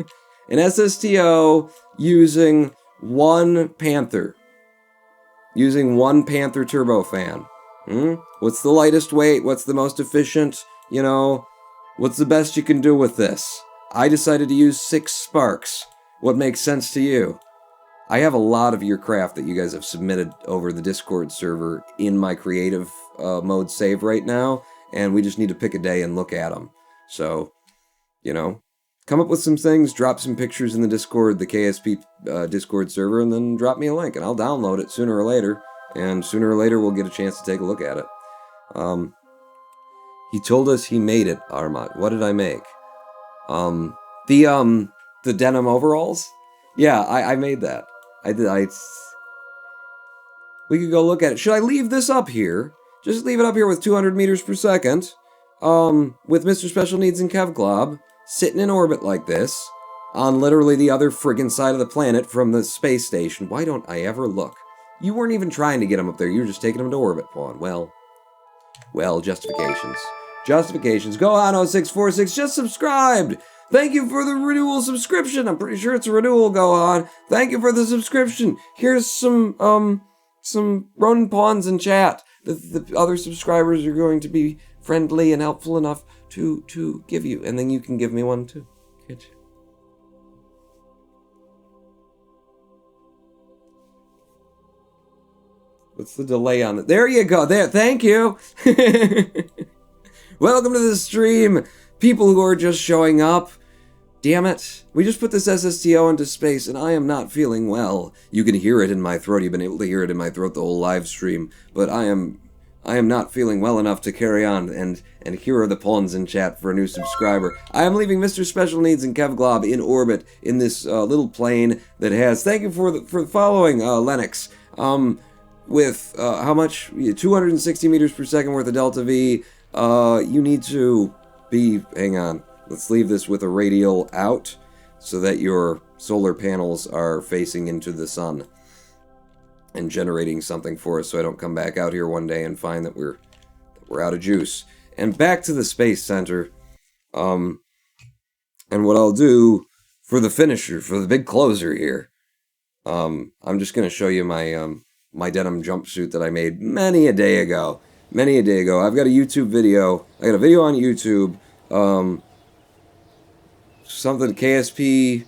SSTO using one Panther. Using one Panther turbofan. What's the lightest weight? What's the most efficient? What's the best you can do with this? I decided to use 6 sparks. What makes sense to you? I have a lot of your craft that you guys have submitted over the Discord server in my creative mode save right now, and we just need to pick a day and look at them. So, come up with some things, drop some pictures in the Discord, the KSP Discord server, and then drop me a link, and I'll download it sooner or later, and sooner or later we'll get a chance to take a look at it. He told us he made it, Armat. What did I make? The denim overalls? Yeah, I made that. We could go look at it. Should I leave this up here? Just leave it up here with 200 meters per second. with Mr. Special Needs and Kevglob sitting in orbit like this, on literally the other friggin' side of the planet from the space station. Why don't I ever look? You weren't even trying to get him up there, you were just taking him to orbit, Pawn. Well, justifications. Justifications. Go on, 0646, just subscribed! Thank you for the renewal subscription! I'm pretty sure it's a renewal, go on. Thank you for the subscription! Here's some Ronin Pawns in chat. The other subscribers are going to be friendly and helpful enough to give you, and then you can give me one too. Good. What's the delay on it? There you go. There. Thank you. Welcome to the stream. People who are just showing up. Damn it. We just put this SSTO into space and I am not feeling well. You can hear it in my throat. You've been able to hear it in my throat the whole live stream. But I am not feeling well enough to carry on. And here are the pawns in chat for a new subscriber. I am leaving Mr. Special Needs and Kevglob in orbit in this little plane that has... Thank you for the following, Lennox. With how much? 260 meters per second worth of delta V. You need to be... Hang on. Let's leave this with a radial out so that your solar panels are facing into the sun and generating something for us, so I don't come back out here one day and find that we're out of juice. And back to the Space Center. And what I'll do for the finisher, for the big closer here, I'm just going to show you my denim jumpsuit that I made many a day ago. I've got a YouTube video. I got a video on YouTube. Something KSP.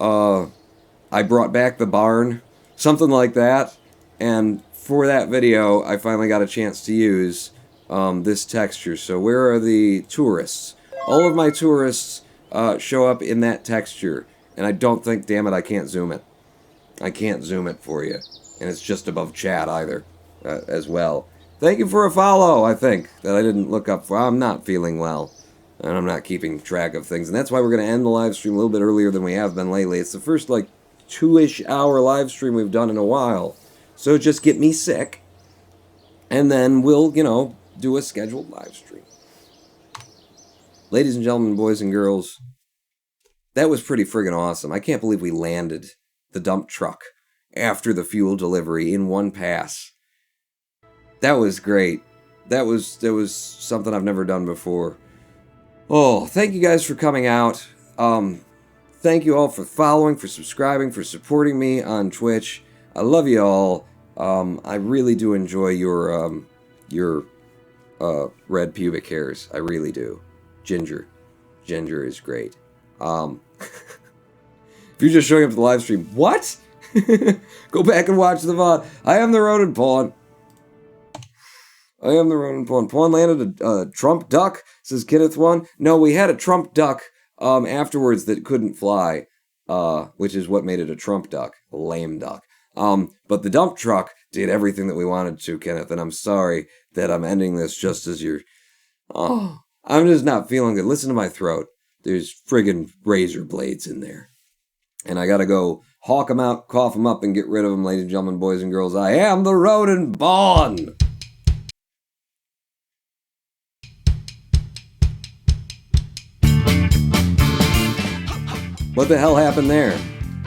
I brought back the barn. Something like that. And for that video, I finally got a chance to use this texture. So where are the tourists? All of my tourists show up in that texture. And I don't think, damn it, I can't zoom it. I can't zoom it for you. And it's just above chat either, as well. Thank you for a follow, I think, that I didn't look up for. I'm not feeling well, and I'm not keeping track of things. And that's why we're going to end the live stream a little bit earlier than we have been lately. It's the first, like, 2-ish hour live stream we've done in a while. So just get me sick, and then we'll, do a scheduled live stream. Ladies and gentlemen, boys and girls, that was pretty friggin' awesome. I can't believe we landed the dump truck after the fuel delivery in one pass. That was great. That was something I've never done before. Oh, thank you guys for coming out. Thank you all for following, for subscribing, for supporting me on Twitch. I love you all. I really do enjoy your red pubic hairs. I really do. Ginger is great. If you're just showing up to the live stream, what? Go back and watch the VOD. I am the Ronin Pawn. Pawn landed a Trump duck, says Kenneth1. No, we had a Trump duck afterwards that couldn't fly, which is what made it a Trump duck. A lame duck. But the dump truck did everything that we wanted to, Kenneth, and I'm sorry that I'm ending this just as you're... Oh, I'm just not feeling good. Listen to my throat. There's friggin' razor blades in there. And I gotta go hawk them out, cough them up, and get rid of them, ladies and gentlemen, boys and girls. I am the Ronin Pawn! What the hell happened there?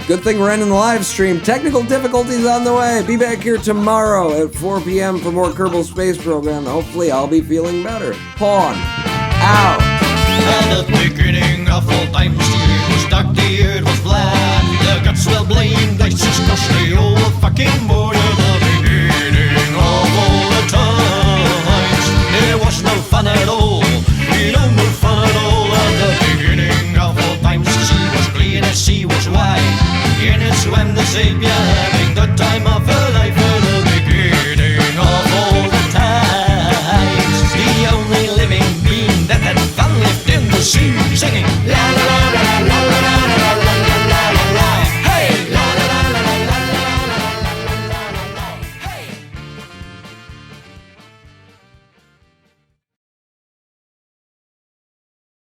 Good thing we're ending the live stream. Technical difficulties on the way. Be back here tomorrow at 4 p.m. for more Kerbal Space Program. Hopefully I'll be feeling better. Pawn. Out. At the beginning of all time, it was dark, the earth was flat. The gods will blame glaciers, cause they all fucking born at the beginning of all the times. There was no fun at all. No fun at all at the beginning of all times. The sea was clean, the sea was wide. In it swam the savior.